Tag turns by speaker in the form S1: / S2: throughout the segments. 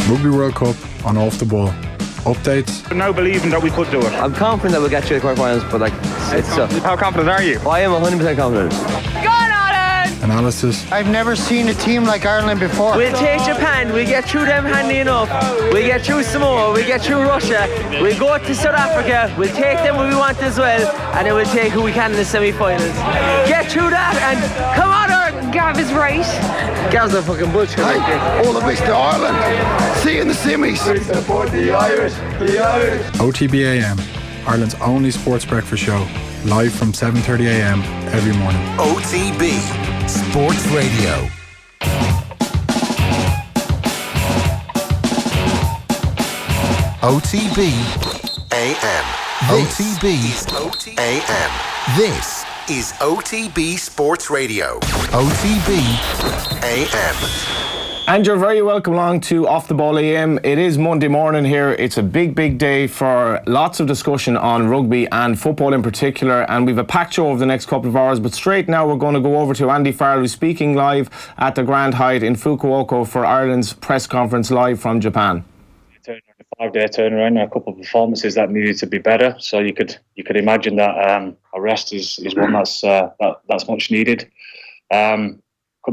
S1: Rugby World Cup on Off the Ball. Updates.
S2: I'm now believing that we could do it.
S3: I'm confident that we'll get through the quarterfinals, but it's tough.
S2: How confident are you?
S3: I am 100% confident.
S4: Go on, Alan!
S1: Analysis.
S5: I've never seen a team like Ireland before.
S6: We'll take Japan, we'll get through them handy enough. We'll get through Samoa, we'll get through Russia. We'll go to South Africa, we'll take them where we want as well. And then we'll take who we can in the semi-finals. Get through that and come on, Ireland!
S4: Gav is right.
S6: Gav's a fucking bullshit.
S7: Hey, all the best to Ireland. See you in the semis.
S8: Support the Irish. The Irish.
S1: OTBAM, Ireland's only sports breakfast show, live from 7:30am every morning.
S9: OTB Sports Radio. OTB AM. OTB AM. This is OTB Sports Radio. OTB AM.
S10: And you're very welcome along to Off the Ball AM. It is Monday morning here. It's a big day for lots of discussion on rugby and football in particular. And we've a packed show over the next couple of hours. But straight now we're going to go over to Andy Farrell, who's speaking live at the Grand Hyatt in Fukuoka for Ireland's press conference live from Japan.
S11: A 5-day turnaround, a couple of performances that needed to be better. So you could imagine that a rest is one that's much needed. Come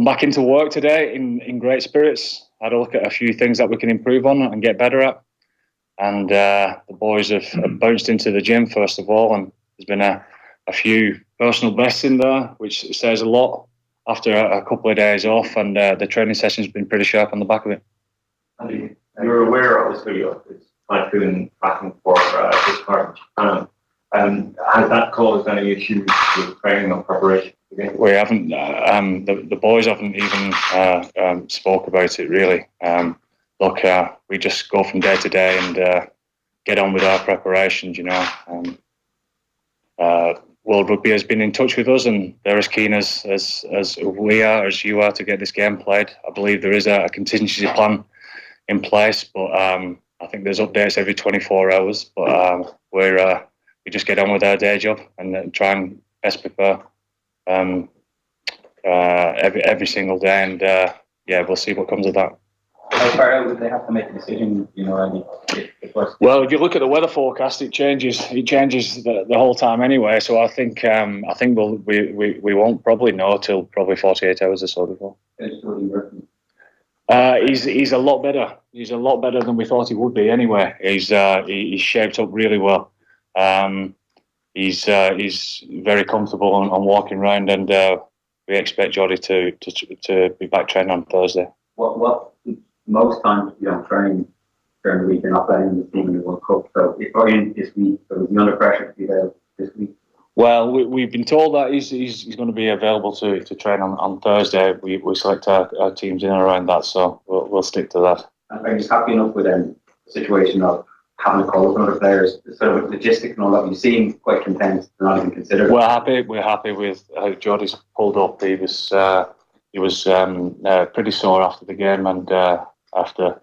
S11: back into work today in great spirits. Had a look at a few things that we can improve on and get better at. And the boys have bounced into the gym first of all, and there's been a few personal bests in there, which says a lot after a couple of days off. And the training session's been pretty sharp on the back of it.
S12: Andy, you're aware, obviously, of this typhoon backing for this part of Japan. Has that caused any issues with training or preparation?
S11: We haven't. The boys haven't even spoke about it really. We just go from day to day and get on with our preparations. World Rugby has been in touch with us, and they're as keen as we are, as you are, to get this game played. I believe there is a contingency plan in place, but I think there's updates every 24 hours. But we just get on with our day job and try and best prepare. Every single day, and we'll see what comes of that.
S12: How far out would they have to make a decision?
S11: Well, if you look at the weather forecast, it changes the whole time anyway. So I think we won't probably know till probably 48 hours or so before. He's a lot better. He's a lot better than we thought he would be anyway. He's shaped up really well. He's very comfortable on walking around, and we expect Jordi to be back training on Thursday.
S12: What most times you don't train during the week, you're not playing the team in the World Cup. So if we're in this week, so is he under pressure to be there this week?
S11: Well, we've been told that he's going to be available to train on Thursday. We select our teams in and around that, so we'll stick to that.
S12: Are you just happy enough with the situation of having a call with other players, sort of logistics and all that? You seem quite content to not even consider it.
S11: We're happy with how Jordi's pulled up. He was pretty sore after the game, and after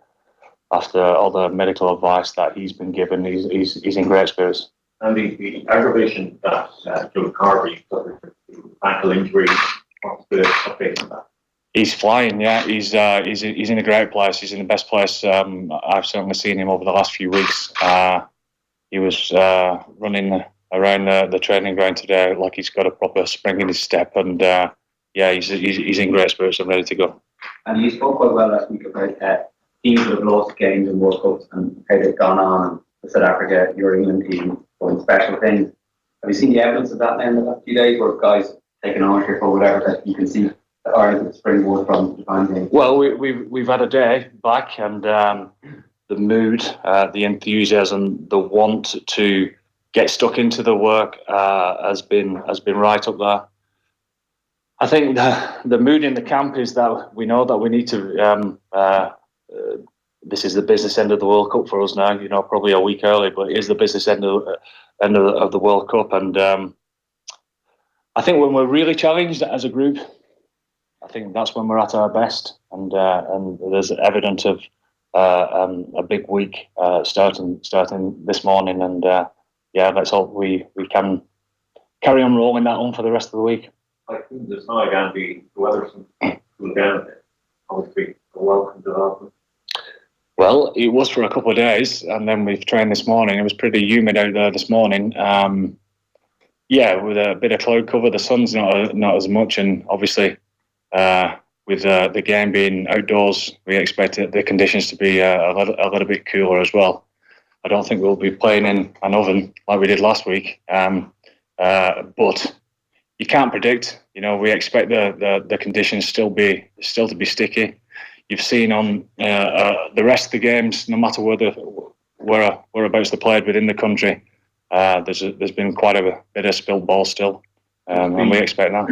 S11: all the medical advice that he's been given, he's in great spirits.
S12: And the aggravation that Joe Carvey suffered, the ankle injury, what's the update on that?
S11: He's flying, yeah. He's in a great place. He's in the best place I've certainly seen him over the last few weeks. He was running around the training ground today like he's got a proper spring in his step, and he's in great spirits and ready to go.
S12: And you spoke quite well last week about teams that have lost games in World Cups and how they've gone on. The South Africa, your England team, doing special things. Have you seen the evidence of that now in the last few days, where guys taking ownership or whatever, that you can see Ireland springboard from Japan game?
S11: Well, we've had a day back, and the mood, the enthusiasm, the want to get stuck into the work has been right up there. I think the mood in the camp is that we know that we need to. This is the business end of the World Cup for us now. Probably a week early, but it is the business end of the World Cup, and I think when we're really challenged as a group, I think that's when we're at our best, and there's evidence of a big week starting this morning, and let's hope we can carry on rolling that on for the rest of the week.
S12: I think there's no again the weather's cool down a bit. Obviously, a welcome development.
S11: Well, it was for a couple of days, and then we've trained this morning. It was pretty humid out there this morning. With a bit of cloud cover, the sun's not as much, and obviously with the game being outdoors, we expect the conditions to be a little bit cooler as well. I don't think we'll be playing in an oven like we did last week, but you can't predict. We expect the conditions still to be sticky. You've seen on the rest of the games, no matter whereabouts they're played within the country, there's been quite a bit of spilled ball still, and we expect that.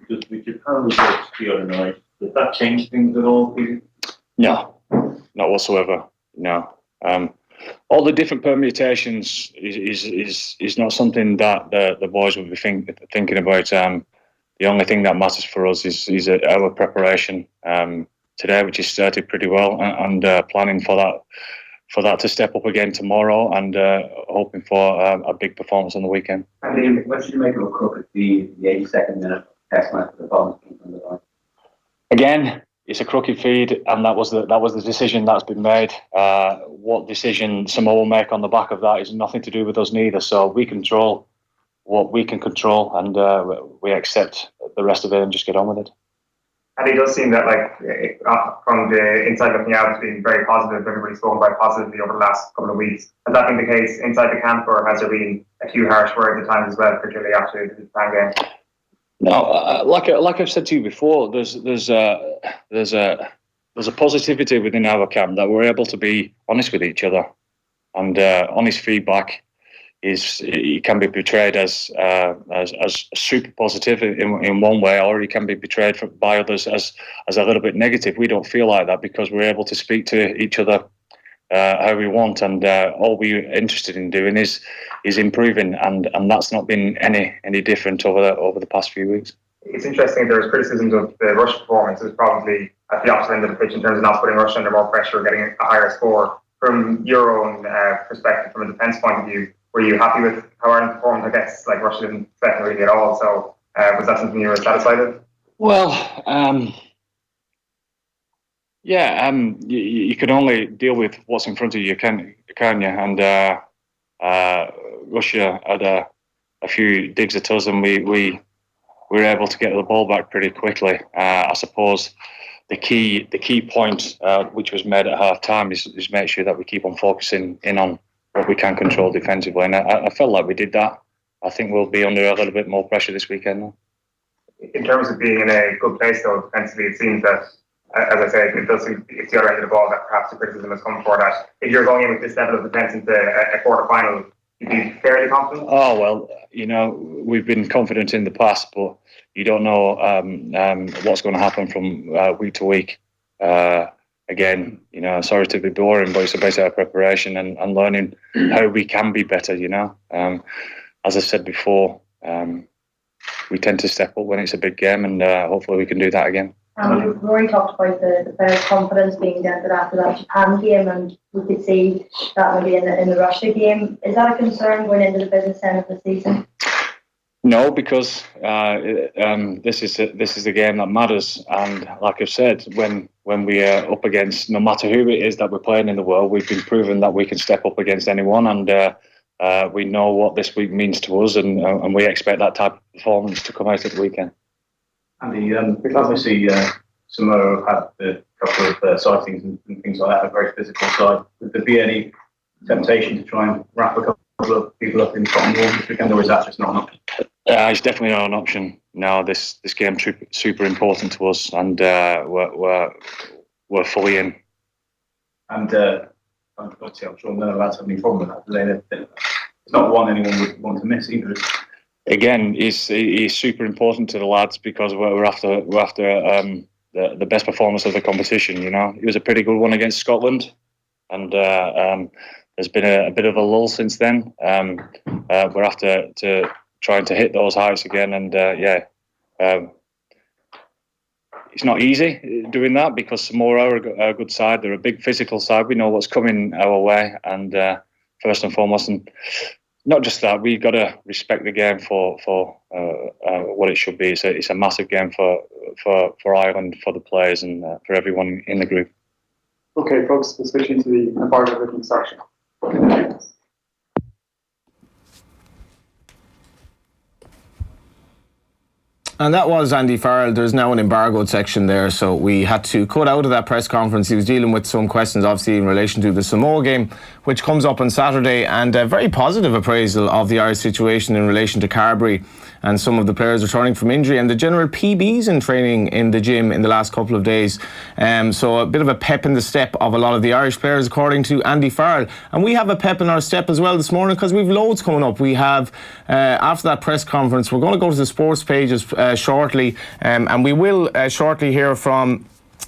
S13: With Japan results the other night, did that change things at all?
S11: No, not whatsoever. No. All the different permutations is not something that the boys would be thinking about. The only thing that matters for us is our preparation today, which is started pretty well, and planning for that to step up again tomorrow, and hoping for a big performance on the weekend.
S12: And what should you make of a crook at the 82nd minute test match for the ball from the line?
S11: Again, it's a crooked feed, and that was the decision that's been made. What decision Samoa will make on the back of that is nothing to do with us neither. So we control what we can control, and we accept the rest of it and just get on with it.
S2: And it does seem that, from the inside looking out, it's been very positive. Everybody's spoken quite positively over the last couple of weeks. Has that been the case inside the camp, or has there been a few harsh words at times as well, particularly after the Japan game?
S11: No, like I've said to you before, there's a positivity within our camp that we're able to be honest with each other, and honest feedback it can be portrayed as super positive in one way, or it can be portrayed by others as a little bit negative. We don't feel like that because we're able to speak to each other how we want, and all we're interested in doing is improving, and that's not been any different over the past few weeks.
S2: It's interesting, there was criticisms of the Russia performance. It was probably at the opposite end of the pitch in terms of not putting Russia under more pressure, getting a higher score. From your own perspective, from a defence point of view, were you happy with how Ireland performed? I guess Russia didn't threaten really at all, so was that something you were satisfied with?
S11: Well, you can only deal with what's in front of you, can you? And Russia had a few digs at us, and we were able to get the ball back pretty quickly. I suppose the key point which was made at half time is make sure that we keep on focusing in on what we can control defensively, and I felt like we did that. I think we'll be under a little bit more pressure this weekend now.
S2: In terms of being in a good place though defensively, it seems that, as I said, it does seem it's the other end of the ball that perhaps the criticism has come for that. If you're going in with this level of defence into a quarter final, you'd be fairly confident?
S11: Oh, well, we've been confident in the past, but you don't know what's going to happen from week to week. Again, sorry to be boring, but it's about our preparation and learning how we can be better, As I said before, we tend to step up when it's a big game, and hopefully we can do that again.
S14: We've already talked about the players' confidence being dented after that Japan game, and we could see that maybe in the Russia game. Is that a concern going into the business end of the season?
S11: No, because this is the game that matters, and like I've said, when we are up against, no matter who it is that we're playing in the world, we've been proven that we can step up against anyone, and we know what this week means to us, and we expect that type of performance to come out at the weekend.
S13: Andy, obviously Samoa have had a couple of sightings and things like that, a very physical side. Would there be any temptation to try and wrap a couple of people up in cotton wool this weekend, or is that just not an option?
S11: It's definitely not an option. No, this game's super important to us, and we're fully in.
S13: And obviously, I'm sure none of us have any problem with that. It's not one anyone would want to miss either.
S11: Again, he's super important to the lads because we're after the best performance of the competition. It was a pretty good one against Scotland, and there's been a bit of a lull since then. We're after trying to hit those heights again, and it's not easy doing that because Samoa are a good side. They're a big physical side. We know what's coming our way, and first and foremost, and not just that, we've got to respect the game for what it should be. It's a massive game for Ireland, for the players, and for everyone in the group.
S15: Okay, folks, we'll switch into the embargo written section.
S10: And that was Andy Farrell. There's now an embargoed section there, so we had to cut out of that press conference. He was dealing with some questions, obviously, in relation to the Samoa game, which comes up on Saturday, and a very positive appraisal of the Irish situation in relation to Carberry and some of the players returning from injury and the general PBs in training in the gym in the last couple of days. So a bit of a pep in the step of a lot of the Irish players, according to Andy Farrell. And we have a pep in our step as well this morning, because we've loads coming up. We have, after that press conference, we're going to go to the sports pages shortly, and we will shortly hear from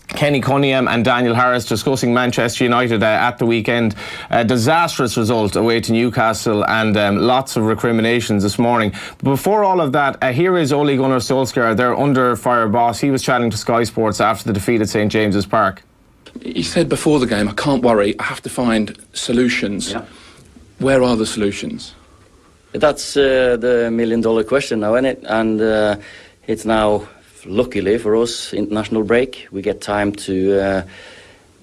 S10: Kenny Cunningham and Daniel Harris discussing Manchester United at the weekend. A disastrous result away to Newcastle, and lots of recriminations this morning. But before all of that, here is Ole Gunnar Solskjaer, their under fire boss. He was chatting to Sky Sports after the defeat at St James's Park.
S16: He said before the game, I can't worry, I have to find solutions. Yeah. Where are the solutions?
S17: That's the $1 million question now, isn't it? And it's now, luckily for us, international break. We get time to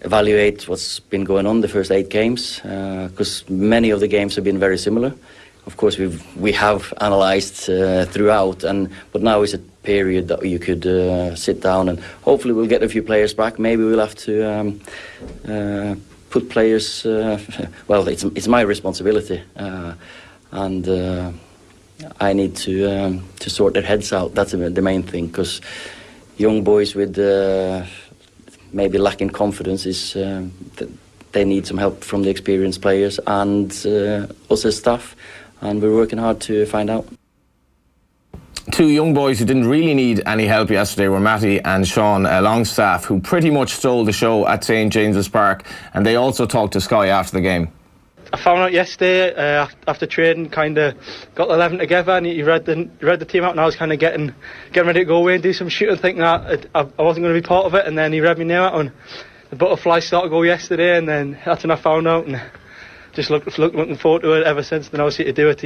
S17: evaluate what's been going on the first 8 games, because many of the games have been very similar. Of course, we have analysed throughout, but now is a period that you could sit down and hopefully we'll get a few players back. Maybe we'll have to put players. Well, it's my responsibility, and I need to sort their heads out. That's the main thing, because young boys with maybe lacking confidence is they need some help from the experienced players and us as staff, and we're working hard to find out.
S10: 2 young boys who didn't really need any help yesterday were Matty and Sean Longstaff, who pretty much stole the show at St James's Park, and they also talked to Sky after the game.
S18: I found out yesterday after trading, kind of got the 11 together, and he read the team out, and I was kind of getting ready to go away and do some shooting, thinking that I wasn't going to be part of it, and then he read me name out, and the butterflies started to go yesterday, and then that's when I found out, and just looking forward to it ever since. Then obviously to do it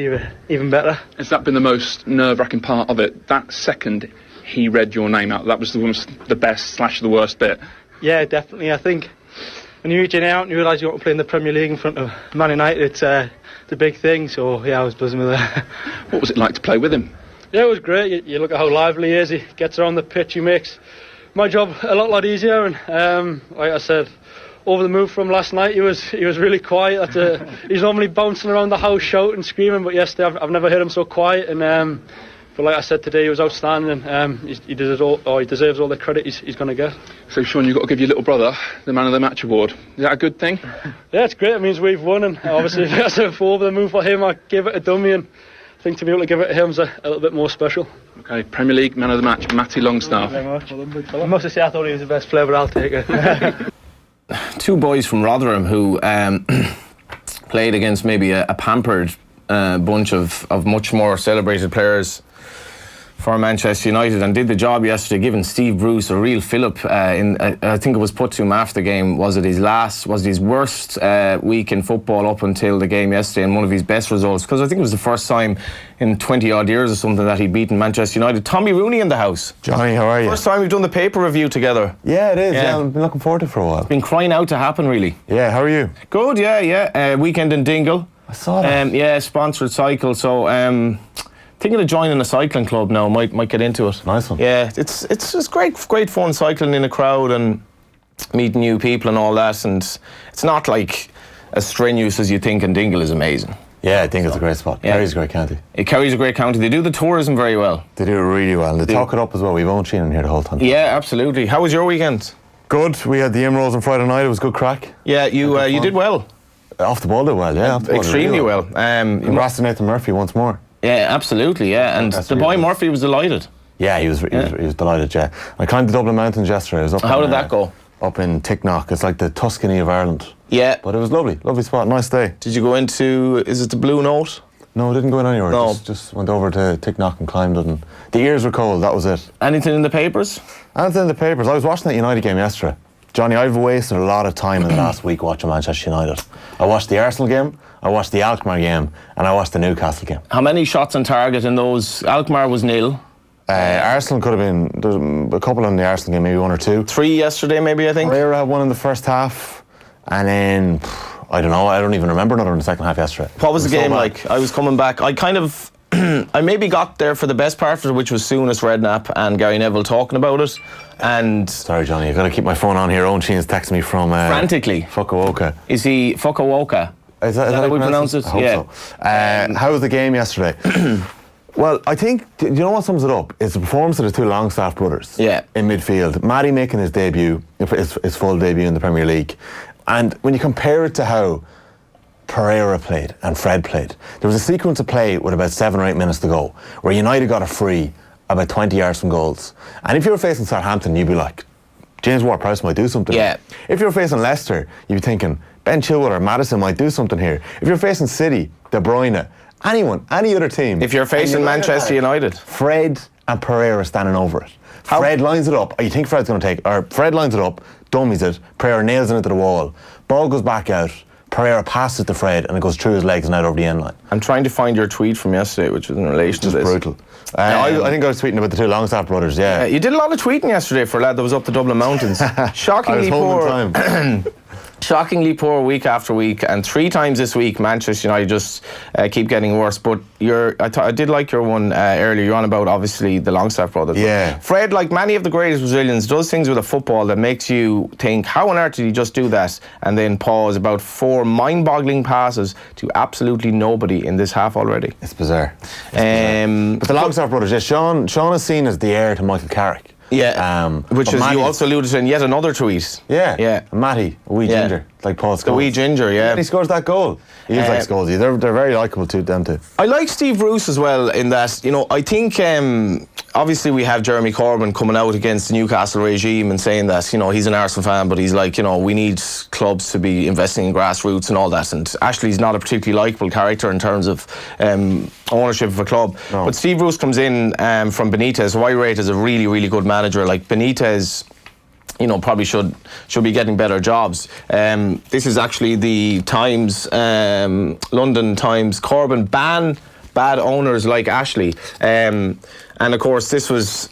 S18: even better.
S16: Has that been the most nerve-wracking part of it? That second he read your name out, that was the best / the worst bit?
S18: Yeah, definitely. I think when you reach out and you realise you want to play in the Premier League in front of Man United, it's a big thing. So yeah, I was buzzing with that.
S16: What was it like to play with him?
S18: Yeah, it was great. You look at how lively he is. He gets around the pitch. He makes my job a lot easier. And like I said, over the move from last night, he was really quiet. He's normally bouncing around the house shouting, screaming, but yesterday I've never heard him so quiet. And but like I said today, he was outstanding. He deserves all the credit he's going to get.
S16: So Sean, you've got to give your little brother the Man of the Match award. Is that a good thing?
S18: Yeah, it's great. It means we've won, and obviously as a over the move for him, I gave it a dummy, and I think to be able to give it to him is a little bit more special.
S16: Okay, Premier League Man of the Match, Matty Longstaff.
S18: Thank you very much. I must have said I thought he was the best player, but I'll take it.
S10: 2 boys from Rotherham who played against maybe a pampered bunch of much more celebrated players for Manchester United, and did the job yesterday, giving Steve Bruce a real fillip. I think it was put to him after the game, was it his worst week in football up until the game yesterday, and one of his best results, because I think it was the first time in 20 odd years or something that he'd beaten Manchester United. Tommy Rooney in the house.
S19: Johnny, how are you?
S10: First time we've done the paper review together.
S19: Yeah, it is. Yeah, I've been looking forward to it for a while.
S10: It's been crying out to happen, really.
S19: Yeah, how are you?
S10: Good, yeah. Weekend in Dingle.
S19: I saw that.
S10: Yeah, sponsored cycle, so thinking of joining a cycling club now. Might get into it.
S19: Nice one.
S10: Yeah, it's just great fun cycling in a crowd and meeting new people and all that, and it's not like as strenuous as you think, and Dingle is amazing.
S19: Yeah, I think it's a great spot.
S10: Yeah.
S19: Kerry's a great county.
S10: It Kerry's a great county. They do the tourism very well.
S19: They do it really well, and they talk it up as well. We've owned Sheahan here the whole time.
S10: Yeah, absolutely. How was your weekend?
S19: Good. We had the Ringrose on Friday night. It was good crack.
S10: Yeah, you did well.
S19: Off the ball did well, yeah.
S10: Extremely well.
S19: Congrats to Nathan Murphy once more.
S10: Yeah, absolutely, yeah. And the boy Murphy was delighted.
S19: Yeah, he was delighted, yeah. I climbed the Dublin Mountains yesterday. I was up
S10: How did that go?
S19: Up in Ticknock. It's like the Tuscany of Ireland.
S10: Yeah.
S19: But it was lovely spot, nice day.
S10: Did you go into, is it the Blue Note?
S19: No, I didn't go in anywhere.
S10: No.
S19: Just went over to Ticknock and climbed it, and the ears were cold, that was it.
S10: Anything in the papers?
S19: Anything in the papers. I was watching that United game yesterday. Johnny, I've wasted a lot of time in the last week watching Manchester United. I watched the Arsenal game, I watched the Alkmaar game, and I watched the Newcastle game.
S10: How many shots on target in those? Alkmaar was 0.
S19: Arsenal could have been, there's a couple in the Arsenal game, maybe 1 or 2.
S10: 3 yesterday maybe, I think.
S19: Pereira had one in the first half. And then, I don't know, I don't even remember another in the second half yesterday.
S10: What was the game like? I was coming back. I kind of, I maybe got there for the best part of it, which was Soonest, Redknapp and Gary Neville talking about it. And
S19: sorry, Johnny, I've got to keep my phone on here. Owen Sheehan's texting me from
S10: frantically.
S19: Fukuoka.
S10: Is he Fukuoka?
S19: Is that
S10: how we pronounce it?
S19: I hope so. How was the game yesterday? Well, I think, do you know what sums it up? It's the performance of the two Longstaff brothers in midfield. Matty making his debut, his full debut in the Premier League. And when you compare it to how Pereira played and Fred played, there was a sequence of play with about 7 or 8 minutes to go where United got a free about 20 yards from goals. And if you were facing Southampton, you'd be like, James Ward-Prowse might do something.
S10: Yeah.
S19: If you were facing Leicester, you'd be thinking, Ben Chilwell or Maddison might do something here. If you're facing City, De Bruyne, anyone, any other team.
S10: If you're facing Manchester United.
S19: Fred and Pereira standing over it. Fred lines it up. You think Fred's going to take, or Fred lines it up, dummies it, Pereira nails it into the wall. Ball goes back out. Pereira passes it to Fred and it goes through his legs and out over the end line.
S10: I'm trying to find your tweet from yesterday, which was in relation to this.
S19: Brutal. I think I was tweeting about the two Longstaff brothers, yeah.
S10: You did a lot of tweeting yesterday for a lad that was up the Dublin Mountains. Shockingly poor. Shockingly poor week after week, and 3 times this week Manchester United just keep getting worse. But I did like your one earlier. You're on about obviously the Longstaff brothers.
S19: Yeah.
S10: Fred, like many of the greatest Brazilians, does things with a football that makes you think, how on earth did he just do that? And then pause. About 4 mind-boggling passes to absolutely nobody in this half already.
S19: It's bizarre. But the Longstaff brothers, yeah, Sean is seen as the heir to Michael Carrick.
S10: Yeah, which is you also alluded to in yet another tweet.
S19: Yeah. Matty, a wee ginger, like Paul Scholes.
S10: The wee ginger, yeah.
S19: And he scores that goal. He is like Scholes. They're very likeable too, them two.
S10: I like Steve Bruce as well in that, you know, I think obviously we have Jeremy Corbyn coming out against the Newcastle regime and saying that, you know, he's an Arsenal fan, but he's like, you know, we need clubs to be investing in grassroots and all that. And Ashley's not a particularly likeable character in terms of ownership of a club. No. But Steve Bruce comes in from Benitez, who I rate as a really, really good manager. Like Benitez, you know, probably should be getting better jobs. This is actually the Times, London Times. Corbyn ban bad owners like Ashley. And of course, this was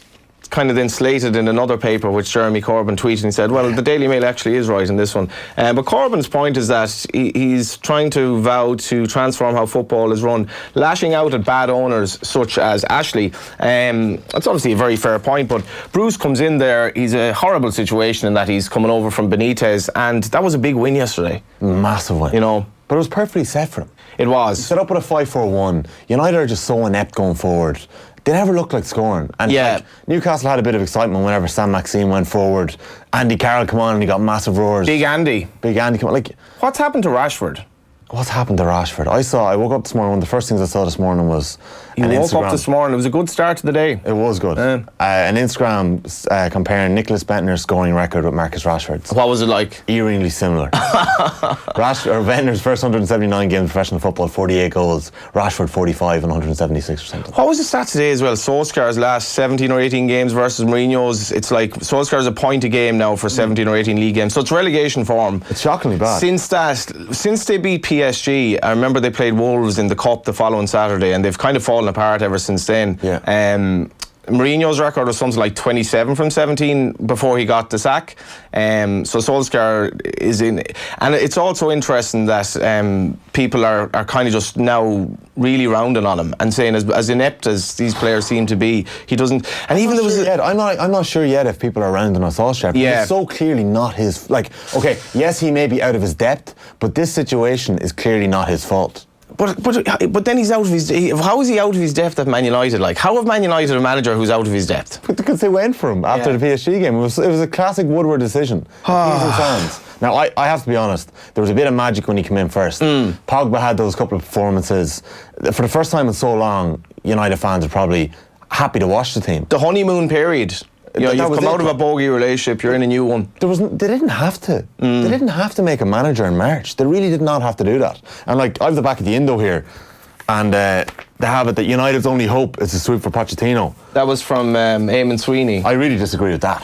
S10: kind of then slated in another paper, which Jeremy Corbyn tweeted and said, well, the Daily Mail actually is right in this one. But Corbyn's point is that he's trying to vow to transform how football is run, lashing out at bad owners such as Ashley. That's obviously a very fair point, but Bruce comes in there. He's a horrible situation in that he's coming over from Benitez, and that was a big win yesterday.
S19: Massive win.
S10: You know.
S19: But it was perfectly set for him.
S10: It was.
S19: He set up with a 5-4-1. United are just so inept going forward. They never looked like scoring. And like, Newcastle had a bit of excitement whenever Sam Maxime went forward. Andy Carroll come on and he got massive roars.
S10: Big Andy come on. Like,
S19: what's happened to Rashford? I woke up this morning, one of the first things I saw this morning was
S10: You woke up this morning, it was a good start to the day.
S19: It was good. An Instagram comparing Nicholas Bentner's scoring record with Marcus Rashford's.
S10: What was it like?
S19: Eerily similar. Bentner's first 179 games of professional football, 48 goals. Rashford 45 and 176%.
S10: What was the stat today as well? Solskjaer's last 17 or 18 games versus Mourinho's. It's like Solskjaer's a point a game now for 17 or 18 league games. So it's relegation form.
S19: It's shockingly bad.
S10: Since they beat PSG, I remember they played Wolves in the Cup the following Saturday, and they've kind of fallen apart ever since then. Mourinho's record was something like 27 from 17 before he got the sack. So Solskjaer is in, and it's also interesting that people are kind of just now really rounding on him and saying as inept as these players seem to be, he doesn't. And even there was
S19: I'm not sure yet if people are rounding on Solskjaer. Yeah, it's so clearly not his. Like, okay, yes, he may be out of his depth, but this situation is clearly not his fault.
S10: But then he's out of his. How is he out of his depth at Man United? Like, how have Man United a manager who's out of his depth?
S19: Because they went for him after the PSG game. It was a classic Woodward decision. Now, I have to be honest. There was a bit of magic when he came in first. Pogba had those couple of performances. For the first time in so long, United fans are probably happy to watch the team.
S10: The honeymoon period. You know, you've come out of a bogey relationship, you're in a new one.
S19: They didn't have to. They didn't have to make a manager in March. They really did not have to do that. And like, I have the back of the Indo here, and they have it that United's only hope is to sweep for Pochettino.
S10: That was from Eamon Sweeney.
S19: I really disagree with that.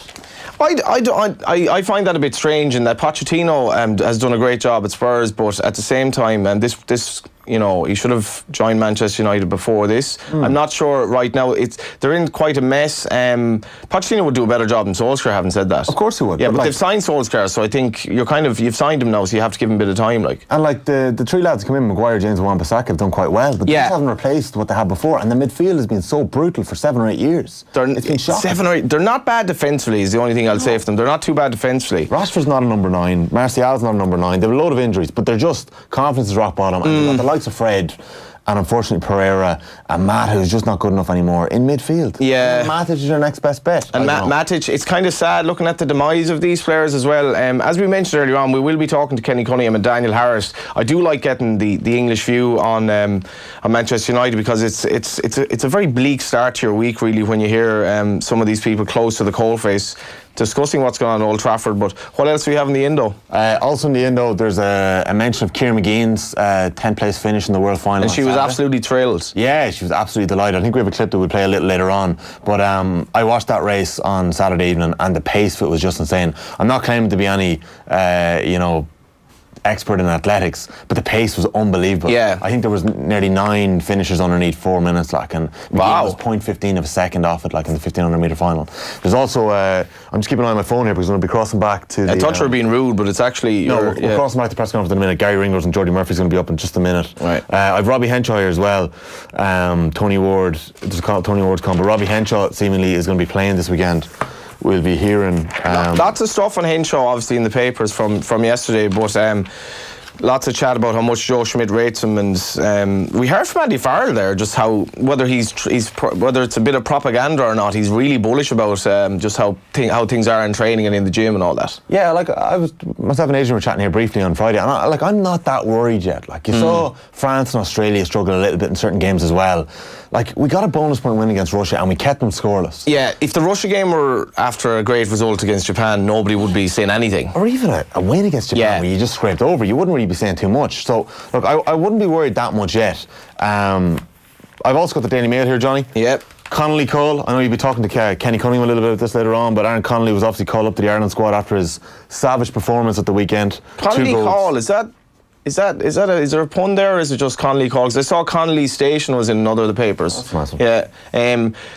S10: I find that a bit strange in that Pochettino has done a great job at Spurs, but at the same time, this he should have joined Manchester United before this. I'm not sure right now. They're in quite a mess. Pochettino would do a better job than Solskjaer, having said that.
S19: Of course he would.
S10: Yeah, but they've signed Solskjaer, so I think you've signed him now, so you have to give him a bit of time.
S19: And the three lads come in, Maguire, James and Wan-Bissaka, have done quite well, but they just haven't replaced what they had before, and the midfield has been so brutal for 7 or 8 years. It's been shocking.
S10: 7 or 8. They're not bad defensively is the only thing I'll say for them. They're not too bad defensively.
S19: Rashford's not a number 9, Martial's not a number 9. They have a load of injuries, but they're just, confidence is rock bottom, and they've got the likes of Fred and unfortunately Pereira and Matt, who's just not good enough anymore in midfield.
S10: Yeah,
S19: Matic is your next best bet.
S10: And Matic, it's kind of sad looking at the demise of these players as well. As we mentioned earlier on, we will be talking to Kenny Cunningham and Daniel Harris. I do like getting the English view on Manchester United, because it's a very bleak start to your week really when you hear some of these people close to the coalface discussing what's going on at Old Trafford. But what else do we have in the Indo?
S19: Also in the Indo, there's a mention of Ciara McGeehan's 10th place finish in the World Final.
S10: And she was absolutely thrilled.
S19: Yeah, she was absolutely delighted. I think we have a clip that we'll play a little later on. But I watched that race on Saturday evening, and the pace of it was just insane. I'm not claiming to be any, expert in athletics, but the pace was unbelievable.
S10: Yeah,
S19: I think there was nearly 9 finishers underneath 4 minutes, and wow, was 0.15 of a second off it, in the 1500 metre final. There's also I'm just keeping an eye on my phone here because we're going to be crossing back to
S10: I thought you were being rude, but it's actually
S19: we're crossing back to the press conference in a minute. Gary Ringrose and Jordi Murphy's going to be up in just a minute.
S10: Right.
S19: I've Robbie Henshaw here as well. Tony Ward, there's Tony Ward's come, but Robbie Henshaw seemingly is going to be playing this weekend. We'll be hearing
S10: lots of stuff on Henshaw obviously in the papers from yesterday, but lots of chat about how much Joe Schmidt rates him, and we heard from Andy Farrell there just how whether it's a bit of propaganda or not, he's really bullish about just how things are in training and in the gym and all that.
S19: Yeah, myself and Adrian were chatting here briefly on Friday, and I'm not that worried yet. You saw France and Australia struggle a little bit in certain games as well. We got a bonus point win against Russia and we kept them scoreless.
S10: Yeah, if the Russia game were after a great result against Japan, nobody would be saying anything.
S19: Or even a win against Japan where you just scraped over, you wouldn't really be saying too much. So, look, I wouldn't be worried that much yet. I've also got the Daily Mail here, Johnny.
S10: Yep.
S19: Connolly call. I know you'll be talking to Kenny Cunningham a little bit about this later on, but Aaron Connolly was obviously called up to the Ireland squad after his savage performance at the weekend.
S10: Connolly call, is there a pun there, or is it just Connolly call? Because I saw Connolly Station was in another of the papers.
S19: That's massive.
S10: Yeah.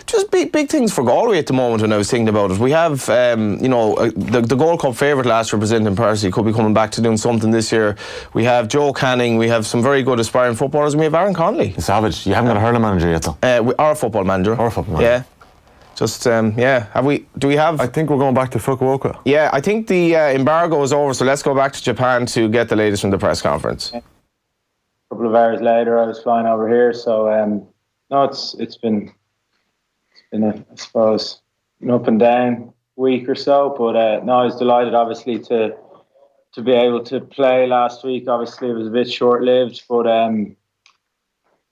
S10: Just big things for Galway at the moment when I was thinking about it. We have, the Gold Cup favourite last year, presenting Percy, could be coming back to doing something this year. We have Joe Canning, we have some very good aspiring footballers, and we have Aaron Connolly.
S19: Savage. You haven't got a hurling manager yet though?
S10: We are a football manager. Yeah. Just, do we have...
S19: I think we're going back to Fukuoka.
S10: Yeah, I think the embargo is over, so let's go back to Japan to get the latest from the press conference.
S20: A couple of hours later, I was flying over here, so, it's been I suppose, an up and down week or so, but, I was delighted, obviously, to be able to play last week. Obviously, it was a bit short-lived, but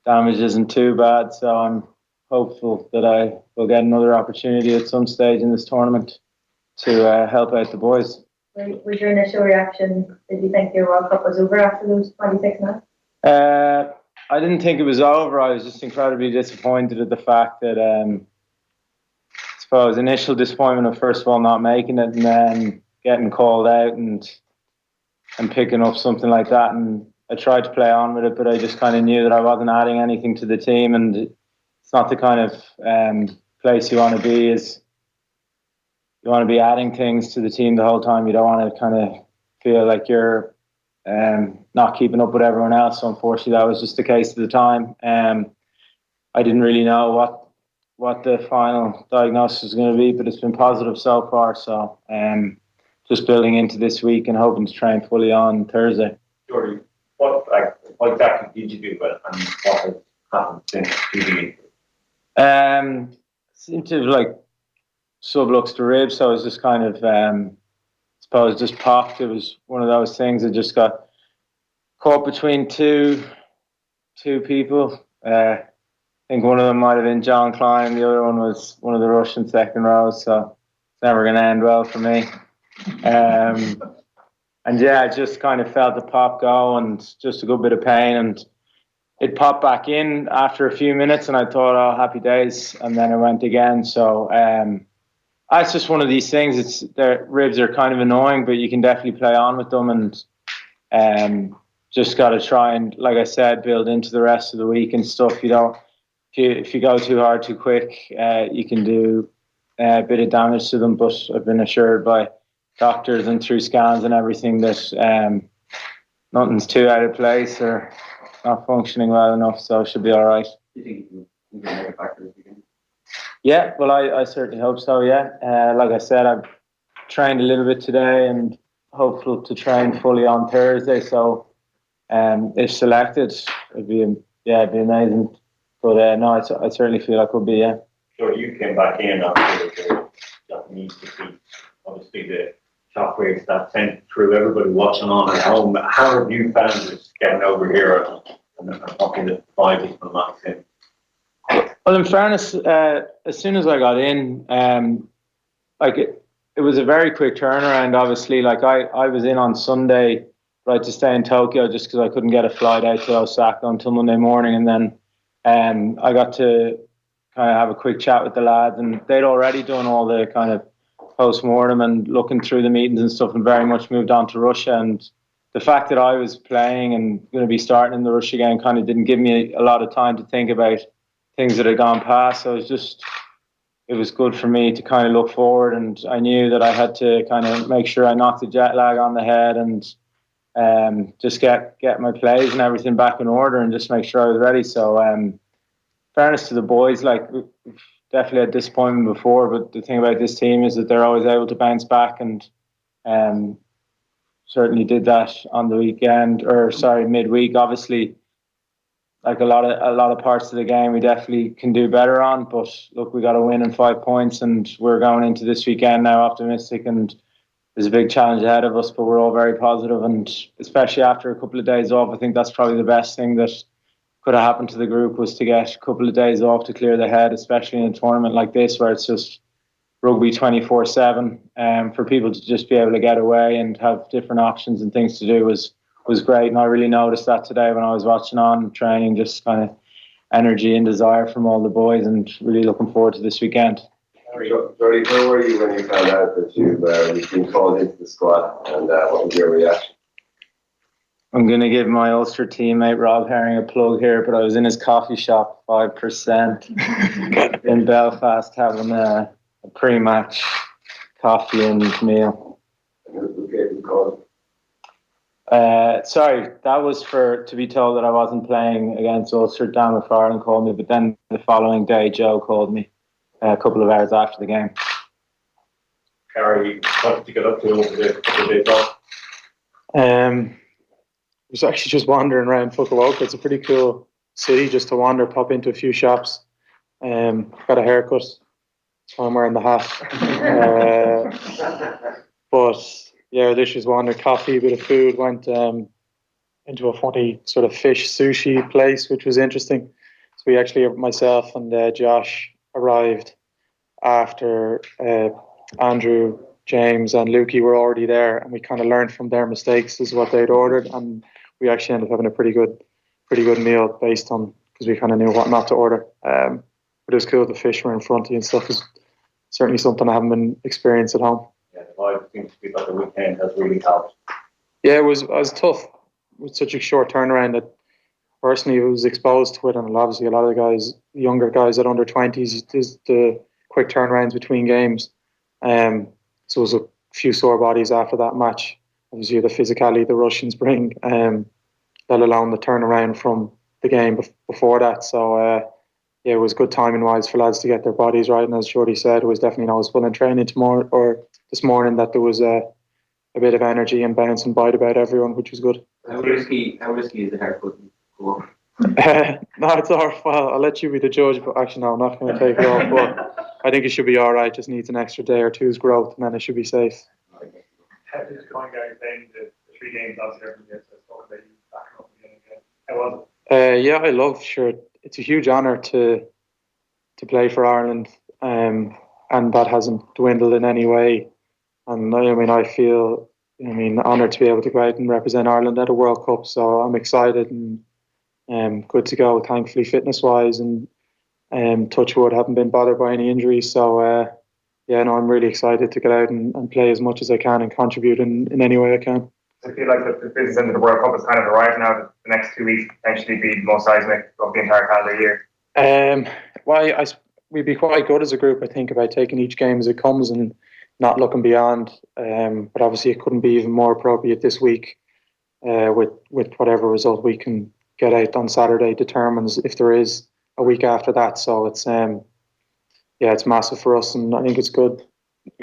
S20: damage isn't too bad, so I'm hopeful that I will get another opportunity at some stage in this tournament to help out the boys.
S14: Was your initial reaction, did you think your World Cup was over after those 26 minutes?
S20: I didn't think it was over. I was just incredibly disappointed at the fact that, I suppose, initial disappointment of first of all not making it, and then getting called out and picking up something like that. And I tried to play on with it, but I just kind of knew that I wasn't adding anything to the team, and it's not the kind of place you want to be. Is you want to be adding things to the team the whole time. You don't want to kind of feel like you're not keeping up with everyone else. So unfortunately, that was just the case at the time. I didn't really know what the final diagnosis was going to be, but it's been positive so far. So just building into this week and hoping to train fully on Thursday.
S12: Jordi, what exactly did you do with it, and what has happened since you
S20: seemed to have subluxed the ribs, so it was just kind of suppose just popped. It was one of those things that just got caught between two people. I think one of them might have been John Klein, the other one was one of the Russian second rows, so it's never going to end well for me. And yeah, I just kind of felt the pop go and just a good bit of pain, and it popped back in after a few minutes, and I thought, oh, happy days, and then it went again. So it's just one of these things. Their ribs are kind of annoying, but you can definitely play on with them, and just got to try and, like I said, build into the rest of the week and stuff. If you go too hard too quick, you can do a bit of damage to them. But I've been assured by doctors and through scans and everything that nothing's too out of place or not functioning well enough, so it should be all right.
S12: Do you think you can make it back to this weekend?
S20: Yeah, well, I certainly hope so, yeah. Like I said, I've trained a little bit today and hopeful to train fully on Thursday, so if selected, it'd be amazing. But no, I certainly feel I could be, yeah.
S21: So you came back in after the Japanese defeat. Obviously, the shockwaves that sent through everybody watching on at home. How have you found it getting over here and talking to 5 people max in?
S20: Well, in fairness, as soon as I got in, it was a very quick turnaround. Obviously, I was in on Sunday, right, to stay in Tokyo just because I couldn't get a flight out to Osaka until Monday morning, and then I got to kind of have a quick chat with the lads, and they'd already done all the kind of post-mortem and looking through the meetings and stuff, and very much moved on to Russia. And the fact that I was playing and going to be starting in the Russia game kind of didn't give me a lot of time to think about things that had gone past. So it was good for me to kind of look forward, and I knew that I had to kind of make sure I knocked the jet lag on the head and just get my plays and everything back in order and just make sure I was ready. So fairness to the boys, we've definitely had disappointment before, but the thing about this team is that they're always able to bounce back, and certainly did that on the weekend, midweek. Obviously, a lot of parts of the game we definitely can do better on, but look, we got to win in 5 points, and we're going into this weekend now optimistic, and there's a big challenge ahead of us, but we're all very positive, and especially after a couple of days off, I think that's probably the best thing that could have happened to the group, was to get a couple of days off to clear the head, especially in a tournament like this where it's just rugby 24/7. For people to just be able to get away and have different options and things to do was great, and I really noticed that today when I was watching on training, just kind of energy and desire from all the boys, and really looking forward to this weekend.
S22: Jordi, where were you when you found out that you've been called into the squad, and what was your reaction?
S20: I'm going to give my Ulster teammate Rob Herring a plug here, but I was in his coffee shop, 5%, in Belfast, having a pre-match coffee and meal.
S22: Who gave you the call?
S20: Sorry, that was to be told that I wasn't playing against Ulster. Dan McFarlane called me, but then the following day, Joe called me a couple of hours after the game.
S21: Carrie, what did you get up to over the couple of days off?
S15: I was actually just wandering around Fukuoka. It's a pretty cool city just to wander, pop into a few shops. Got a haircut, so I'm wearing the hat. But yeah, this was wandering, coffee, a bit of food, went into a funny sort of fish sushi place, which was interesting. So we actually, myself and Josh, arrived after Andrew, James and Lukey were already there, and we kind of learned from their mistakes as what they'd ordered, and we actually ended up having a pretty good meal based on, because we kind of knew what not to order. But it was cool. The fish were in front of you and stuff is certainly something I haven't been experienced at home.
S21: Yeah, the vibe seems to be like the weekend has really helped.
S15: Yeah, it was tough with such a short turnaround that personally I was exposed to it, and obviously a lot of the guys, younger guys at under 20s, there's the quick turnarounds between games. So it was a few sore bodies after that match. Obviously the physicality the Russians bring, let alone the turnaround from the game before that. So yeah, it was good timing wise for lads to get their bodies right. And as Jordi said, it was definitely noticeable in training this morning that there was a bit of energy and bounce and bite about everyone, which was good.
S12: How risky is the haircut?
S15: No, it's all right. Well, I'll let you be the judge, but actually no, I'm not going to take it off. But I think it should be all right. Just needs an extra day or two's growth, and then it should be safe.
S2: How did it going down playing the 3 games obviously every year? So talk about you backing up again. How was it?
S15: Yeah, I love. Sure, it's a huge honour to play for Ireland, and that hasn't dwindled in any way. And I mean, I feel, honoured to be able to go out and represent Ireland at a World Cup. So I'm excited and good to go. Thankfully, fitness wise, and touch wood, haven't been bothered by any injuries. So yeah, no, I'm really excited to get out and play as much as I can and contribute in any way I can.
S2: I feel like the business end of the World Cup is kind of arrived now. That the next 2 weeks potentially be the most seismic of the entire calendar year.
S15: We'd be quite good as a group, I think, about taking each game as it comes and not looking beyond. But obviously, it couldn't be even more appropriate this week. With whatever result we can get out on Saturday determines if there is a week after that. So it's it's massive for us, and I think it's good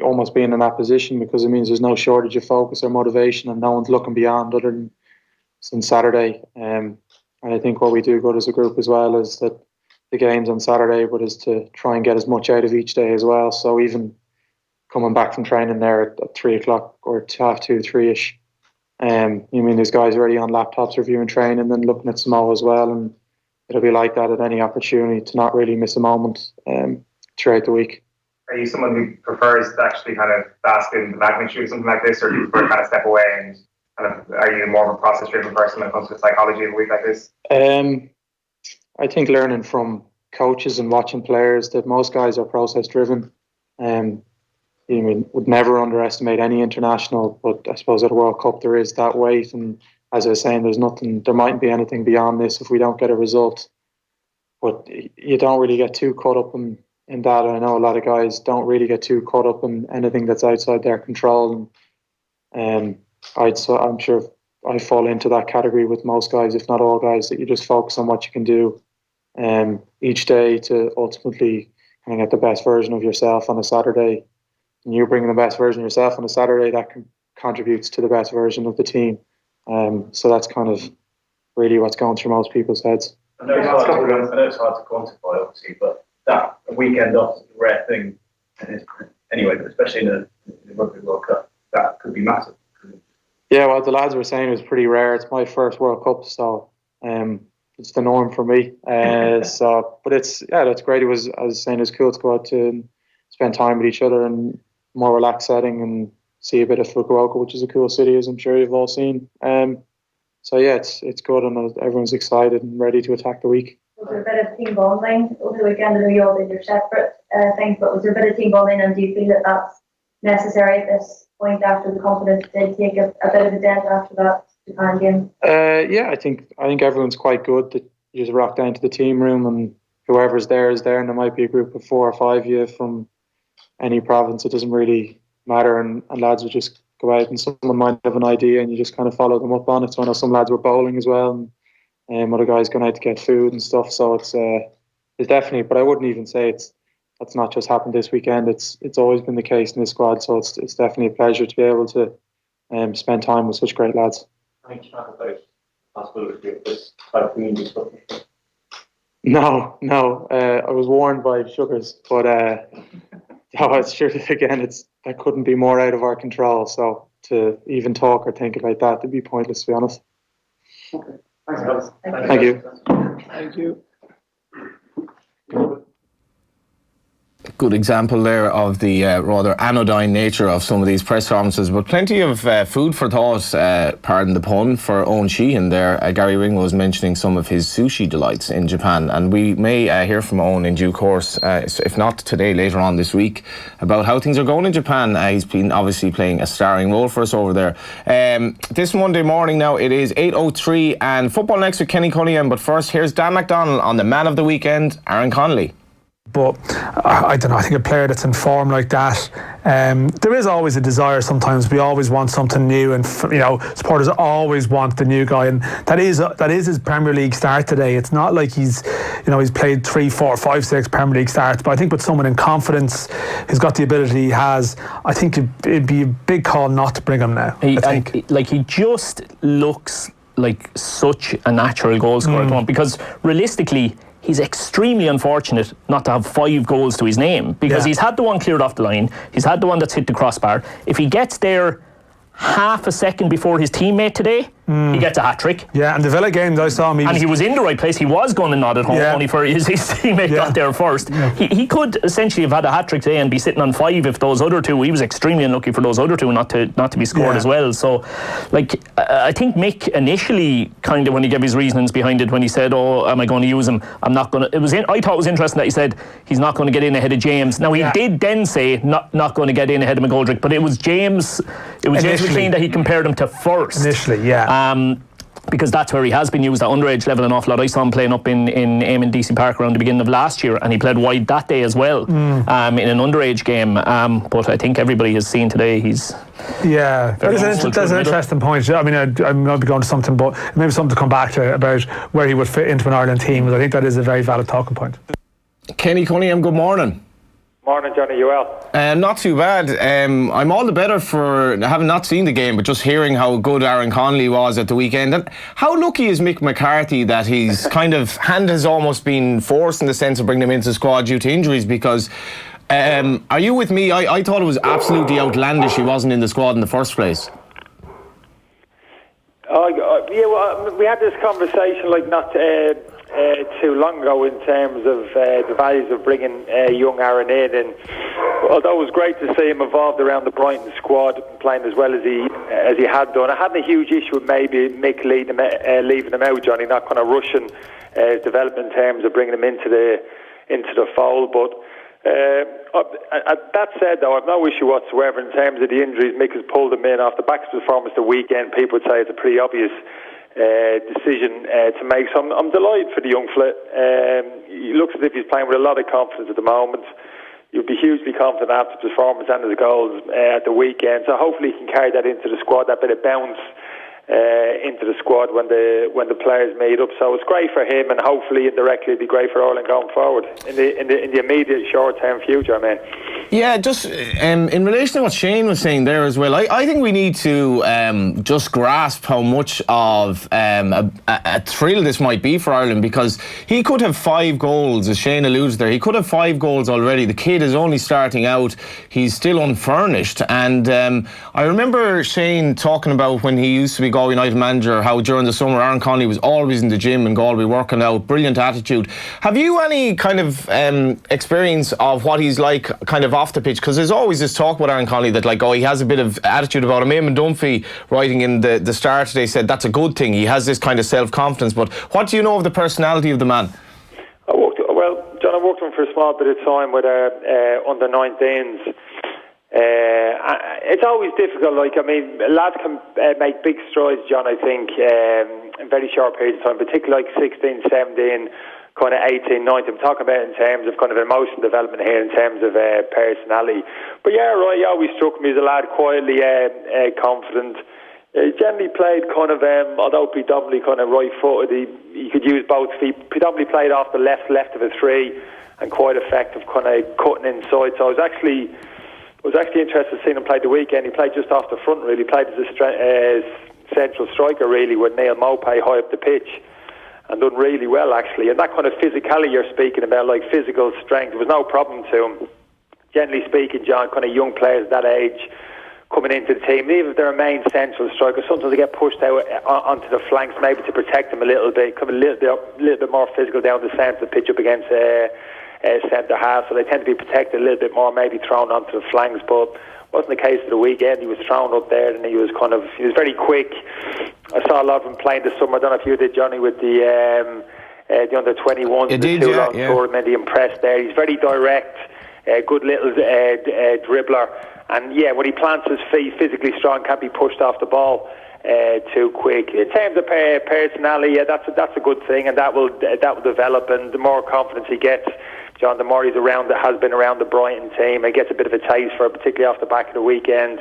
S15: almost being in that position because it means there's no shortage of focus or motivation, and no one's looking beyond other than Saturday. And I think what we do good as a group as well is that the game's on Saturday, but is to try and get as much out of each day as well. So even coming back from training there at 3 o'clock or 2:30, 3-ish. There's guys already on laptops reviewing training and then looking at Samoa as well, and it'll be like that at any opportunity to not really miss a moment throughout the week.
S2: Are you someone who prefers to actually kind of bask in the magnitude of something like this, or do you prefer to kind of step away and kind of, are you more of a process-driven person when it comes to the psychology of a week like this?
S15: I think learning from coaches and watching players that most guys are process-driven. Would never underestimate any international, but I suppose at a World Cup there is that weight, and as I was saying, there mightn't be anything beyond this if we don't get a result. But you don't really get too caught up in that. I know a lot of guys don't really get too caught up in anything that's outside their control, and I'm sure I fall into that category with most guys, if not all guys, that you just focus on what you can do each day to ultimately kind of get the best version of yourself on a Saturday. And you're bringing the best version of yourself on a Saturday, that contributes to the best version of the team. So that's kind of really what's going through most people's heads.
S13: I know it's hard to quantify, obviously, but that a weekend off is a rare thing. Anyway, but especially in the Rugby World Cup, that could be massive.
S15: Yeah, well, the lads were saying it was pretty rare. It's my first World Cup, so it's the norm for me. But that's great. It was, as I was saying, it's cool to go out to spend time with each other and more relaxed setting and see a bit of Fukuoka, which is a cool city, as I'm sure you've all seen. It's good, and everyone's excited and ready to attack the week.
S14: Was there a bit of team bonding over the weekend? I know you all did your separate things, but was there a bit of team bonding, and do you feel that that's necessary at this point after the confidence did take a bit of a dent after that Japan game?
S15: I think everyone's quite good. That you just rock down to the team room and whoever's there is there, and there might be a group of 4 or 5 of you from any province. It doesn't really matter, and lads will just go out and someone might have an idea and you just kind of follow them up on it. So I know some lads were bowling as well, and other guys going out to get food and stuff. So it's definitely, but I wouldn't even say that's not just happened this weekend. It's always been the case in this squad. So it's definitely a pleasure to be able to spend time with such great lads.
S21: I think chat about the possibility of this typhoon and stuff.
S15: No. I was warned by Sugars, but it's true. Again, that couldn't be more out of our control. So to even talk or think about that would be pointless, to be honest.
S21: Okay. Thanks, guys.
S15: Thank you.
S21: Thank you.
S10: Good example there of the rather anodyne nature of some of these press conferences, but plenty of food for thought, pardon the pun, for Eoin Sheahan there. Gary Ringrose was mentioning some of his sushi delights in Japan, and we may hear from Eoin in due course, if not today, later on this week, about how things are going in Japan. He's been obviously playing a starring role for us over there. This Monday morning now, it is 8:03 and football next with Kenny Cunningham, but first here's Dan McDonnell on the man of the weekend, Aaron Connolly.
S3: But I don't know, I think a player that's in form like that, there is always a desire sometimes. We always want something new, and supporters always want the new guy, and that is his Premier League start today. It's not like he's played 3, 4, 5, 6 Premier League starts, but I think with someone in confidence who's got the ability he has, I think it'd be a big call not to bring him now.
S5: He just looks like such a natural goal scorer at the moment, because realistically he's extremely unfortunate not to have 5 goals to his name, because he's had the one cleared off the line, he's had the one that's hit the crossbar. If he gets there half a second before his teammate today, he gets a hat-trick.
S3: Yeah, and the Villa game that I saw him,
S5: he was in the right place. He was going to nod at home, only for his teammate got there first. He could essentially have had a hat-trick today and be sitting on 5 if those other two, he was extremely unlucky for those other two not to be scored as well. So, like, I think Mick initially, kind of when he gave his reasonings behind it, when he said, oh, am I going to use him? I'm not going to. I thought it was interesting that he said he's not going to get in ahead of James. Now, he did then say not going to get in ahead of McGoldrick, but it was James McLean that he compared him to first.
S3: Initially, yeah.
S5: Because that's where he has been used at underage level an awful lot. I saw him playing up in Eamon DC Park around the beginning of last year, and he played wide that day as well in an underage game. But I think everybody has seen today he's
S3: that's an interesting point. I mean, I might be going to something, but maybe something to come back to about where he would fit into an Ireland team. But I think that is a very valid talking point.
S10: Kenny Cunningham, good morning.
S4: Morning, Johnny. You well?
S10: Not too bad. I'm all the better for having not seen the game, but just hearing how good Aaron Connolly was at the weekend. And how lucky is Mick McCarthy that his kind of hand has almost been forced in the sense of bringing him into the squad due to injuries? Because are you with me? I thought it was absolutely outlandish he wasn't in the squad in the first place.
S4: We had this conversation not too long ago in terms of the values of bringing young Aaron in, and although it was great to see him involved around the Brighton squad playing as well as he had done, I had a huge issue with maybe Mick leaving him out, Johnny, not kind of rushing his development in terms of bringing him into the fold. But that said, though, I've no issue whatsoever in terms of the injuries. Mick has pulled him in off the back of his performance the weekend. People would say it's a pretty obvious decision to make. So I'm delighted for the young fella. He looks as if he's playing with a lot of confidence at the moment. You'll be hugely confident after his performance and his goals at the weekend. So hopefully he can carry that into the squad, that bit of bounce into the squad when the players meet up. So it's great for him, and hopefully indirectly it'll be great for Ireland going forward in the immediate short-term future. I mean,
S10: yeah, just in relation to what Shane was saying there as well, I think we need to just grasp how much of a thrill this might be for Ireland, because he could have 5 goals, as Shane alludes there. He could have 5 goals already. The kid is only starting out. He's still unfurnished, and I remember Shane talking about when he used to be Galway United manager, how during the summer Aaron Connolly was always in the gym in Galway working out, brilliant attitude. Have you any kind of experience of what he's like kind of off the pitch? Because there's always this talk about Aaron Connolly that he has a bit of attitude about him. Eamon Dunphy, writing in the Star today, said that's a good thing. He has this kind of self-confidence. But what do you know of the personality of the man?
S4: John, I worked with him for a small bit of time with under 19s. It's always difficult. Lads can make big strides, John, I think, in very short periods of time, particularly 16, 17, kind of 18, 19. I'm talking about in terms of kind of emotional development here, in terms of personality. But yeah, right, he always struck me as a lad quietly confident. He generally played kind of, although predominantly kind of right-footed, he could use both feet. Predominantly played off the left of a 3, and quite effective kind of cutting inside. So I was actually interested in seeing him play the weekend. He played just off the front, really. Played as a central striker, really, with Neil Mopay high up the pitch, and done really well, actually. And that kind of physicality you're speaking about, physical strength, there was no problem to him. Generally speaking, John, kind of young players at that age coming into the team, even if they're a main central striker, sometimes they get pushed out onto the flanks, maybe to protect them a little bit, come a little bit more physical down the centre of the pitch up against centre half, so they tend to be protected a little bit more, maybe thrown onto the flanks. But wasn't the case of the weekend. He was thrown up there, and he was very quick. I saw a lot of him playing this summer. I don't know if you did, Johnny, with the under 21s, the Toulon tournament. He impressed there. He's very direct, good little dribbler, and when he plants his feet, physically strong, can't be pushed off the ball too quick. In terms of personality, that's a good thing, and that will develop. And the more confidence he gets, John, the more he's has been around the Brighton team, and gets a bit of a taste for it, particularly off the back of the weekend.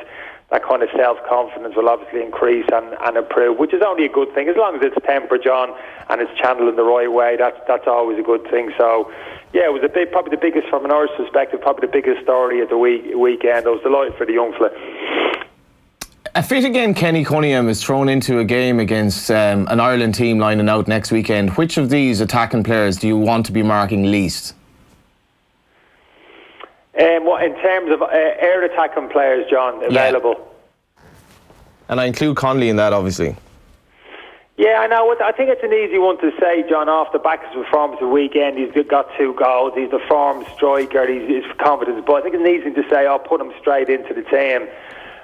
S4: That kind of self-confidence will obviously increase and improve, which is only a good thing as long as it's tempered, John, and it's channeled in the right way. That's always a good thing. So, it was probably the biggest, from an Irish perspective, probably the biggest story of the weekend. I was delighted for the young fella.
S10: A fit again, Kenny Cunningham is thrown into a game against an Ireland team lining out next weekend. Which of these attacking players do you want to be marking least?
S4: In terms of air attacking players, John, available?
S10: And I include Connolly in that, obviously.
S4: Yeah, I know. I think it's an easy one to say, John, off the back of his performance the weekend. He's got 2 goals. He's the form striker. He's confidence. But I think it's an easy to say, I'll put him straight into the team.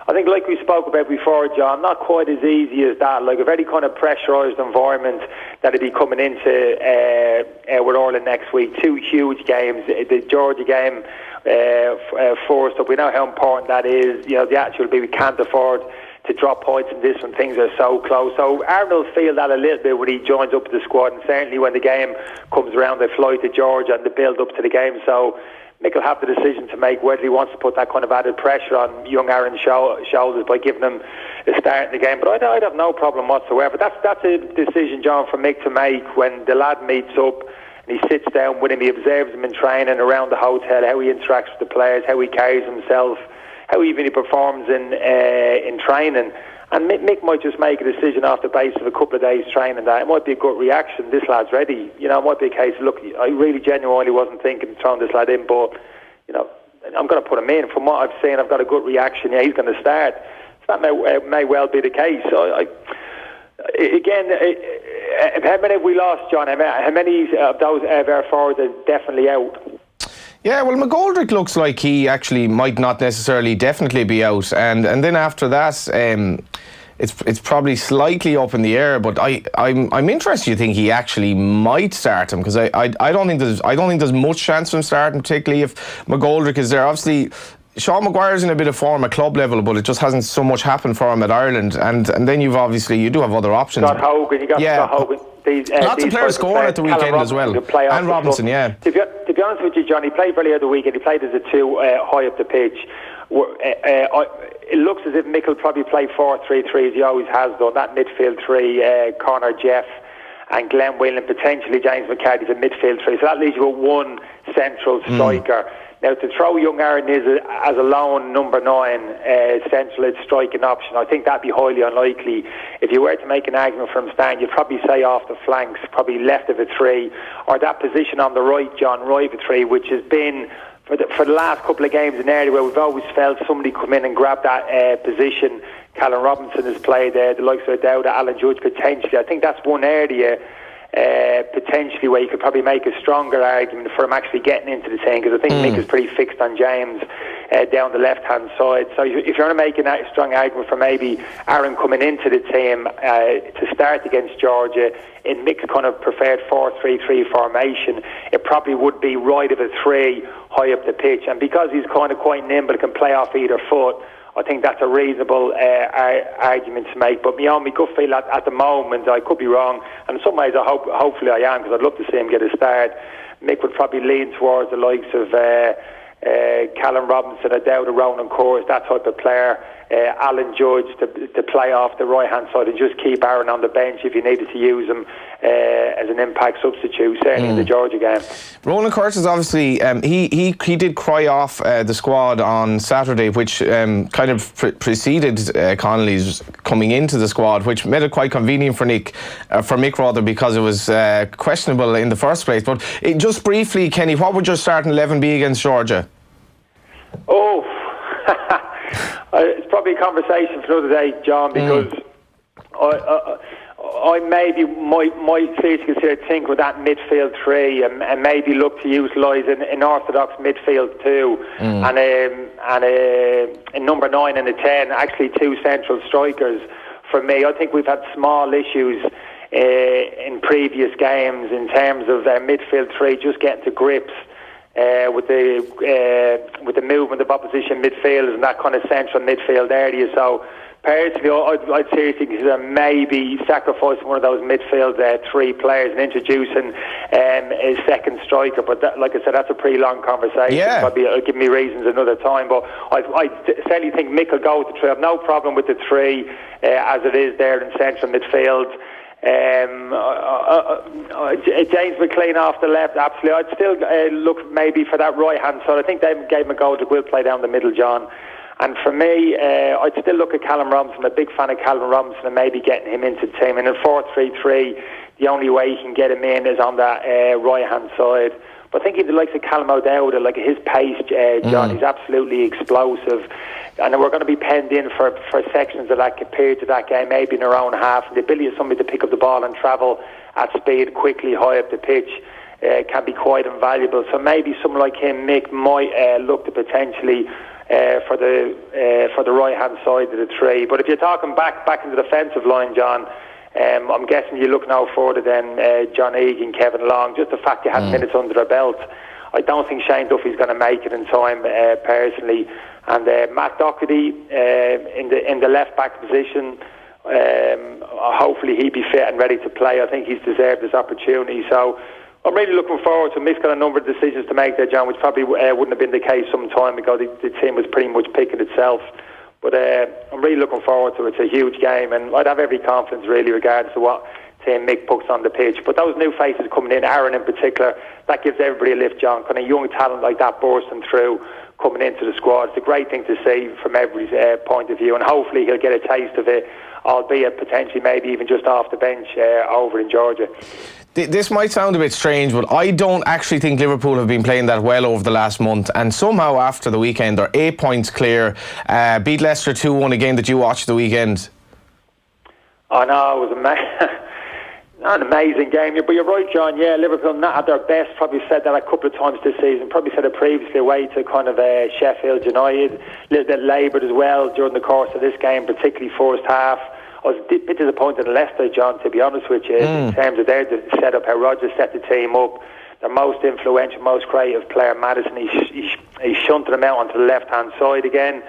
S4: I think, like we spoke about before, John, not quite as easy as that. Like a very kind of pressurised environment that he'll be coming into with Ireland next week. 2 huge games. The Georgia game first up. We know how important that is. You know, the actual we can't afford to drop points in this when things are so close. So Aaron will feel that a little bit when he joins up to the squad, and certainly when the game comes around, they fly to Georgia and the build up to the game. So Mick will have the decision to make whether he wants to put that kind of added pressure on young Aaron's shoulders by giving him a start in the game. But I'd have no problem whatsoever. That's a decision, John, for Mick to make when the lad meets up and he sits down with him, he observes him in training around the hotel, how he interacts with the players, how he carries himself, how even he performs in training. And Mick might just make a decision off the base of a couple of days training that it might be a good reaction. This lad's ready. You know, it might be a case of, look, I really genuinely wasn't thinking of throwing this lad in, but, you know, I'm going to put him in. From what I've seen, I've got a good reaction. Yeah, he's going to start. So that may well be the case. So again, how many have we lost, John? How many of those our forwards are definitely out?
S10: Yeah, well, McGoldrick looks like he actually might not necessarily definitely be out, and then after that, it's probably slightly up in the air. But I'm interested. You think he actually might start him, because I don't think there's much chance of him starting, particularly if McGoldrick is there. Obviously, Sean Maguire's in a bit of form at club level, but it just hasn't so much happened for him at Ireland. And then you do have other options.
S4: Scott Hogan, you got Scott Hogan.
S10: Lots of players scoring at the weekend as well. And Robinson, yeah.
S4: To be honest with you, John, he played very at the weekend. He played as a 2 high up the pitch. It looks as if Mick will probably play 4-3-3 as he always has done. That midfield 3, Connor, Jeff and Glenn Whelan, potentially James McCarthy's a midfield 3. So that leaves you with 1 central striker. Now, to throw young Aaron as a lone number 9 central striking option, I think that'd be highly unlikely. If you were to make an argument for him starting, you'd probably say off the flanks, probably left of a 3, or that position on the right, John, right of a 3, which has been for the last couple of games an area where we've always felt somebody come in and grab that position. Callum Robinson has played there, the likes of Dowda, Alan Judge potentially. I think that's one area potentially where you could probably make a stronger argument for him actually getting into the team, because I think Mick is pretty fixed on James down the left hand side. So if you're going to make a strong argument for maybe Aaron coming into the team to start against Georgia in Mick's kind of preferred 4-3-3 formation, it probably would be right of a 3 high up the pitch. And because he's kind of quite nimble, can play off either foot, I think that's a reasonable argument to make. But my gut feel at the moment, I could be wrong, and in some ways hopefully I am, because I'd love to see him get a start. Mick would probably lean towards the likes of Callum Robinson, Dowda, Ronan Coors, that type of player, Alan Judge to play off the right hand side and just keep Aaron on the bench if you needed to use him as an impact substitute, certainly in the Georgia game.
S10: Ronan Coors is obviously he did cry off the squad on Saturday, which kind of preceded Connolly's coming into the squad, which made it quite convenient for Mick rather, because it was questionable in the first place. But just briefly, Kenny, what would your starting 11 be against Georgia?
S4: Oh, it's probably a conversation for another day, John, because I maybe might seriously consider think with that midfield 3 and maybe look to utilise an orthodox midfield 2 and a number 9 and a 10, actually 2 central strikers for me. I think we've had small issues in previous games in terms of midfield 3 just getting to grips with the movement of opposition midfielders and that kind of central midfield area. So personally, I'd seriously consider maybe sacrificing one of those midfield 3 players and introducing a second striker. But that, like I said, that's a pretty long conversation. Yeah. Probably give me reasons another time. But I certainly think Mick will go with the 3. I have no problem with the 3 as it is there in central midfield. James McLean off the left, absolutely. I'd still look maybe for that right hand side. I think Gabe McGoldrick will play down the middle, John. And for me, I'd still look at Callum Robinson. I'm a big fan of Callum Robinson and maybe getting him into the team. And in 4-3-3, the only way you can get him in is on that right hand side. But I think he likes a Callum O'Dowd, like his pace, John, he's absolutely explosive. And we're going to be penned in for sections of that period to that game, maybe in our own half. And the ability of somebody to pick up the ball and travel at speed quickly high up the pitch can be quite invaluable. So maybe someone like him, Mick, might look to potentially for the right hand side of the tree. But if you're talking back in the defensive line, John, I'm guessing you look no further than John Egan, Kevin Long. Just the fact you had minutes under their belt. I don't think Shane Duffy's going to make it in time, personally. And Matt Doherty in the left back position, hopefully he'll be fit and ready to play. I think he's deserved this opportunity. So I'm really looking forward to. Mick's got a number of decisions to make there, John, which probably wouldn't have been the case some time ago. The team was pretty much picking itself. But I'm really looking forward to it. It's a huge game, and I'd have every confidence, really, regardless of what team Mick puts on the pitch. But those new faces coming in, Aaron in particular, that gives everybody a lift, John. Kind of young talent like that bursting through, coming into the squad. It's a great thing to see from everybody's point of view, and hopefully he'll get a taste of it, albeit potentially maybe even just off the bench over in Georgia.
S10: This might sound a bit strange, but I don't actually think Liverpool have been playing that well over the last month, and somehow after the weekend they're 8 points clear, beat Leicester 2-1, a game that you watched the weekend. Oh no, it was an amazing game, but you're right, John. Yeah, Liverpool not at their best. Probably said that a couple of times this season. Probably said it previously away to kind of Sheffield United. A little bit laboured as well during the course of this game, particularly first half. I was a bit disappointed in Leicester, John, to be honest with you, in terms of their setup, how Rodgers set the team up. Their most influential, most creative player, Maddison, he shunted him out onto the left-hand side again,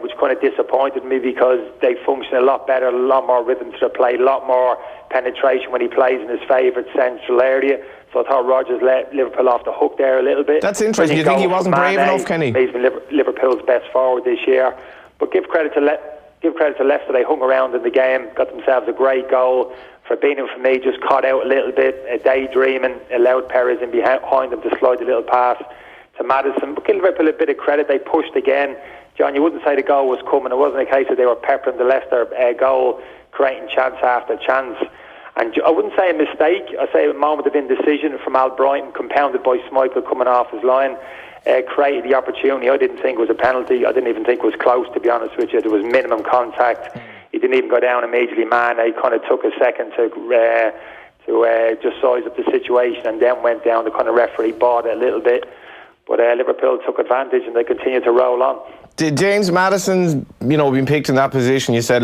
S10: which kind of disappointed me because they function a lot better, a lot more rhythm to the play, a lot more penetration when he plays in his favourite central area. So I thought Rodgers let Liverpool off the hook there a little bit. That's interesting. You think he wasn't brave enough, Kenny?
S4: He's been Liverpool's best forward this year. But give credit to Leicester. They hung around in the game, got themselves a great goal. Fabinho, for me, just caught out a little bit, daydreaming, allowed Perez in behind them to slide a little pass to Maddison. But give Liverpool a bit of credit. They pushed again. John, you wouldn't say the goal was coming. It wasn't a case that they were peppering the Leicester goal, creating chance after chance. And I wouldn't say a mistake. I say a moment of indecision from Al Brighton, compounded by Schmeichel coming off his line, created the opportunity. I didn't think it was a penalty. I didn't even think it was close, to be honest with you. There was minimum contact. He didn't even go down immediately. Man, he kind of took a second to just size up the situation and then went down. The kind of referee bought it a little bit. But Liverpool took advantage and they continued to roll on.
S10: Did James Maddison, been picked in that position, you said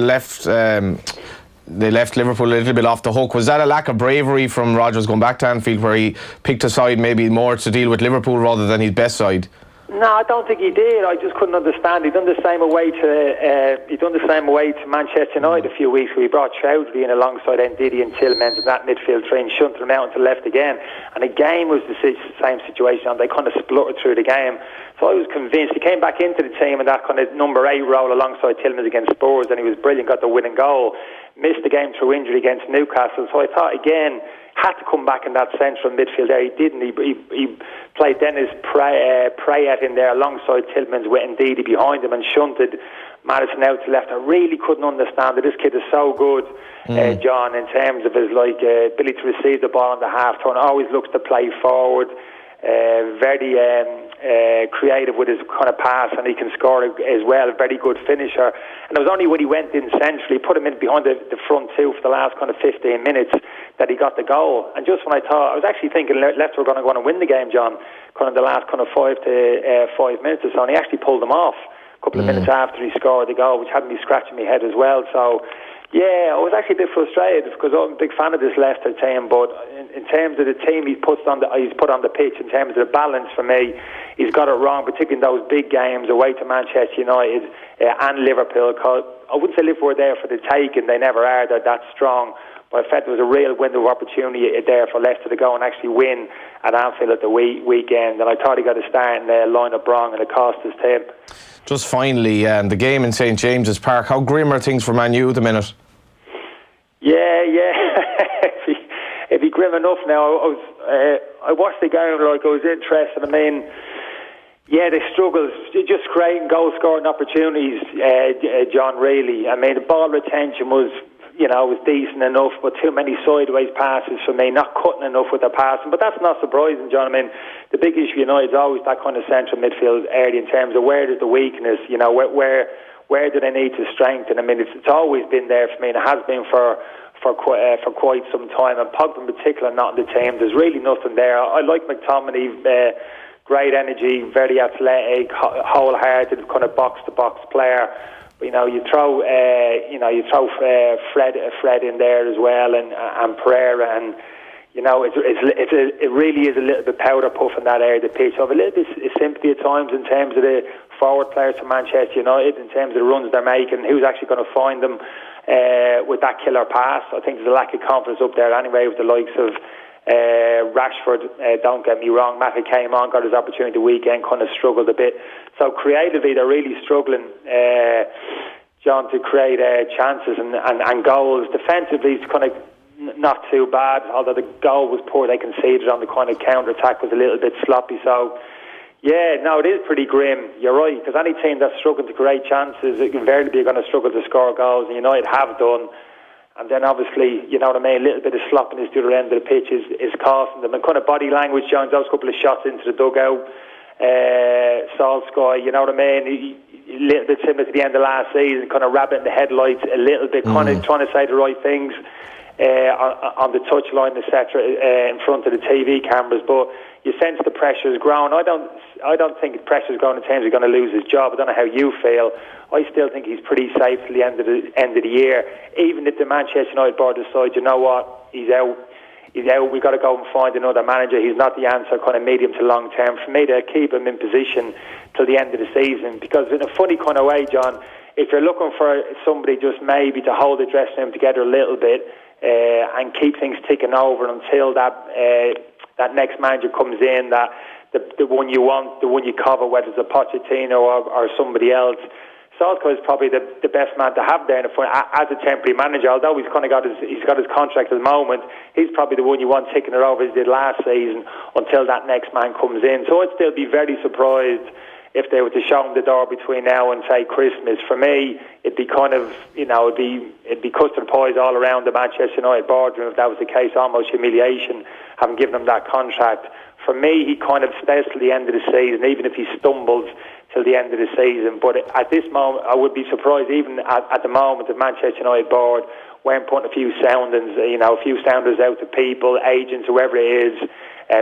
S10: they left Liverpool a little bit off the hook. Was that a lack of bravery from Rodgers going back to Anfield, where he picked a side maybe more to deal with Liverpool rather than his best side?
S4: No, I don't think he did. I just couldn't understand. He'd done the same away to Manchester United a few weeks ago. He brought Chowdhury in alongside Ndidi and Tillmans in that midfield three and shunted him out into left again. And again was the same situation, and they kind of spluttered through the game. So I was convinced. He came back into the team in that kind of number 8 role alongside Tillmans against Spurs, and he was brilliant, got the winning goal. Missed the game through injury against Newcastle. So I thought again, had to come back in that central midfield there. He didn't. He played Dennis Prayet in there alongside Tillmans with Ndidi behind him and shunted Maddison out to left. I really couldn't understand it. This kid is so good, John, in terms of his ability to receive the ball on the half turn. Always looks to play forward. Very creative with his kind of pass, and he can score as well. A very good finisher. And it was only when he went in centrally, put him in behind the front two for the last kind of 15 minutes, that he got the goal. And just when I thought, I was actually thinking Leicester were going to go on and win the game, John, kind of the last kind of 5 minutes or so, and he actually pulled them off a couple of minutes after he scored the goal, which had me scratching my head as well. So yeah, I was actually a bit frustrated because I'm a big fan of this Leicester team, but in terms of the team he's put on the pitch, in terms of the balance, for me, he's got it wrong, particularly in those big games away to Manchester United and Liverpool. Cause I wouldn't say Liverpool were there for the taking, they never are, they're that strong. But I felt there was a real window of opportunity there for Leicester to go and actually win at Anfield at the weekend. And I thought he got a start in the line-up wrong, and it cost his team.
S10: Just finally, the game in St James's Park, how grim are things for Man U at the minute?
S4: Yeah. It'd be grim enough now. I watched the game, I was interested. I mean, yeah, they struggled just creating goal-scoring opportunities, John, really. I mean, the ball retention was, was decent enough, but too many sideways passes for me, not cutting enough with their passing. But that's not surprising, John. I mean, the big issue United is always that kind of central midfield area in terms of where is the weakness, where do they need to strengthen. I mean, it's always been there for me, and it has been for quite some time. And Pogba in particular, not in the team. There's really nothing there. I like McTominay, great energy, very athletic, wholehearted, kind of box-to-box player. But, you throw Fred in there as well, and Pereira, and it really is a little bit powder puff in that area of the pitch. I have a little bit of sympathy at times in terms of the forward players for Manchester United, in terms of the runs they're making, who's actually going to find them with that killer pass. I think there's a lack of confidence up there anyway with the likes of Rashford. Don't get me wrong, Maka came on, got his opportunity the weekend, kind of struggled a bit. So creatively they're really struggling, John, to create chances and goals. Defensively it's kind of not too bad, although the goal was poor they conceded on the kind of counter-attack was a little bit sloppy. So yeah, no, it is pretty grim. You're right, because any team that's struggling to create chances, invariably you're going to struggle to score goals, and United have done. And then obviously, a little bit of sloppiness to the other end of the pitch is costing them. And kind of body language, John, those couple of shots into the dugout, Solskjaer, a little bit similar to the end of last season, kind of rabbit in the headlights a little bit, kind of trying to say the right things on the touchline, etc., in front of the TV cameras. But you sense the pressure is growing. I don't think the pressure is growing in terms of going to lose his job. I don't know how you feel. I still think he's pretty safe till the end of the year. Even if the Manchester United board decides, you know what, he's out. We've got to go and find another manager. He's not the answer, kind of medium to long term. For me, to keep him in position till the end of the season, because in a funny kind of way, John, if you're looking for somebody just maybe to hold the dressing room together a little bit and keep things ticking over until that next manager comes in, that the one you want, the one you cover, whether it's a Pochettino or somebody else, Solskjaer is probably the best man to have there in the front as a temporary manager. Although he's got his contract at the moment, he's probably the one you want ticking it over as he did last season until that next man comes in. So I'd still be very surprised if they were to show him the door between now and say Christmas. For me, it'd be kind of it'd be custard pies all around the Manchester United boardroom if that was the case. Almost humiliation having given him that contract. For me, he kind of stays till the end of the season, even if he stumbles till the end of the season. But at this moment, I would be surprised, even at the moment, the Manchester United board weren't putting a few sounders out to people, agents, whoever it is,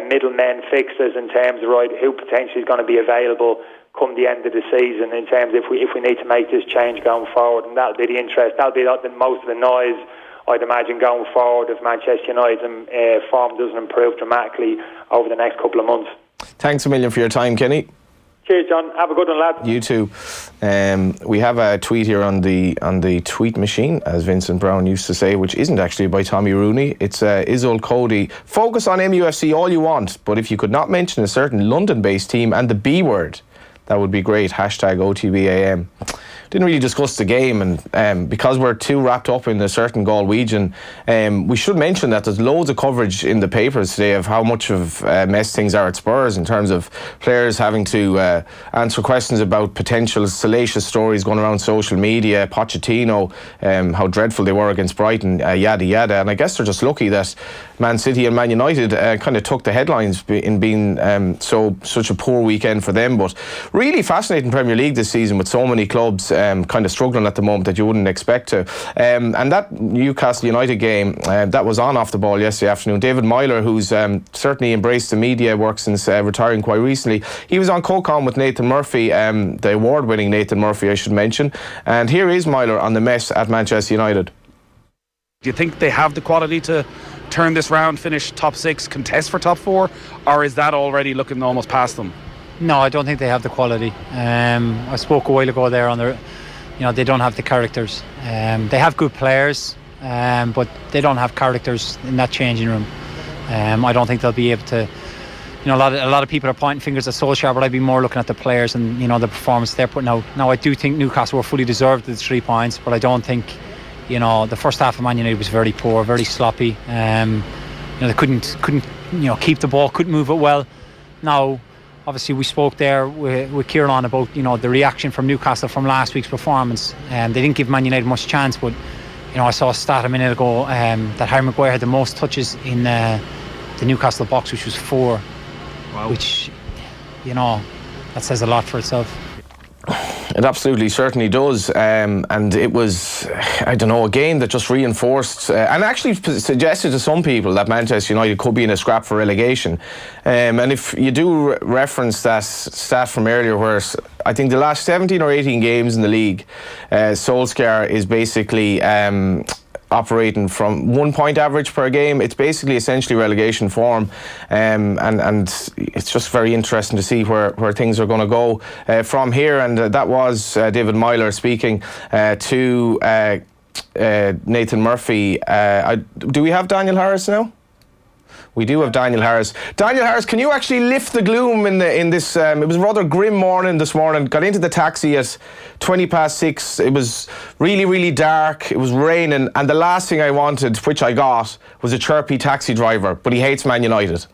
S4: middlemen, fixers, in terms of who potentially is going to be available come the end of the season, in terms of if we need to make this change going forward. And that'll be the interest. That'll be most of the noise, I'd imagine, going forward if Manchester United's form doesn't improve dramatically over the next couple of months.
S10: Thanks a million for your time, Kenny.
S4: Cheers, John. Have a good one, lad.
S10: You too. We have a tweet here on the tweet machine, as Vincent Brown used to say, which isn't actually by Tommy Rooney. It's Izol Cody. Focus on MUFC all you want, but if you could not mention a certain London-based team and the B word, that would be great. #OTBAM. Didn't really discuss the game, and because we're too wrapped up in a certain Galwegian, we should mention that there's loads of coverage in the papers today of how much of a mess things are at Spurs in terms of players having to answer questions about potential salacious stories going around social media, Pochettino, how dreadful they were against Brighton, yada yada. And I guess they're just lucky that Man City and Man United kind of took the headlines in being such a poor weekend for them. But really fascinating Premier League this season, with so many clubs kind of struggling at the moment that you wouldn't expect to. And that Newcastle United game that was on Off the Ball yesterday afternoon, David Myler, who's certainly embraced the media work since retiring quite recently, he was on co-com with Nathan Murphy, the award-winning Nathan Murphy, I should mention. And here is Myler on the mess at Manchester United.
S6: Do you think they have the quality to turn this round, finish top 6, contest for top 4, or is that already looking almost past them?
S7: No, I don't think they have the quality. I spoke a while ago there on they don't have the characters. They have good players, but they don't have characters in that changing room. I don't think they'll be able to. A lot of people are pointing fingers at Solskjaer, but I'd be more looking at the players and the performance they're putting out. Now, I do think Newcastle were fully deserved the 3 points, but I don't think. The first half of Man United was very poor, very sloppy. They couldn't keep the ball, couldn't move it well. Now, obviously, we spoke there with Kieran about the reaction from Newcastle from last week's performance. They didn't give Man United much chance, but I saw a stat a minute ago that Harry Maguire had the most touches in the Newcastle box, which was 4. Wow. Which, that says a lot for itself.
S10: It absolutely certainly does, and it was, a game that just reinforced and actually suggested to some people that Manchester United could be in a scrap for relegation. And if you do reference that stat from earlier, where I think the last 17 or 18 games in the league, Solskjaer is basically operating from 1 point average per game. It's basically essentially relegation form, and it's just very interesting to see where things are going to go from here. And that was David Myler speaking to Nathan Murphy. Do we have Daniel Harris now? We do have Daniel Harris. Daniel Harris, can you actually lift the gloom in this? It was a rather grim morning this morning. Got into the taxi at 6:20. It was really, really dark. It was raining, and the last thing I wanted, which I got, was a chirpy taxi driver. But he hates Man United.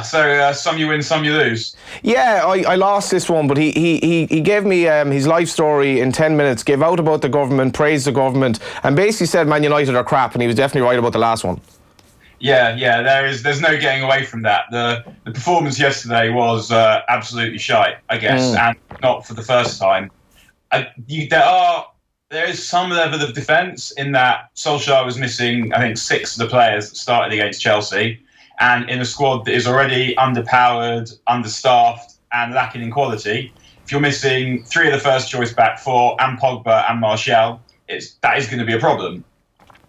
S1: So some you win, some you lose.
S10: Yeah, I lost this one, but he gave me his life story in 10 minutes. Gave out about the government, praised the government, and basically said Man United are crap, and he was definitely right about the last one.
S1: Yeah, there's no getting away from that. The performance yesterday was absolutely shite, I guess, and not for the first time. There is some level of defence in that Solskjaer was missing, I think, 6 of the players that started against Chelsea, and in a squad that is already underpowered, understaffed, and lacking in quality. If you're missing 3 of the first choice back 4, and Pogba and Martial, that is going to be a problem.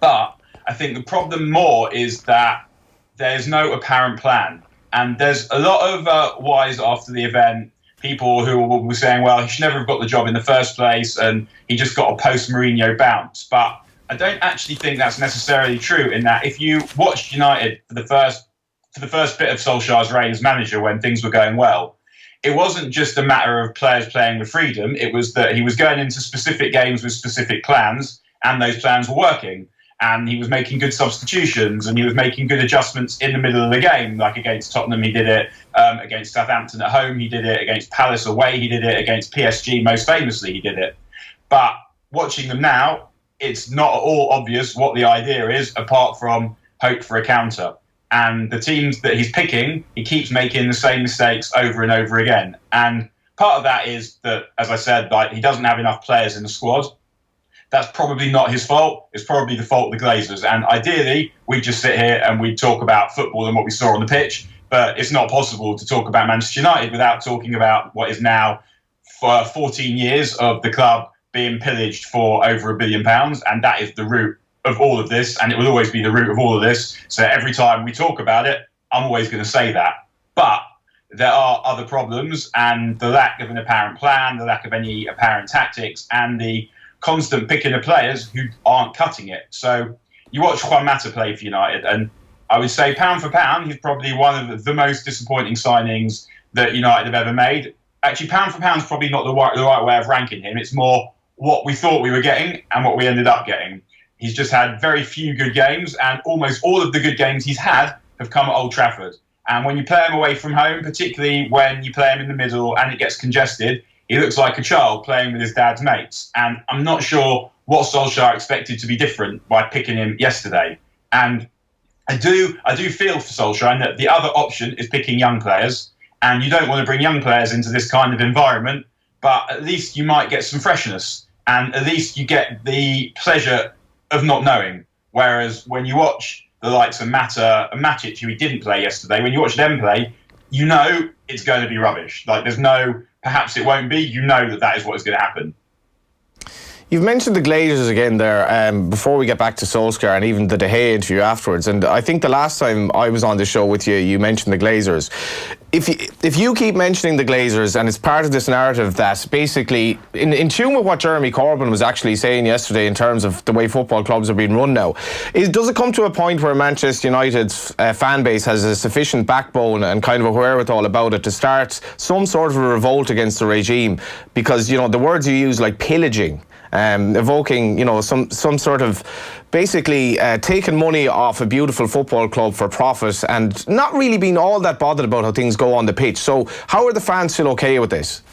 S1: But I think the problem more is that there's no apparent plan. And there's a lot of whys after the event, people who were saying, well, he should never have got the job in the first place and he just got a post-Mourinho bounce. But I don't actually think that's necessarily true, in that if you watched United for the first bit of Solskjaer's reign as manager when things were going well, it wasn't just a matter of players playing with freedom. It was that he was going into specific games with specific plans, and those plans were working. And he was making good substitutions, and he was making good adjustments in the middle of the game. Like against Tottenham, he did it. Against Southampton at home, he did it. Against Palace away, he did it. Against PSG, most famously, he did it. But watching them now, it's not at all obvious what the idea is, apart from hope for a counter. And the teams that he's picking, he keeps making the same mistakes over and over again. And part of that is that, as I said, he doesn't have enough players in the squad. That's probably not his fault. It's probably the fault of the Glazers. And ideally, we just sit here and we talk about football and what we saw on the pitch. But it's not possible to talk about Manchester United without talking about what is now 14 years of the club being pillaged for over £1 billion. And that is the root of all of this. And it will always be the root of all of this. So every time we talk about it, I'm always going to say that. But there are other problems, and the lack of an apparent plan, the lack of any apparent tactics, and the constant picking of players who aren't cutting it. So you watch Juan Mata play for United, and I would say pound for pound, he's probably one of the most disappointing signings that United have ever made. Actually, pound for pound is probably not the right way of ranking him. It's more what we thought we were getting and what we ended up getting. He's just had very few good games, and almost all of the good games he's had have come at Old Trafford. And when you play him away from home, particularly when you play him in the middle and it gets congested, he looks like a child playing with his dad's mates. And I'm not sure what Solskjaer expected to be different by picking him yesterday. And I do feel for Solskjaer that the other option is picking young players. And you don't want to bring young players into this kind of environment, but at least you might get some freshness. And at least you get the pleasure of not knowing. Whereas when you watch the likes of Mata and Matic, who he didn't play yesterday, when you watch them play, you know it's going to be rubbish. There's no, perhaps it won't be, you know that is what is going to happen.
S10: You've mentioned the Glazers again there before we get back to Solskjaer, and even the De Gea interview afterwards. And I think the last time I was on the show with you, you mentioned the Glazers. If you keep mentioning the Glazers, and it's part of this narrative that basically, in tune with what Jeremy Corbyn was actually saying yesterday in terms of the way football clubs are being run now, does it come to a point where Manchester United's fan base has a sufficient backbone and kind of a wherewithal about it to start some sort of a revolt against the regime? Because, the words you use, like pillaging, evoking, some sort of basically taking money off a beautiful football club for profit and not really being all that bothered about how things go on the pitch. So how are the fans still okay with this?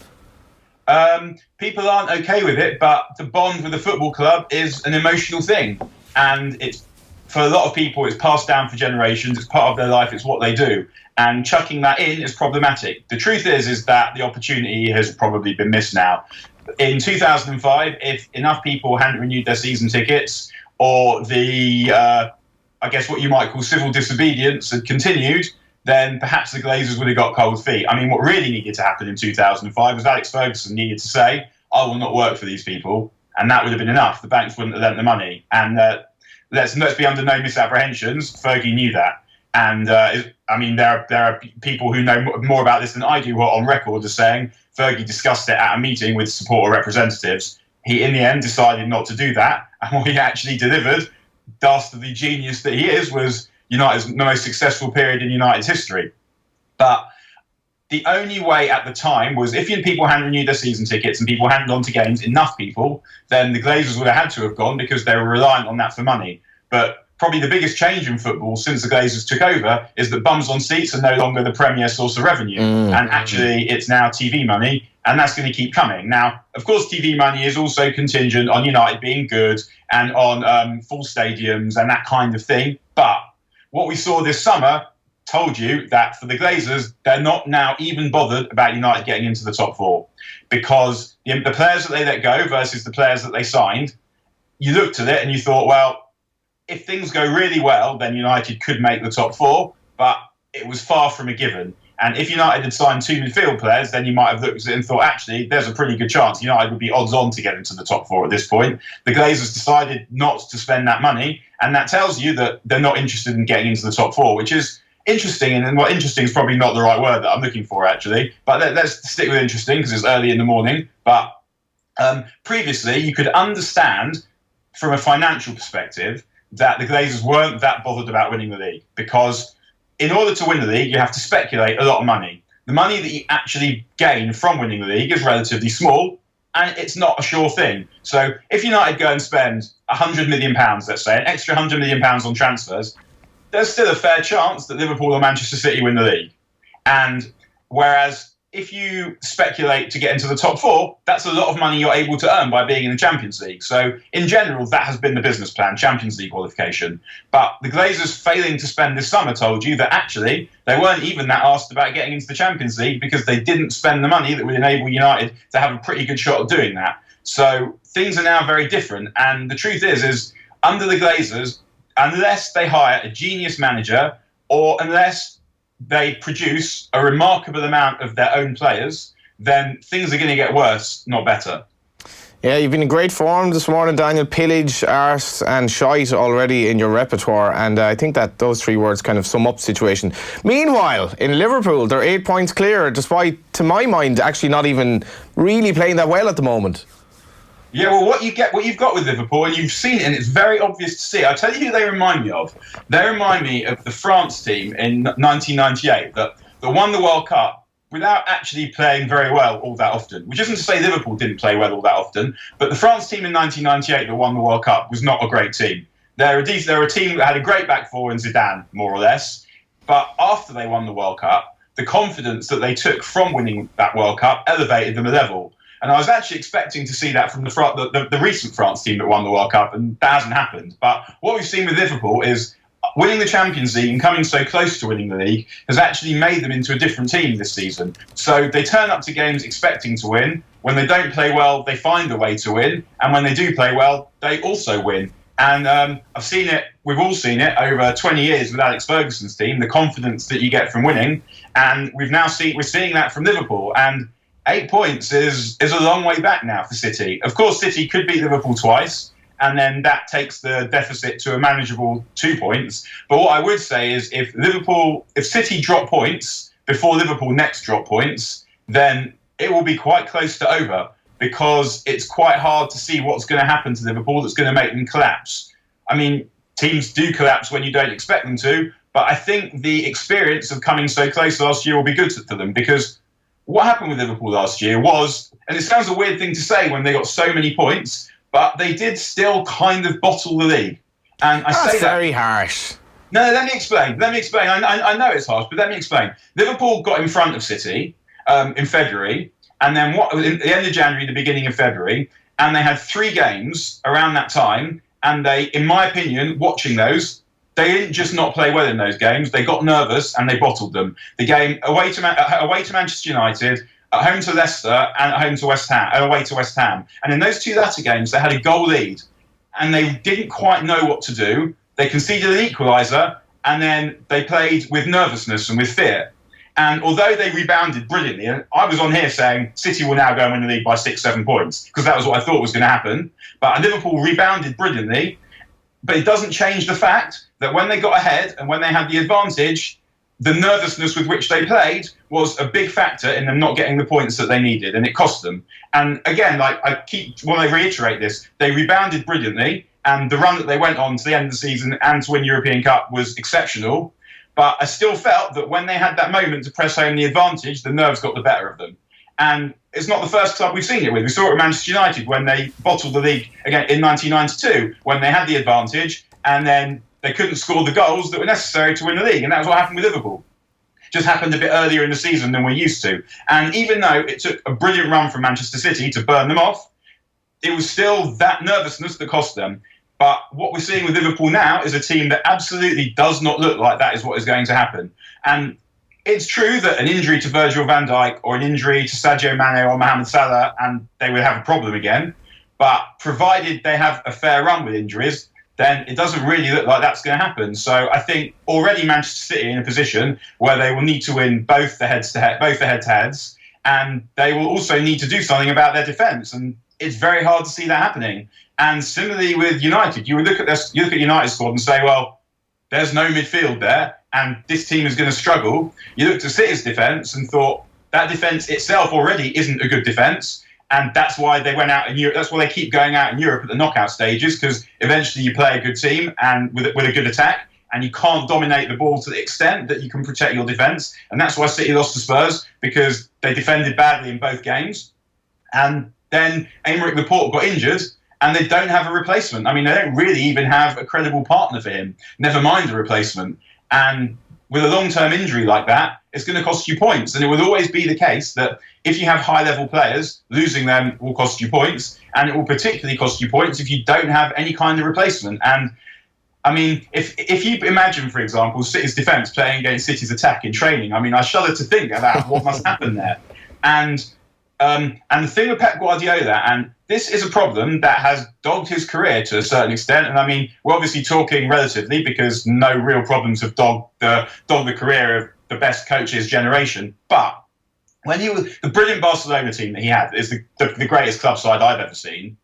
S1: People aren't okay with it, but the bond with the football club is an emotional thing. And it's, for a lot of people, it's passed down for generations. It's part of their life. It's what they do. And chucking that in is problematic. The truth is that the opportunity has probably been missed now. In 2005, if enough people hadn't renewed their season tickets, or the, I guess what you might call civil disobedience had continued, then perhaps the Glazers would have got cold feet. I mean, what really needed to happen in 2005 was Alex Ferguson needed to say, I will not work for these people. And that would have been enough. The banks wouldn't have lent the money. And let's be under no misapprehensions. Fergie knew that. And I mean, there are people who know more about this than I do who are on record as saying Fergie discussed it at a meeting with supporter representatives. He, in the end, decided not to do that. And what he actually delivered, dastardly genius that he is, was United's most successful period in United's history. But the only way at the time was if people hadn't renewed their season tickets and people hadn't gone to games, enough people, then the Glazers would have had to have gone because they were reliant on that for money. But probably the biggest change in football since the Glazers took over is that bums on seats are no longer the premier source of revenue. And actually, it's now TV money, and that's going to keep coming. Now, of course, TV money is also contingent on United being good and on full stadiums and that kind of thing. But what we saw this summer told you that for the Glazers, they're not now even bothered about United getting into the top four, because the players that they let go versus the players that they signed, you looked at it and you thought, well, if things go really well, then United could make the top four, but it was far from a given. And if United had signed 2 midfield players, then you might have looked at it and thought, actually, there's a pretty good chance United would be odds on to get into the top four at this point. The Glazers decided not to spend that money, and that tells you that they're not interested in getting into the top four, which is interesting. And well, interesting is probably not the right word that I'm looking for, actually. But let's stick with interesting because it's early in the morning. But previously, you could understand from a financial perspective that the Glazers weren't that bothered about winning the league, because in order to win the league, you have to speculate a lot of money. The money that you actually gain from winning the league is relatively small, and it's not a sure thing. So if United go and spend £100 million, let's say, an extra £100 million on transfers, there's still a fair chance that Liverpool or Manchester City win the league. And whereas if you speculate to get into the top four, that's a lot of money you're able to earn by being in the Champions League. So in general, that has been the business plan, Champions League qualification. But the Glazers failing to spend this summer told you that actually they weren't even that asked about getting into the Champions League, because they didn't spend the money that would enable United to have a pretty good shot at doing that. So things are now very different. And the truth is under the Glazers, unless they hire a genius manager, or unless they produce a remarkable amount of their own players, then things are going to get worse, not better.
S10: Yeah, you've been in great form this morning, Daniel. Pillage, arse and shite already in your repertoire, and I think that those 3 words kind of sum up the situation. Meanwhile, in Liverpool, they're 8 points clear, despite, to my mind, actually not even really playing that well at the moment.
S1: Yeah, well, what you've got with Liverpool, and you've seen it, and it's very obvious to see. I'll tell you who they remind me of. They remind me of the France team in 1998 that won the World Cup without actually playing very well all that often. Which isn't to say Liverpool didn't play well all that often, but the France team in 1998 that won the World Cup was not a great team. They're a team that had a great back four in Zidane, more or less. But after they won the World Cup, the confidence that they took from winning that World Cup elevated them a level. And I was actually expecting to see that from the recent France team that won the World Cup, and that hasn't happened. But what we've seen with Liverpool is winning the Champions League and coming so close to winning the league has actually made them into a different team this season. So they turn up to games expecting to win. When they don't play well, they find a way to win. And when they do play well, they also win. And I've seen it, we've all seen it over 20 years with Alex Ferguson's team, the confidence that you get from winning. And we're seeing that from Liverpool. And 8 points is a long way back now for City. Of course, City could beat Liverpool twice, and then that takes the deficit to a manageable 2 points. But what I would say is if City drop points before Liverpool next drop points, then it will be quite close to over, because it's quite hard to see what's going to happen to Liverpool that's going to make them collapse. I mean, teams do collapse when you don't expect them to, but I think the experience of coming so close last year will be good for them, because what happened with Liverpool last year was, and it sounds a weird thing to say when they got so many points, but they did still kind of bottle the league. And
S10: That's very harsh.
S1: No, let me explain. I know it's harsh, but let me explain. Liverpool got in front of City in February, and then at the end of January, the beginning of February, and they had 3 games around that time, and they, in my opinion, watching those, they didn't just not play well in those games, they got nervous and they bottled them. The game away to Manchester United, at home to Leicester, and at home to West Ham, away to West Ham. And in those 2 latter games, they had a goal lead, and they didn't quite know what to do. They conceded an equaliser, and then they played with nervousness and with fear. And although they rebounded brilliantly, and I was on here saying City will now go and win the league by 6-7 points, because that was what I thought was going to happen. But Liverpool rebounded brilliantly. But it doesn't change the fact that when they got ahead and when they had the advantage, the nervousness with which they played was a big factor in them not getting the points that they needed, and it cost them. And again, like I reiterate this, they rebounded brilliantly, and the run that they went on to the end of the season and to win European Cup was exceptional. But I still felt that when they had that moment to press home the advantage, the nerves got the better of them. And it's not the first club we've seen it with. We saw it at Manchester United when they bottled the league again in 1992, when they had the advantage and then they couldn't score the goals that were necessary to win the league. And that was what happened with Liverpool. Just happened a bit earlier in the season than we're used to. And even though it took a brilliant run from Manchester City to burn them off, it was still that nervousness that cost them. But what we're seeing with Liverpool now is a team that absolutely does not look like that is what is going to happen. And it's true that an injury to Virgil van Dijk or an injury to Sadio Mane or Mohamed Salah, and they would have a problem again. But provided they have a fair run with injuries, then it doesn't really look like that's going to happen. So I think already Manchester City in a position where they will need to win both the head-to-heads, and they will also need to do something about their defence. And it's very hard to see that happening. And similarly with United, you would look at United's squad and say, well, there's no midfield there, and this team is going to struggle. You looked at City's defence and thought that defence itself already isn't a good defence, and that's why they went out in Europe. That's why they keep going out in Europe at the knockout stages, because eventually you play a good team and with a good attack, and you can't dominate the ball to the extent that you can protect your defence. And that's why City lost to Spurs, because they defended badly in both games. And then Aymeric Laporte got injured, and they don't have a replacement. I mean, they don't really even have a credible partner for him, never mind a replacement. And with a long-term injury like that, it's going to cost you points. And it will always be the case that if you have high-level players, losing them will cost you points, and it will particularly cost you points if you don't have any kind of replacement. And I mean, if you imagine, for example, City's defence playing against City's attack in training, I mean, I shudder to think about what must happen there. And the thing with Pep Guardiola, and this is a problem that has dogged his career to a certain extent, and I mean, we're obviously talking relatively because no real problems have dogged the career of the best coach's generation. But when the brilliant Barcelona team that he had is the greatest club side I've ever seen,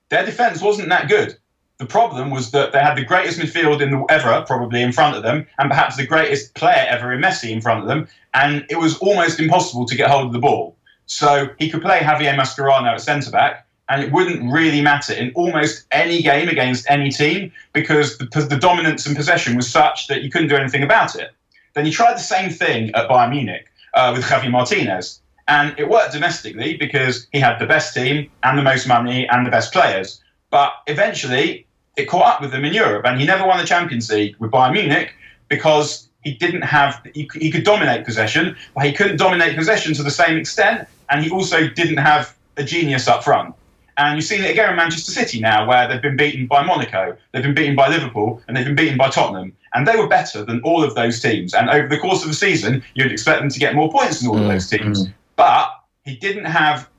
S1: their defence wasn't that good. The problem was that they had the greatest midfield ever, probably, in front of them, and perhaps the greatest player ever in Messi in front of them, and it was almost impossible to get hold of the ball. So he could play Javier Mascherano at centre-back, and it wouldn't really matter in almost any game against any team because the dominance and possession was such that you couldn't do anything about it. Then he tried the same thing at Bayern Munich with Javi Martinez, and it worked domestically because he had the best team and the most money and the best players. But eventually, it caught up with him in Europe, and he never won the Champions League with Bayern Munich because he could dominate possession, but he couldn't dominate possession to the same extent, and he also didn't have a genius up front. And you've seen it again in Manchester City now, where they've been beaten by Monaco, they've been beaten by Liverpool, and they've been beaten by Tottenham. And they were better than all of those teams. And over the course of the season, you'd expect them to get more points than all of those teams. But he didn't have...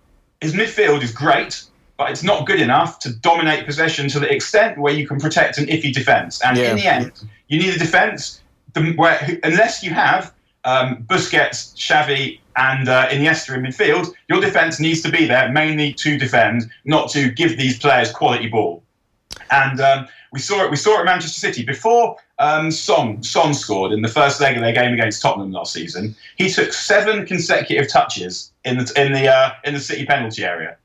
S1: His midfield is great, but it's not good enough to dominate possession to the extent where you can protect an iffy defence. And in the end, you need a defence where, unless you have Busquets, Xavi, and Iniesta in midfield, your defence needs to be there mainly to defend, not to give these players quality ball. And we saw it at Manchester City before Son scored in the first leg of their game against Tottenham last season. He took 7 consecutive touches in the City penalty area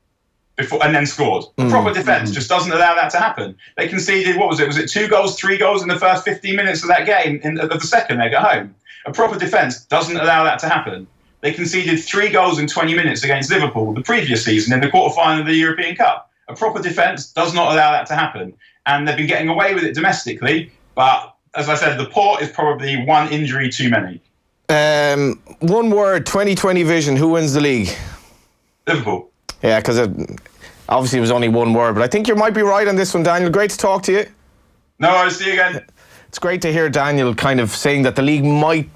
S1: before, and then scored. Proper defence just doesn't allow that to happen. They conceded, what was it? Was it 2 goals, 3 goals in the first 15 minutes of that game of the second leg at home? A proper defence doesn't allow that to happen. They conceded 3 goals in 20 minutes against Liverpool the previous season in the quarter-final of the European Cup. A proper defence does not allow that to happen. And they've been getting away with it domestically, but as I said, Laporte is probably one injury too many.
S10: One word, 2020 vision, who wins the league?
S1: Liverpool.
S10: Yeah, because obviously it was only one word, but I think you might be right on this one, Daniel. Great to talk to you.
S1: No, I'll see you again.
S10: It's great to hear Daniel kind of saying that the league might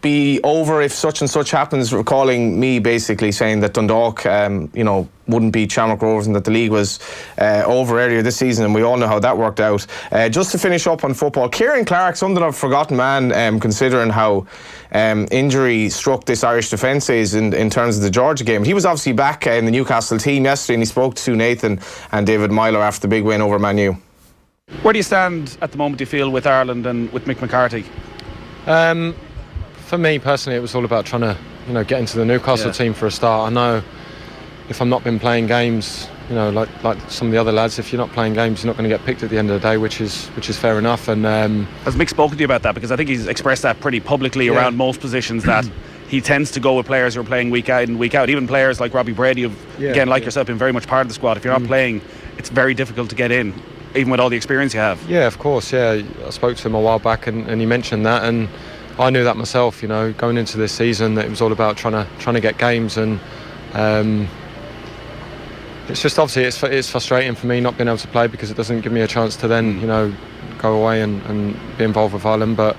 S10: be over if such and such happens, recalling me basically saying that Dundalk wouldn't beat Shamrock Rovers and that the league was over earlier this season, and we all know how that worked out. Just to finish up on football, Kieran Clark, something of a forgotten man, considering how injury struck this Irish defence is in terms of the Georgia game. He was obviously back in the Newcastle team yesterday, and he spoke to Nathan and David Myler after the big win over Man U.
S6: Where do you stand at the moment, do you feel, with Ireland and with Mick McCarthy?
S8: For me personally, it was all about trying to, get into the Newcastle team for a start. I know if I'm not been playing games, like some of the other lads, if you're not playing games, you're not going to get picked at the end of the day, which is fair enough. And
S6: has Mick spoken to you about that? Because I think he's expressed that pretty publicly around most positions, that he tends to go with players who are playing week in and week out. Even players like Robbie Brady, who've yourself, been very much part of the squad. If you're not playing, it's very difficult to get in, even with all the experience you have.
S8: Yeah, of course. Yeah, I spoke to him a while back, and he mentioned that, and I knew that myself. Going into this season, that it was all about trying to get games, and it's just obviously it's frustrating for me not being able to play, because it doesn't give me a chance to then go away and be involved with Ireland. But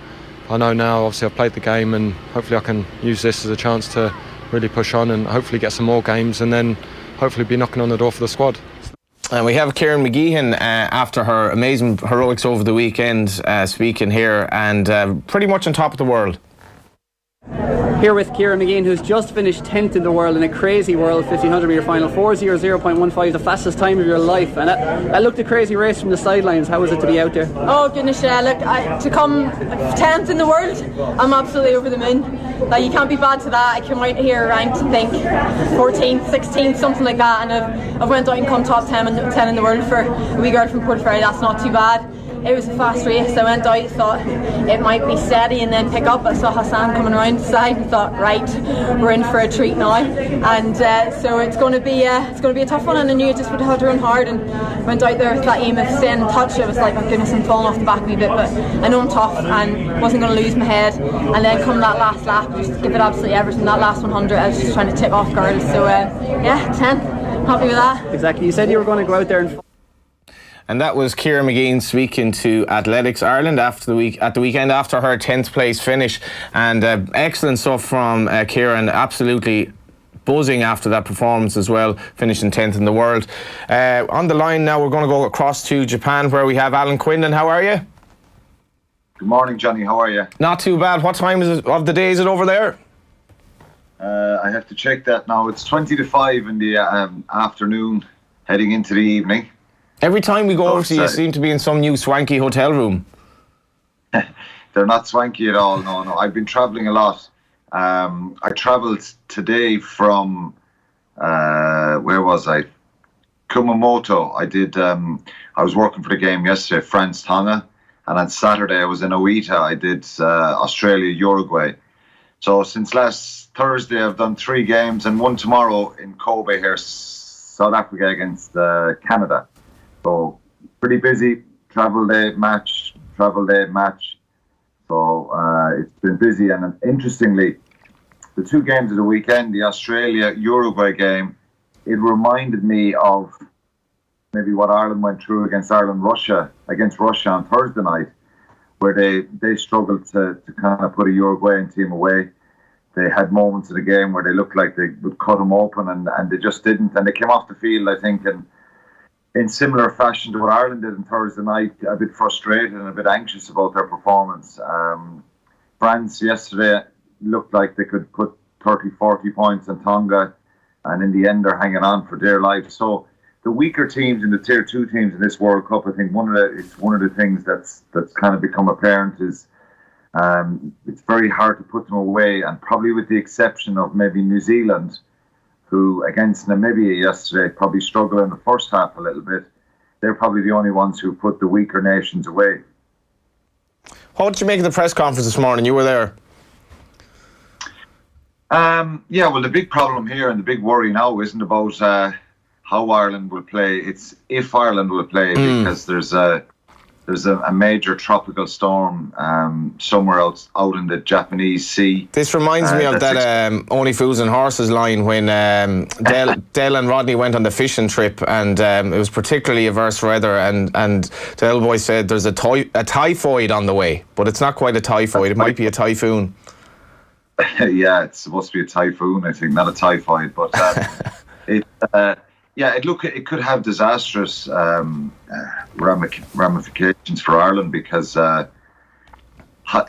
S8: I know now, obviously I've played the game, and hopefully I can use this as a chance to really push on and hopefully get some more games, and then hopefully be knocking on the door for the squad.
S10: And we have Kieran McGeehan after her amazing heroics over the weekend speaking here, and pretty much on top of the world.
S9: Here with Kieran McGeehan, who's just finished 10th in the world in a crazy world 1500 metre final, 4:00.15, the fastest time of your life, and that looked a crazy race from the sidelines. How was it to be out there?
S23: Oh goodness, yeah, look, to come 10th in the world, I'm absolutely over the moon. Like, you can't be bad to that. I came out here ranked, I think 14th, 16th, something like that, and I've went out and come top 10 in the world for a wee girl from Port Ferry. That's not too bad. It was a fast race. I went out, thought it might be steady and then pick up. I saw Hassan coming around the side and thought, right, we're in for a treat now. And so it's going to be a tough one, and I knew I just would have to run hard, and went out there with that aim of staying in touch. I was like, oh goodness, I'm falling off the back a wee bit, but I know I'm tough and wasn't going to lose my head. And then come that last lap, just give it absolutely everything. That last 100, I was just trying to tip off girls. So 10th, happy with that.
S9: Exactly. You said you were going to go out there and.
S10: And that was Kieran McGeehan speaking to Athletics Ireland at the weekend after her 10th place finish. And excellent stuff from Kieran, absolutely buzzing after that performance as well, finishing 10th in the world. On the line now, we're going to go across to Japan, where we have Alan Quinlan. How are you?
S24: Good morning, Johnny. How are you?
S10: Not too bad. What time of the day is it over there?
S24: I have to check that now. It's 20 to 5 in the afternoon, heading into the evening.
S10: Every time we go over to you seem to be in some new swanky hotel room.
S24: They're not swanky at all, no. I've been travelling a lot. I travelled today from, where was I? Kumamoto. I was working for the game yesterday, France-Tonga. And on Saturday I was in Oita. I did Australia-Uruguay. So since last Thursday I've done 3 games, and one tomorrow in Kobe here, South Africa against Canada. So pretty busy, travel day match. So it's been busy, and interestingly, the 2 games of the weekend, the Australia-Uruguay game, it reminded me of maybe what Ireland went through against Russia on Thursday night, where they struggled to kind of put a Uruguayan team away. They had moments of the game where they looked like they would cut them open, and they just didn't. And they came off the field, I think, in similar fashion to what Ireland did on Thursday night, a bit frustrated and a bit anxious about their performance. France yesterday looked like they could put 30, 40 points on Tonga, and in the end they're hanging on for dear life. So the weaker teams and the tier 2 teams in this World Cup, I think one of the things that's kind of become apparent is it's very hard to put them away, and probably with the exception of maybe New Zealand, who against Namibia yesterday probably struggled in the first half a little bit. They're probably the only ones who put the weaker nations away.
S10: What did you make of the press conference this morning? You were there.
S24: Well, the big problem here and the big worry now isn't about how Ireland will play. It's if Ireland will play, because there's there's a major tropical storm somewhere out in the Japanese Sea.
S10: This reminds me of that Only Fools and Horses line when Dale and Rodney went on the fishing trip, and it was particularly adverse weather, and the old boy said there's a typhoid on the way, but it's not quite a typhoid, it might be a typhoon.
S24: Yeah, it's supposed to be a typhoon, I think, not a typhoid, but it could have disastrous ramifications for Ireland, because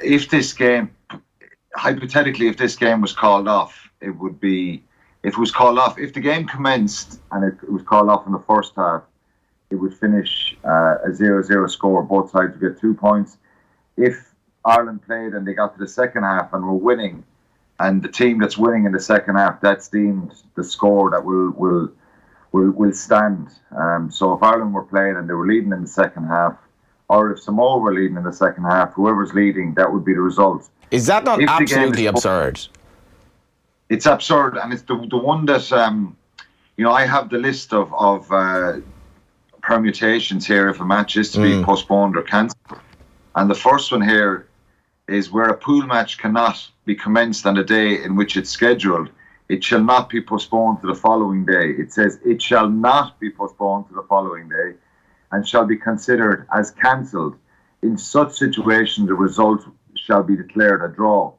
S24: if this game was called off, if the game commenced and it was called off in the first half, it would finish a 0-0 score. Both sides would get 2 points. If Ireland played and they got to the second half and were winning, and the team that's winning in the second half, that's deemed the score that will stand. So if Ireland were playing and they were leading in the second half, or if Samoa were leading in the second half, whoever's leading, that would be the result.
S10: Is that not absolutely absurd?
S24: It's absurd, and it's the one that I have the list of permutations here if a match is to be postponed or cancelled, and the first one here is where a pool match cannot be commenced on the day in which it's scheduled. It shall not be postponed to the following day. It says it shall not be postponed to the following day and shall be considered as cancelled. In such situation, the result shall be declared a draw.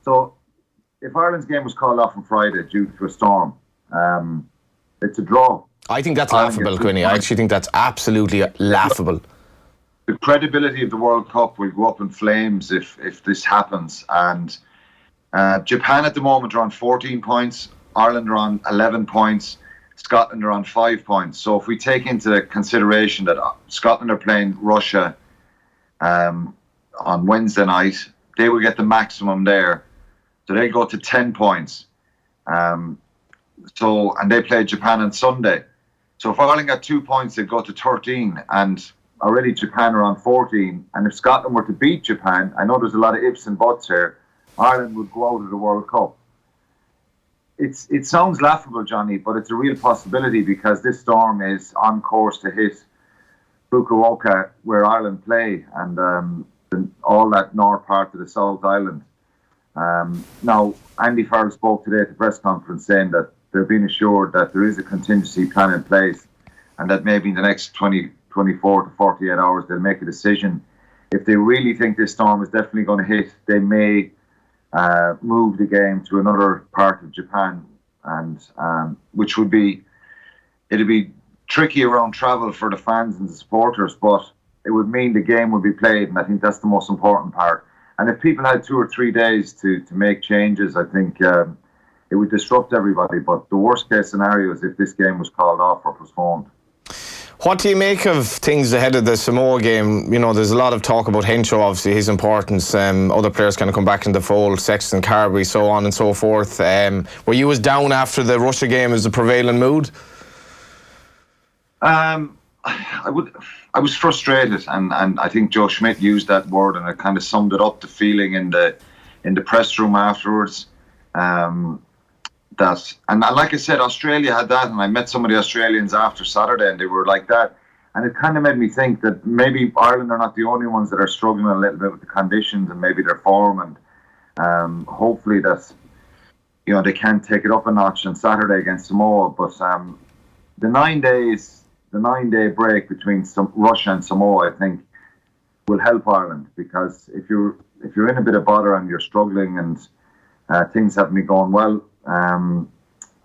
S24: So if Ireland's game was called off on Friday due to a storm, it's a draw.
S10: I think that's laughable, Quinny. I actually think that's absolutely laughable.
S24: The credibility of the World Cup will go up in flames if this happens. And Japan at the moment are on 14 points, Ireland are on 11 points, Scotland are on 5 points. So if we take into consideration that Scotland are playing Russia on Wednesday night, they will get the maximum there. So they go to 10 points. And they play Japan on Sunday. So if Ireland got 2 points, they'd go to 13. And already Japan are on 14. And if Scotland were to beat Japan, I know there's a lot of ifs and buts here, Ireland would go out of the World Cup. It sounds laughable, Johnny, but it's a real possibility, because this storm is on course to hit Fukuoka, where Ireland play, and all that north part of the South Island. Now, Andy Farrell spoke today at the press conference saying that they're being assured that there is a contingency plan in place, and that maybe in the next 24 to 48 hours they'll make a decision. If they really think this storm is definitely going to hit, they may move the game to another part of Japan, and which it'd be tricky around travel for the fans and the supporters, but it would mean the game would be played, and I think that's the most important part. And if people had 2 or 3 days to make changes, I think it would disrupt everybody. But the worst case scenario is if this game was called off or postponed.
S10: What do you make of things ahead of the Samoa game? You know, there's a lot of talk about Henshaw, obviously, his importance. Other players kind of come back in the fold, Sexton, Carberry, so on and so forth. Were you as down after the Russia game as the prevailing mood?
S24: I was frustrated, and I think Joe Schmidt used that word, and it kind of summed it up, the feeling in the press room afterwards. And like I said, Australia had that, and I met some of the Australians after Saturday, and they were like that, and it kind of made me think that maybe Ireland are not the only ones that are struggling a little bit with the conditions and maybe their form, and hopefully that they can take it up a notch on Saturday against Samoa. But the 9-day break between Russia and Samoa, I think, will help Ireland, because if you're in a bit of bother and you're struggling and things haven't been going well,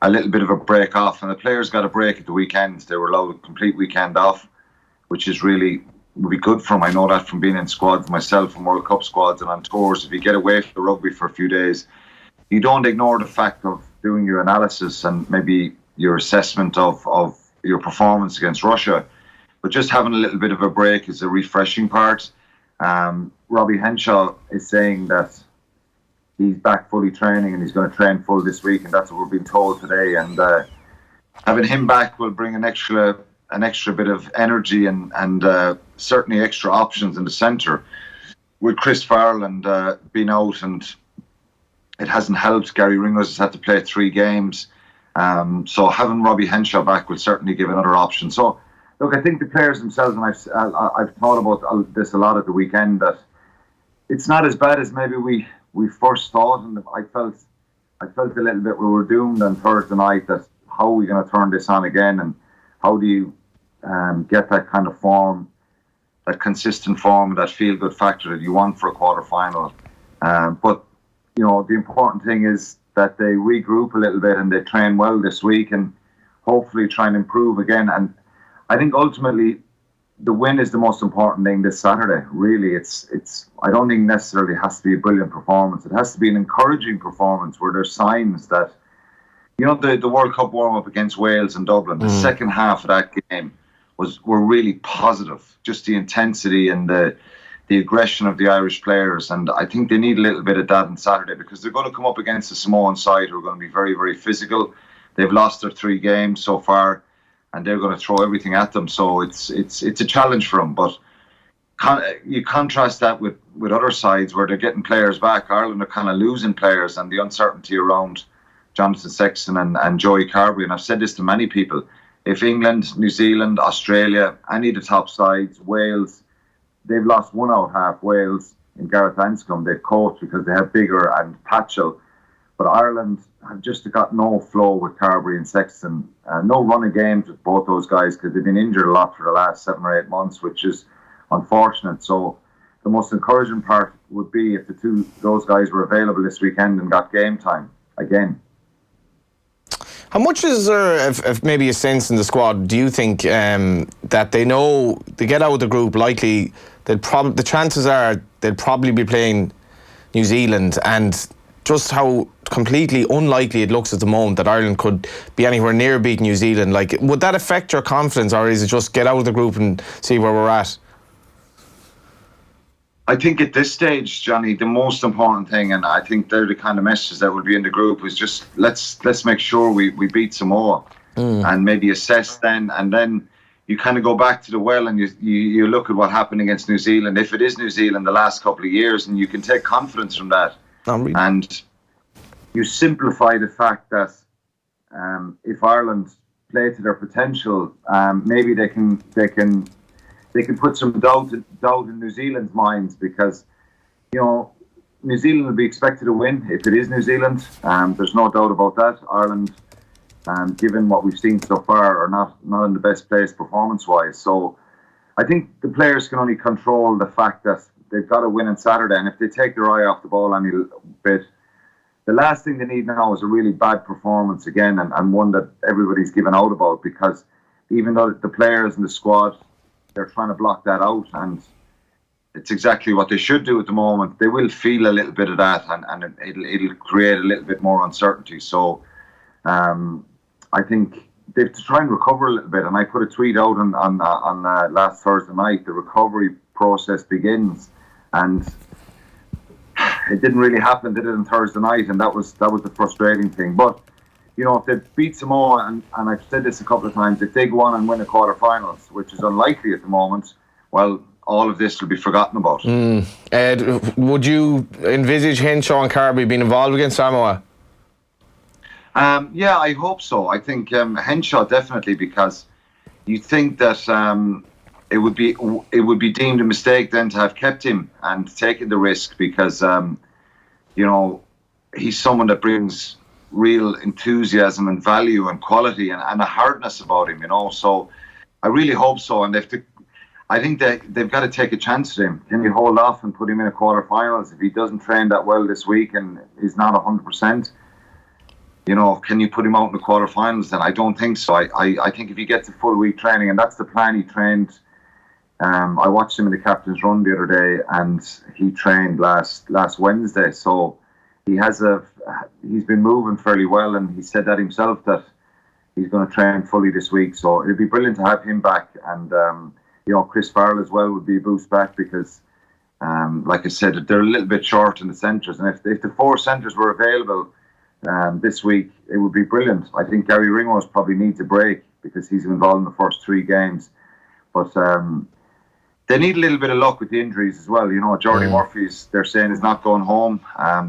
S24: a little bit of a break off, and the players got a break at the weekends. They were allowed a complete weekend off, which is would be good for them. I know that from being in squads myself, and World Cup squads and on tours. If you get away from the rugby for a few days, you don't ignore the fact of doing your analysis and maybe your assessment of your performance against Russia. But just having a little bit of a break is a refreshing part. Robbie Henshaw is saying that he's back fully training and he's going to train full this week, and that's what we're being told today. And having him back will bring an extra bit of energy and certainly extra options in the centre. With Chris Farrell and being out, and it hasn't helped. Gary Ringrose has had to play 3 games. So having Robbie Henshaw back will certainly give another option. So look, I think the players themselves, and I've thought about this a lot at the weekend, that it's not as bad as maybe we first thought, and I felt a little bit we were doomed on Thursday night, that how are we going to turn this on again, and how do you get that kind of form, that consistent form, that feel-good factor that you want for a quarter-final. But, the important thing is that they regroup a little bit and they train well this week and hopefully try and improve again. And I think ultimately the win is the most important thing this Saturday. Really, it's. I don't think necessarily has to be a brilliant performance. It has to be an encouraging performance where there's signs that, the World Cup warm-up against Wales in Dublin, the second half of that game were really positive. Just the intensity and the aggression of the Irish players, and I think they need a little bit of that on Saturday, because they're going to come up against a Samoan side who are going to be very, very physical. They've lost their 3 games so far, and they're going to throw everything at them. So it's a challenge for them. But you contrast that with other sides where they're getting players back. Ireland are kind of losing players, and the uncertainty around Jonathan Sexton and Joey Carberry. And I've said this to many people: if England, New Zealand, Australia, any of the top sides, Wales, they've lost one out half. Wales in Gareth Anscombe, they've coached because they have Bigger and Patchell. But Ireland have just got no flow with Carberry and Sexton. No running games with both those guys because they've been injured a lot for the last 7 or 8 months, which is unfortunate. So the most encouraging part would be if those guys were available this weekend and got game time again.
S10: How much is there of maybe a sense in the squad, do you think, that they know they get out of the group likely, the chances are they'll probably be playing New Zealand, and just how completely unlikely it looks at the moment that Ireland could be anywhere near beating New Zealand? Like, would that affect your confidence, or is it just get out of the group and see where we're at?
S24: I think at this stage, Johnny, the most important thing, and I think they're the kind of messages that will be in the group, is just let's make sure we beat Samoa and maybe assess then, and then you kind of go back to the well and you look at what happened against New Zealand, if it is New Zealand the last couple of years, and you can take confidence from that. And you simplify the fact that if Ireland play to their potential, maybe they can put some doubt in New Zealand's minds, because New Zealand will be expected to win if it is New Zealand. There's no doubt about that. Ireland, given what we've seen so far, are not in the best place performance-wise. So I think the players can only control the fact that they've got to win on Saturday, and if they take their eye off the ball any bit, the last thing they need now is a really bad performance again, and one that everybody's given out about, because even though the players in the squad, they're trying to block that out, and it's exactly what they should do at the moment. They will feel a little bit of that, and it'll create a little bit more uncertainty. So I think they have to try and recover a little bit, and I put a tweet out on last Thursday night. The recovery process begins, and it didn't really happen, did it, on Thursday night, and that was the frustrating thing. But if they beat Samoa, and I've said this a couple of times, if they go on and win the quarterfinals, which is unlikely at the moment, well, all of this will be forgotten about.
S10: Ed, would you envisage Henshaw and Carberry being involved against Samoa?
S24: Yeah, I hope so. I think Henshaw definitely, because you think that it would be deemed a mistake then to have kept him and taken the risk, because he's someone that brings real enthusiasm and value and quality and a hardness about him, so I really hope so. And I think they've got to take a chance with him. Can you hold off and put him in a quarterfinals if he doesn't train that well this week and is not 100%? Can you put him out in the quarterfinals? Then I don't think so. I think if he gets a full week training, and that's the plan. He trained. I watched him in the captain's run the other day, and he trained last Wednesday. So he's been moving fairly well, and he said that himself, that he's going to train fully this week. So it'd be brilliant to have him back, and Chris Farrell as well would be a boost back, because like I said, they're a little bit short in the centres, and if the 4 centres were available this week, it would be brilliant. I think Gary Ringrose probably needs a break because he's involved in the first 3 games, but they need a little bit of luck with the injuries as well. Jordi Murphy's, they're saying, is not going home.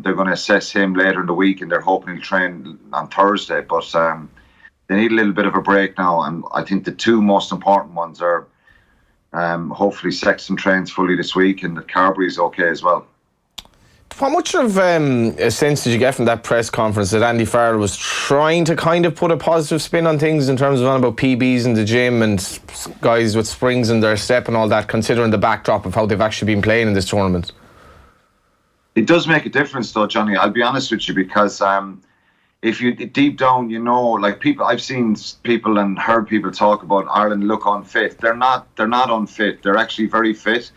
S24: They're going to assess him later in the week, and they're hoping he'll train on Thursday. But they need a little bit of a break now. And I think the two most important ones are hopefully Sexton trains fully this week and that Carberry's okay as well.
S10: How much of a sense did you get from that press conference that Andy Farrell was trying to kind of put a positive spin on things in terms of about PBs in the gym and guys with springs in their step and all that, considering the backdrop of how they've actually been playing in this tournament?
S24: It does make a difference though, Johnny. I'll be honest with you, because if you deep down, you know, like people, I've seen people and heard people talk about Ireland look unfit. They're not unfit. They're actually very fit.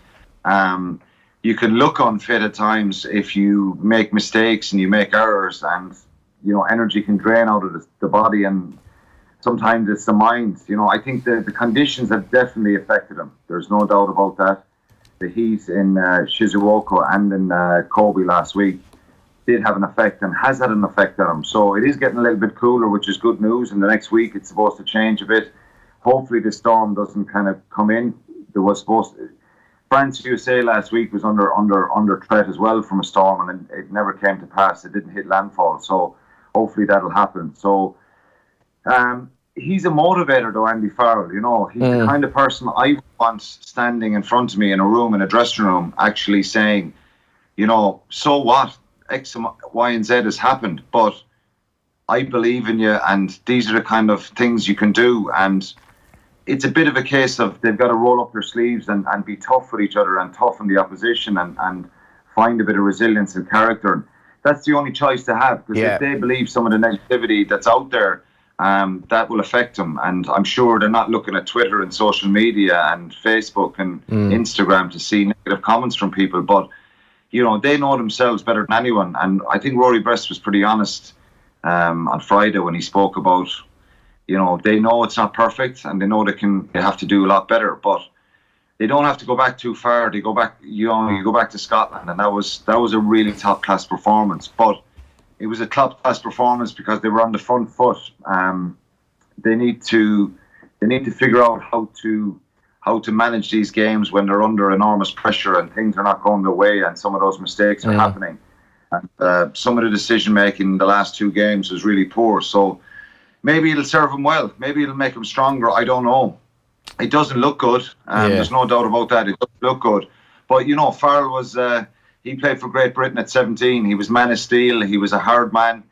S24: You can look unfit at times if you make mistakes and you make errors, and you know, energy can drain out of the body, and sometimes it's the mind. You know, I think the conditions have definitely affected them. There's no doubt about that. The heat in Shizuoka and in Kobe last week did have an effect and has had an effect on them. So it is getting a little bit cooler, which is good news. And the next week it's supposed to change a bit. Hopefully the storm doesn't kind of come in. There was supposed to, France USA last week was under threat as well from a storm, and it never came to pass. It didn't hit landfall. So hopefully that'll happen. So he's a motivator though, Andy Farrell. You know, he's the kind of person I want standing in front of me in a room, in a dressing room, actually saying, you know, so what? X, Y, and Z has happened, but I believe in you, and these are the kind of things you can do. And it's a bit of a case of they've got to roll up their sleeves and be tough with each other and tough on the opposition and find a bit of resilience and character. And that's the only choice to have, because if they believe some of the negativity that's out there, that will affect them. And I'm sure they're not looking at Twitter and social media and Facebook and Instagram to see negative comments from people, but you know, they know themselves better than anyone. And I think Rory Brest was pretty honest on Friday when he spoke about, you know, they know it's not perfect and they know they have to do a lot better, but they don't have to go back too far. They go back, you go back to Scotland, and that was a really top class performance. But it was a top class performance because they were on the front foot. They need to figure out how to manage these games when they're under enormous pressure and things are not going their way, and some of those mistakes are happening. And some of the decision making in the last two games was really poor. So maybe it'll serve them well. Maybe it'll make them stronger. I don't know. It doesn't look good. There's no doubt about that. It doesn't look good. But you know, Farrell was he played for Great Britain at 17. He was man of steel. He was a hard man.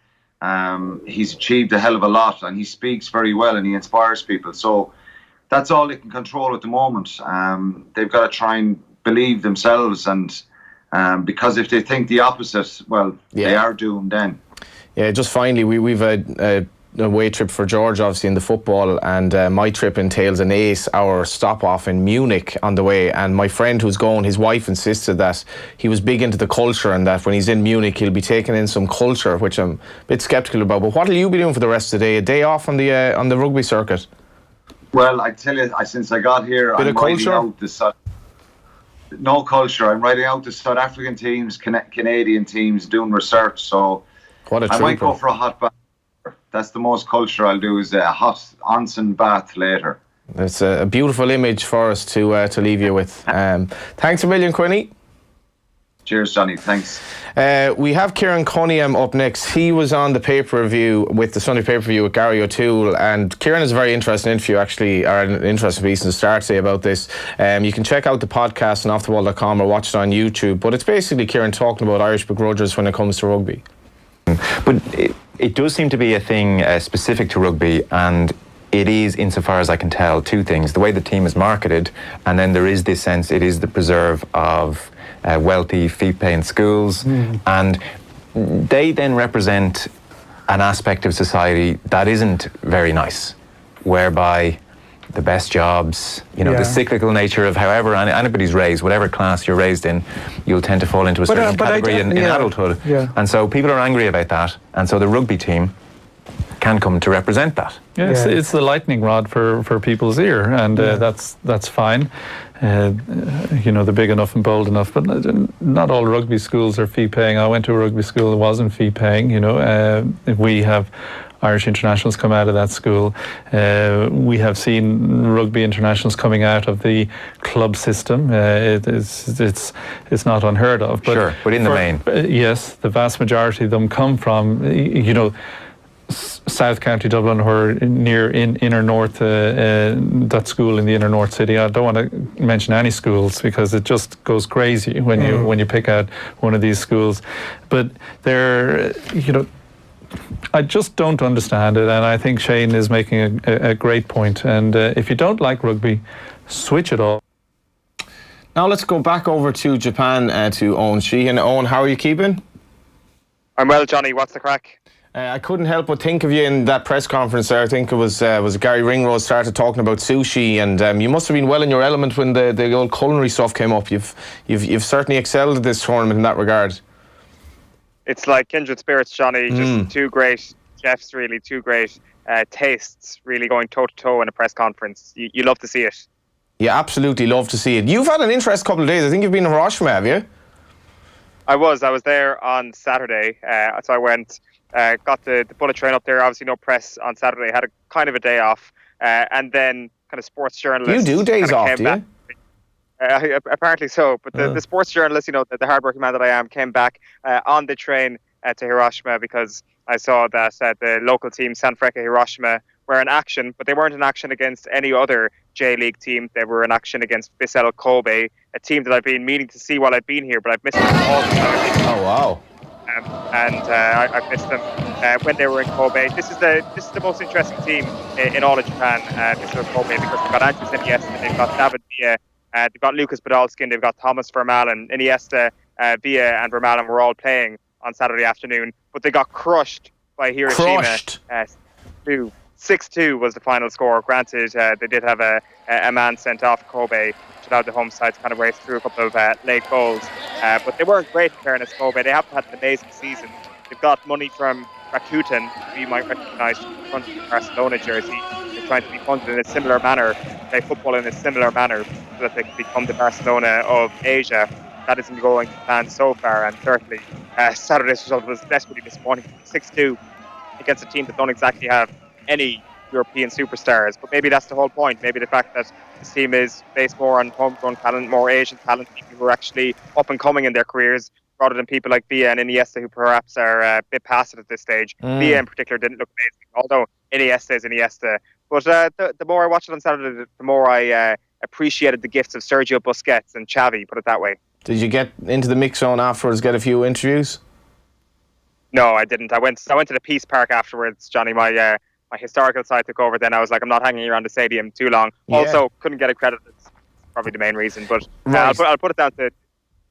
S24: He's achieved a hell of a lot, and he speaks very well and he inspires people. So that's all they can control at the moment. They've got to try and believe themselves, and because if they think the opposite, well, they are doomed then.
S10: Yeah, just finally, we've a away trip for George, obviously, in the football, and my trip entails an 8-hour stop off in Munich on the way. And my friend who's going, his wife insisted that he was big into the culture, and that when he's in Munich he'll be taking in some culture, which I'm a bit sceptical about. But what will you be doing for the rest of the day? A day off on the rugby circuit?
S24: Well, I tell you, since I got here, I'm writing out no culture. I'm writing out the South African teams, Canadian teams, doing research. So I might go for a hot bath. That's the most culture I'll do, is a hot onsen bath later.
S10: It's a beautiful image for us to leave you with. Thanks a million, Quinny.
S24: Cheers, Johnny. Thanks.
S10: We have Kenny Cunningham up next. He was on the pay-per-view with the Sunday pay-per-view with Gary O'Toole, and Kieran is a very interesting interview, actually, or an interesting piece in the start today about this. You can check out the podcast on offtheball.com or watch it on YouTube, but it's basically Kieran talking about Irish begrudgers when it comes to rugby.
S11: But it does seem to be a thing specific to rugby, and it is, insofar as I can tell, two things: the way the team is marketed, and then there is this sense it is the preserve of wealthy, fee-paying schools, and they then represent an aspect of society that isn't very nice, whereby the best jobs, the cyclical nature of however anybody's raised, whatever class you're raised in, you'll tend to fall into a certain category in adulthood. Yeah. And so people are angry about that, and so the rugby team can come to represent that.
S16: Yeah, it's the lightning rod for people's ear, and that's fine. They're big enough and bold enough, but not all rugby schools are fee paying. I went to a rugby school that wasn't fee paying. We have Irish internationals come out of that school. We have seen rugby internationals coming out of the club system. It's not unheard of. But
S11: sure, but in the main,
S16: yes, the vast majority of them come from South County Dublin, who are near inner north, that school in the inner north city. I don't want to mention any schools because it just goes crazy when you pick out one of these schools. But they're, I just don't understand it, and I think Shane is making a great point. And if you don't like rugby, switch it off.
S10: Now let's go back over to Japan to Eoin Sheahan. Eoin, how are you keeping?
S17: I'm well, Johnny. What's the crack?
S10: I couldn't help but think of you in that press conference there. I think it was Gary Ringrose started talking about sushi, and you must have been well in your element when the old culinary stuff came up. You've certainly excelled at this tournament in that regard.
S17: It's like kindred spirits, Johnny. Just two great chefs, really, two great tastes, really going toe to toe in a press conference. You love to see it.
S10: You absolutely love to see it. You've had an interesting couple of days. I think you've been in Hiroshima, have you?
S17: I was there on Saturday, so I went. Got the bullet train up there. Obviously, no press on Saturday. Had a kind of a day off, and then kind of sports journalist.
S10: You do days off, do you?
S17: Apparently so. But the sports journalist, the hardworking man that I am, came back on the train to Hiroshima because I saw that the local team, Sanfrecce Hiroshima, were in action, but they weren't in action against any other J-League team. They were in action against Vissel Kobe, a team that I've been meaning to see while I've been here, but I've missed them all the time.
S10: Oh wow!
S17: I've missed them when they were in Kobe. This is the most interesting team in all of Japan, Vissel Kobe, because they've got Andrews Iniesta, they've got David Villa, they've got Lucas Podolsky, they've got Thomas Vermaelen. Iniesta, Villa and Vermaelen were all playing on Saturday afternoon, but they got crushed by Hiroshima. 6-2 was the final score. Granted, they did have a man sent off Kobe, which allowed the home side to kind of race through a couple of late goals. But they weren't great in fairness, Kobe. They haven't had an amazing season. They've got money from Rakuten, who you might recognise from the front of the Barcelona jersey. They're trying to be funded in a similar manner, play football in a similar manner, so that they can become the Barcelona of Asia. That isn't going to plan so far, and certainly Saturday's result was desperately disappointing. 6-2 against a team that don't exactly have any European superstars, but maybe that's the whole point. Maybe the fact that this team is based more on homegrown talent, more Asian talent, people who are actually up and coming in their careers, rather than people like Villa and Iniesta, who perhaps are a bit past it at this stage. Villa in particular didn't look amazing, although Iniesta is Iniesta. But the more I watched it on Saturday, the more I appreciated the gifts of Sergio Busquets and Xavi, put it that way. Did you get into the mix zone afterwards, get a few interviews? No, I didn't. I went to the Peace Park afterwards, Johnny. My historical side took over then. I was like, I'm not hanging around the stadium too long. Yeah. Also, couldn't get accredited. That's probably the main reason. But right. I'll put it down to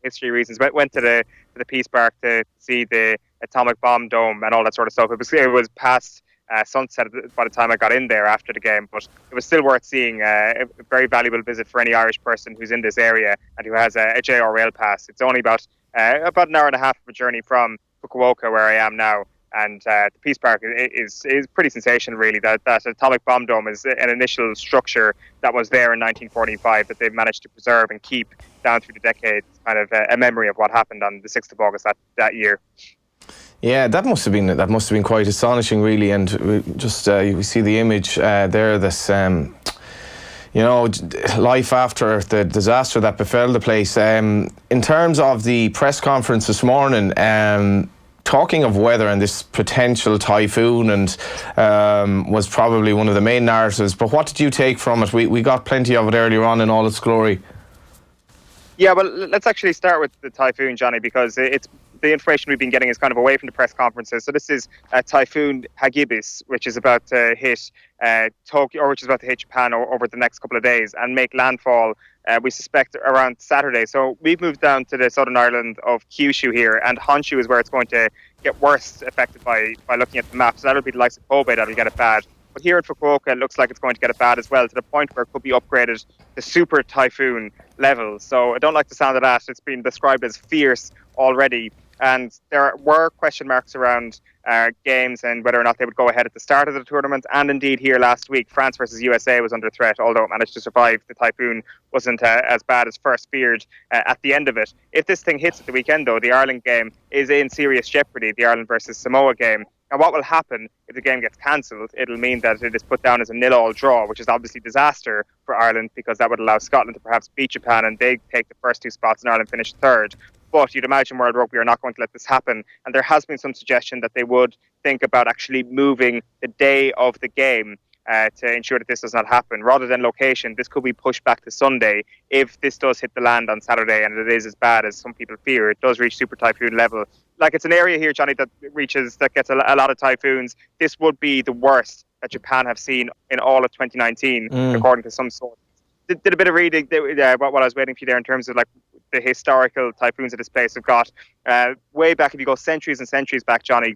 S17: history reasons. Went to the Peace Park to see the atomic bomb dome and all that sort of stuff. It was past sunset by the time I got in there after the game, but it was still worth seeing. A very valuable visit for any Irish person who's in this area and who has a JR rail pass. It's only about an hour and a half of a journey from Fukuoka, where I am now. And the Peace Park is pretty sensational, really. That atomic bomb dome is an initial structure that was there in 1945 that they've managed to preserve and keep down through the decades. Kind of a memory of what happened on the 6th of August that year. Yeah, that must have been quite astonishing, really. And we see the image there. This life after the disaster that befell the place. In terms of the press conference this morning, talking of weather and this potential typhoon, and was probably one of the main narratives. But what did you take from it? We got plenty of it earlier on in all its glory. Yeah, well, let's actually start with the typhoon, Johnny, because it's the information we've been getting is kind of away from the press conferences. So this is Typhoon Hagibis, which is about to hit Tokyo, or which is about to hit Japan over the next couple of days and make landfall, we suspect, around Saturday. So we've moved down to the southern island of Kyushu here, and Honshu is where it's going to get worse affected by looking at the map. So that'll be the likes of Kobe that'll get it bad. But here in Fukuoka, it looks like it's going to get it bad as well, to the point where it could be upgraded to super typhoon level. So I don't like the sound of that. It's been described as fierce already. And there were question marks around games and whether or not they would go ahead at the start of the tournament. And indeed, here last week, France versus USA was under threat, although it managed to survive. The typhoon wasn't as bad as first feared at the end of it. If this thing hits at the weekend, though, the Ireland game is in serious jeopardy, the Ireland versus Samoa game. And what will happen if the game gets cancelled? It'll mean that it is put down as a 0-0 draw, which is obviously disaster for Ireland, because that would allow Scotland to perhaps beat Japan and they take the first two spots and Ireland finish third. But you'd imagine World Rugby are not going to let this happen. And there has been some suggestion that they would think about actually moving the day of the game to ensure that this does not happen. Rather than location, this could be pushed back to Sunday if this does hit the land on Saturday and it is as bad as some people fear. It does reach Super Typhoon level. Like, it's an area here, Johnny, that gets a lot of typhoons. This would be the worst that Japan have seen in all of 2019, according to some sources. Did a bit of reading while I was waiting for you there in terms of like the historical typhoons that this place have got. Way back, if you go centuries and centuries back, Johnny,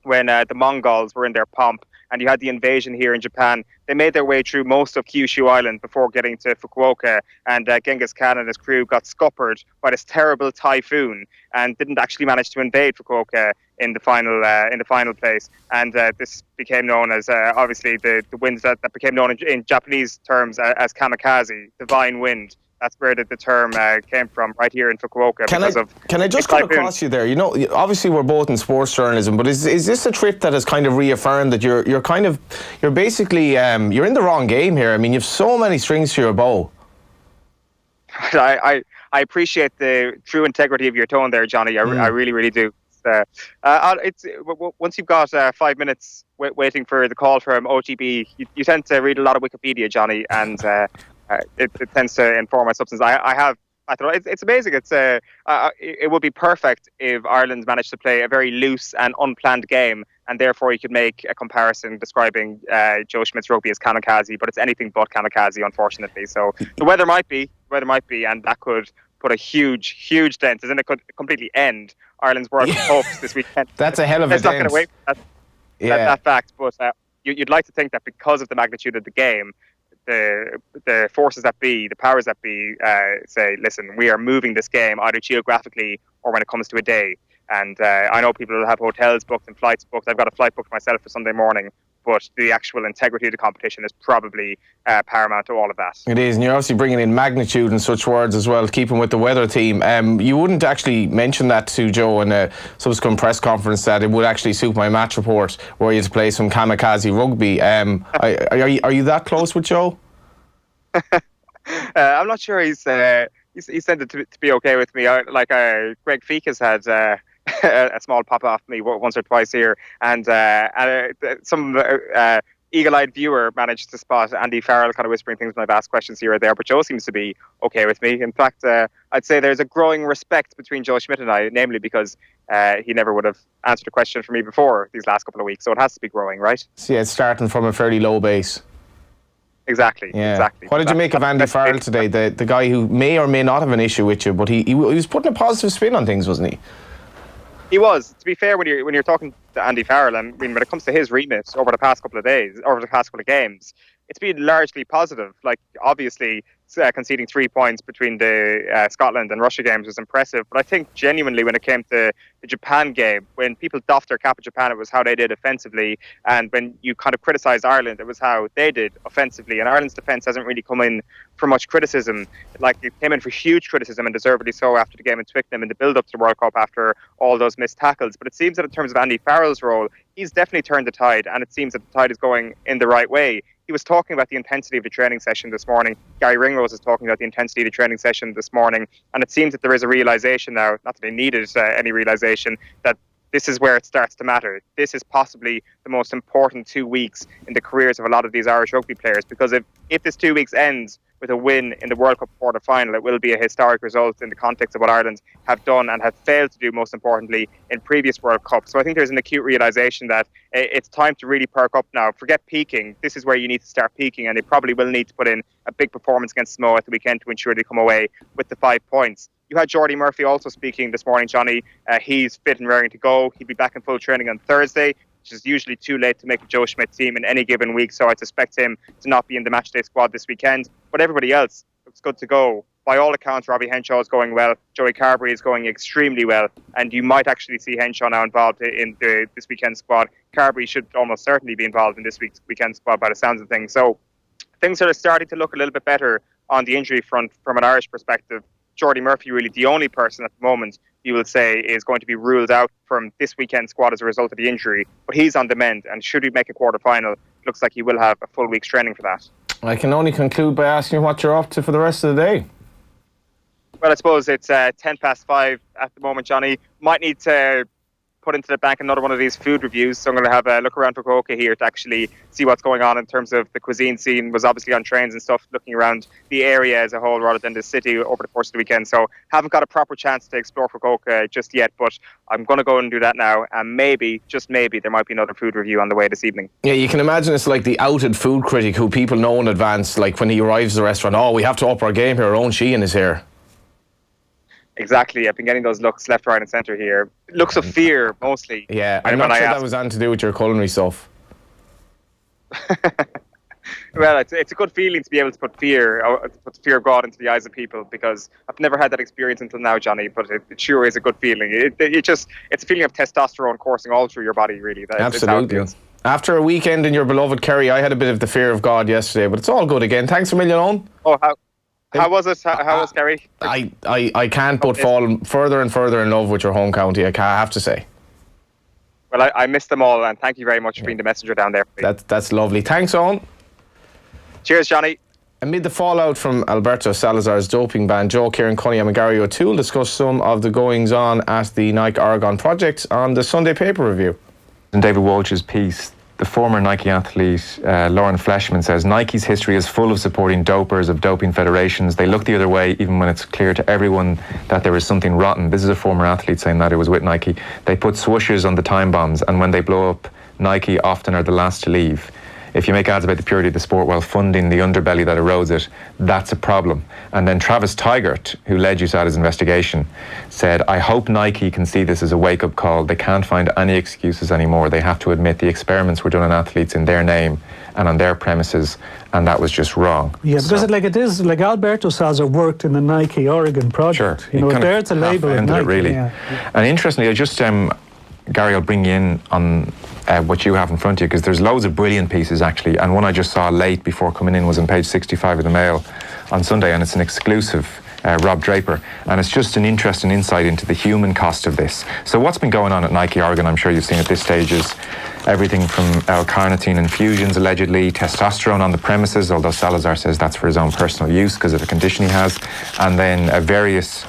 S17: when the Mongols were in their pomp and you had the invasion here in Japan, they made their way through most of Kyushu Island before getting to Fukuoka, and Genghis Khan and his crew got scuppered by this terrible typhoon and didn't actually manage to invade Fukuoka in the final place. And this became known as obviously the winds that became known in Japanese terms as kamikaze, divine wind. That's where the term came from, right here in Fukuoka.
S10: Can I just come across you there? You know, obviously we're both in sports journalism, but is this a trip that has kind of reaffirmed that you're basically you're in the wrong game here? I mean, you've so many strings to your bow.
S17: I appreciate the true integrity of your tone there, Johnny. I really, really do. Once you've got 5 minutes waiting for the call from OTB, you tend to read a lot of Wikipedia, Johnny, and it tends to inform my substance. I thought it's amazing. It would be perfect if Ireland managed to play a very loose and unplanned game, and therefore you could make a comparison describing Joe Schmidt's rugby as kamikaze, but it's anything but kamikaze, unfortunately. So the weather might be, and that could put a huge dent, as in it could completely end Ireland's World Cup hopes this weekend.
S10: That's a hell of a dent.
S17: Let's not get away from that fact, but you'd like to think that because of the magnitude of the game, the forces that be, the powers that be, say, listen, we are moving this game either geographically or when it comes to a day. And I know people will have hotels booked and flights booked. I've got a flight booked myself for Sunday morning, but the actual integrity of the competition is probably paramount to all of that.
S10: It is, and you're obviously bringing in magnitude and such words as well, keeping with the weather theme. You wouldn't actually mention that to Joe in a subsequent press conference that it would actually suit my match report were you to play some kamikaze rugby. Are you that close with Joe?
S17: I'm not sure he's tended to be okay with me. Greg Feek has had a small pop off me once or twice here, and some eagle-eyed viewer managed to spot Andy Farrell kind of whispering things when I've asked questions here or there, but Joe seems to be okay with me. In fact, I'd say there's a growing respect between Joe Schmidt and I, namely because he never would have answered a question for me before these last couple of weeks, so it has to be growing, right?
S10: So yeah, it's starting from a fairly low base.
S17: Exactly.
S10: What did you make of Andy Farrell today, the guy who may or may not have an issue with you, but he was putting a positive spin on things, wasn't he?
S17: He was. To be fair, when you're talking to Andy Farrell, I mean, when it comes to his remit over the past couple of games, it's been largely positive. Like, obviously, conceding 3 points between the Scotland and Russia games was impressive. But I think genuinely when it came to the Japan game, when people doffed their cap at Japan, it was how they did offensively. And when you kind of criticised Ireland, it was how they did offensively. And Ireland's defence hasn't really come in for much criticism. Like, it came in for huge criticism, and deservedly so, after the game in Twickenham in the build-up to the World Cup after all those missed tackles. But it seems that in terms of Andy Farrell's role, he's definitely turned the tide, and it seems that the tide is going in the right way. He was talking about the intensity of the training session this morning. Gary Ringrose is talking about the intensity of the training session this morning. And it seems that there is a realisation now, not that they needed any realisation, that this is where it starts to matter. This is possibly the most important 2 weeks in the careers of a lot of these Irish rugby players, because if this 2 weeks ends with a win in the World Cup quarter-final, it will be a historic result in the context of what Ireland have done and have failed to do, most importantly, in previous World Cups. So I think there's an acute realisation that it's time to really perk up now. Forget peaking. This is where you need to start peaking, and they probably will need to put in a big performance against Samoa at the weekend to ensure they come away with the 5 points. You had Jordi Murphy also speaking this morning, Johnny. He's fit and raring to go. He'll be back in full training on Thursday, which is usually too late to make a Joe Schmidt team in any given week, so I suspect him to not be in the matchday squad this weekend. But everybody else looks good to go. By all accounts, Robbie Henshaw is going well. Joey Carberry is going extremely well, and you might actually see Henshaw now involved in this weekend squad. Carberry should almost certainly be involved in this week's weekend squad by the sounds of things. So things are starting to look a little bit better on the injury front from an Irish perspective. Jordi Murphy, really the only person at the moment you will say is going to be ruled out from this weekend squad as a result of the injury, but he's on the mend, and should we make a quarter-final, looks like he will have a full week's training for that.
S10: I can only conclude by asking what you're up to for the rest of the day.
S17: Well, I suppose it's 5:10 at the moment, Johnny. Might need to put into the bank another one of these food reviews, so I'm going to have a look around Fukuoka here to actually see what's going on in terms of the cuisine scene. Was obviously on trains and stuff, looking around the area as a whole rather than the city over the course of the weekend, so haven't got a proper chance to explore Fukuoka just yet, but I'm going to go and do that now, and maybe, just maybe, there might be another food review on the way this evening.
S10: Yeah, you can imagine it's like the outed food critic who people know in advance, like when he arrives at the restaurant, oh, we have to up our game here, Eoin Sheahan is here.
S17: Exactly, I've been getting those looks left, right and centre here. Looks of fear, mostly.
S10: Yeah, I'm not sure that was anything to do with your culinary stuff.
S17: Well, it's a good feeling to be able to put fear of God into the eyes of people, because I've never had that experience until now, Johnny, but it sure is a good feeling. It's a feeling of testosterone coursing all through your body, really.
S10: Absolutely. After a weekend in your beloved Kerry, I had a bit of the fear of God yesterday, but it's all good again. Thanks a million, Eoin.
S17: Oh, how was it? How was Kerry?
S10: I can't but fall further and further in love with your home county, I have to say.
S17: Well, I missed them all, and thank you very much for being the messenger down there.
S10: That's lovely. Thanks, Eoin.
S17: Cheers, Johnny.
S10: Amid the fallout from Alberto Salazar's doping ban, Joe, Kieran Cunningham and Gary O'Toole discussed some of the goings-on at the Nike Oregon project on the Sunday paper review.
S11: In David Walsh's piece, the former Nike athlete Lauren Fleshman says Nike's history is full of supporting dopers, of doping federations. They look the other way even when it's clear to everyone that there is something rotten. This is a former athlete saying that, it was with Nike. They put swooshers on the time bombs, and when they blow up, Nike often are the last to leave. If you make ads about the purity of the sport while funding the underbelly that erodes it, that's a problem. And then Travis Tigert, who led USADA's investigation, said, I hope Nike can see this as a wake-up call. They can't find any excuses anymore. They have to admit the experiments were done on athletes in their name and on their premises, and that was just wrong.
S3: Yeah, because it is like Alberto Salazar worked in the Nike Oregon project.
S11: Sure.
S3: There's a label of Nike.
S11: It, really.
S3: Yeah.
S11: And interestingly, I just... Gary, I'll bring you in on what you have in front of you, because there's loads of brilliant pieces actually, and one I just saw late before coming in was on page 65 of the Mail on Sunday, and it's an exclusive, Rob Draper, and it's just an interesting insight into the human cost of this. So what's been going on at Nike Oregon, I'm sure you've seen at this stage, is everything from L-carnitine infusions, allegedly, testosterone on the premises, although Salazar says that's for his own personal use because of a condition he has, and then various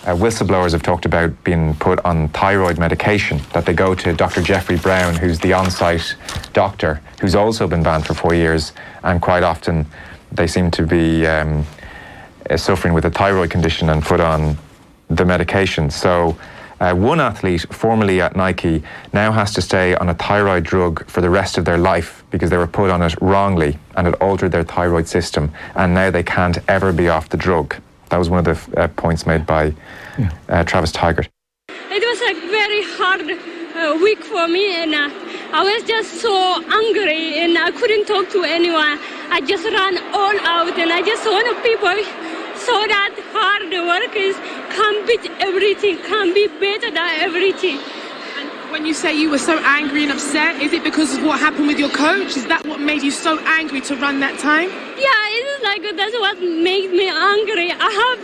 S11: whistleblowers have talked about being put on thyroid medication, that they go to Dr. Jeffrey Brown, who's the on-site doctor, who's also been banned for 4 years, and quite often they seem to be suffering with a thyroid condition and put on the medication. So one athlete formerly at Nike now has to stay on a thyroid drug for the rest of their life because they were put on it wrongly and it altered their thyroid system, and now they can't ever be off the drug. That was one of the points made by Travis Tigert.
S18: It was a very hard week for me, and I was just so angry, and I couldn't talk to anyone. I just ran all out, and I just want people so that hard workers can beat everything, can be better than everything.
S19: When you say you were so angry and upset, is it because of what happened with your coach? Is that what made you so angry to run that time?
S18: Yeah, it's like that's what made me angry. I have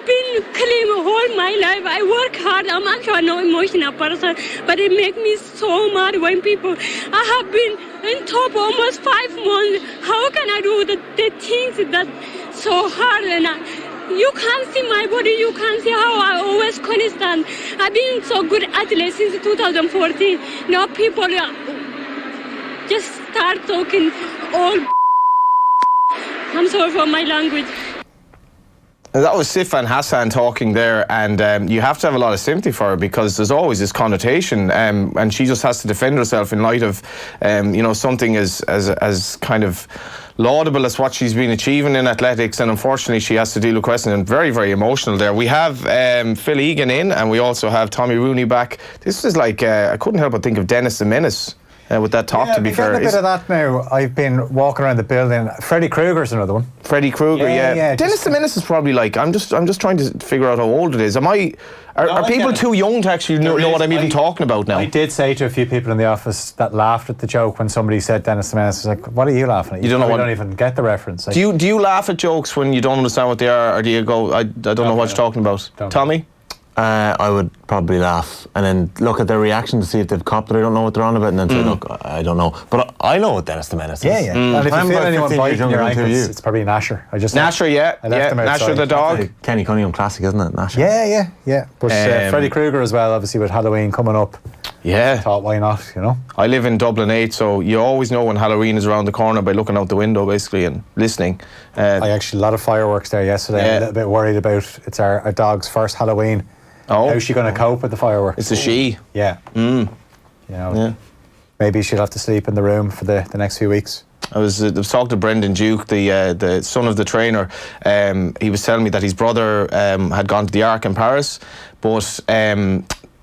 S18: been clean all my life. I work hard. I'm actually not an emotional person, but it makes me so mad when people... I have been on top almost 5 months. How can I do the things that so hard? And you can't see my body, you can't see how I always constant. I've been so good athlete since 2014. Now people just start talking all I'm sorry for my language.
S10: That was Sifan Hassan talking there, and you have to have a lot of sympathy for her because there's always this connotation, and she just has to defend herself in light of, something as kind of laudable as what she's been achieving in athletics, and unfortunately she has to deal with questions, and very, very emotional there. We have Phil Egan in, and we also have Tommy Rooney back. This is like, I couldn't help but think of Dennis the Menace. With that talk, to be fair.
S20: A bit of that now. I've been walking around the building. Freddy Krueger's another one.
S10: Freddy Krueger, yeah. Dennis the Menace is probably like, I'm just trying to figure out how old it is. Are people too young to actually know what I'm even talking about now?
S20: I did say to a few people in the office that laughed at the joke when somebody said Dennis the Menace. I was like, what are you laughing at? You don't even get the reference. Like,
S10: do you laugh at jokes when you don't understand what they are, or do you go, I don't know what you're talking about? Tommy?
S2: I would probably laugh and then look at their reaction to see if they've copped it. I don't know what they're on about, and then say, look, I don't know. But I know what Dennis the Menace is.
S20: Yeah. And if you feel anyone biting your ankles, it's probably Nasher.
S10: Nasher, yeah. Nasher the dog.
S2: Kenny Cunningham classic, isn't it? Nasher.
S20: Yeah. But Freddy Krueger as well, obviously, with Halloween coming up.
S10: Yeah.
S20: I thought, why not,
S10: I live in Dublin 8, so you always know when Halloween is around the corner by looking out the window, basically, and listening.
S20: I actually, a lot of fireworks there yesterday. I'm a little bit worried about, it's our dog's first Halloween.
S10: Oh.
S20: How's she going to cope with the fireworks?
S10: It's a she.
S20: Yeah. Maybe she'll have to sleep in the room for the next few weeks.
S10: I was talking to Brendan Duke, the son of the trainer. He was telling me that his brother had gone to the Arc in Paris, but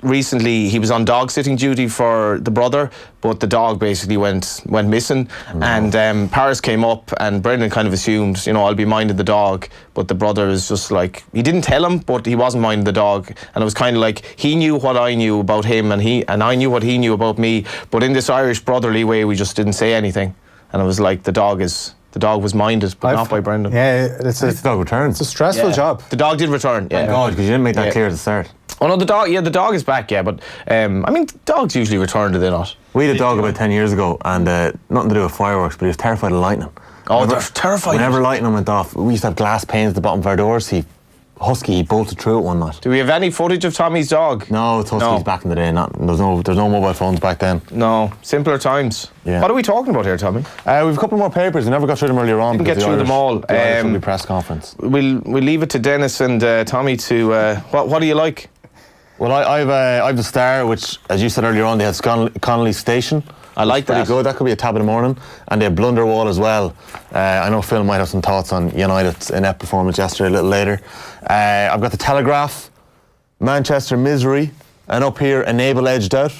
S10: recently he was on dog sitting duty for the brother, but the dog basically went missing. And Paris came up, and Brendan kind of assumed, I'll be minding the dog, but the brother is just like, he didn't tell him, but he wasn't minding the dog, and it was kind of like he knew what I knew about him, and I knew what he knew about me, but in this Irish brotherly way we just didn't say anything, and it was like the dog was minded, but not by Brendan.
S20: Yeah,
S2: the dog returns.
S20: It's a stressful job.
S10: The dog did return. Yeah.
S2: Thank God, because you didn't make that clear at the start.
S10: Oh no, the dog is back, but dogs usually return, do they not?
S2: We had a dog about 10 years ago, and nothing to do with fireworks, but he was terrified of lightning.
S10: Oh, they're terrified.
S2: Whenever lightning went off, we used to have glass panes at the bottom of our doors. He bolted through it one night.
S10: Do we have any footage of Tommy's dog?
S2: No, it's Husky's back in the day. There's no mobile phones back then.
S10: No, simpler times.
S2: Yeah.
S10: What are we talking about here, Tommy?
S2: We've a couple more papers. We never got through them earlier on.
S10: Didn't get through them all.
S2: The Irish Rugby press conference.
S10: We'll leave it to Dennis and Tommy to. What do you like?
S2: Well, I've the Star, which, as you said earlier on, they had Connolly Station.
S10: I like that.
S2: Pretty good. That could be a tab in the morning. And they have Blunderwall as well. I know Phil might have some thoughts on United's inept performance yesterday a little later. I've got the Telegraph, Manchester Misery, and up here, Enable edged out.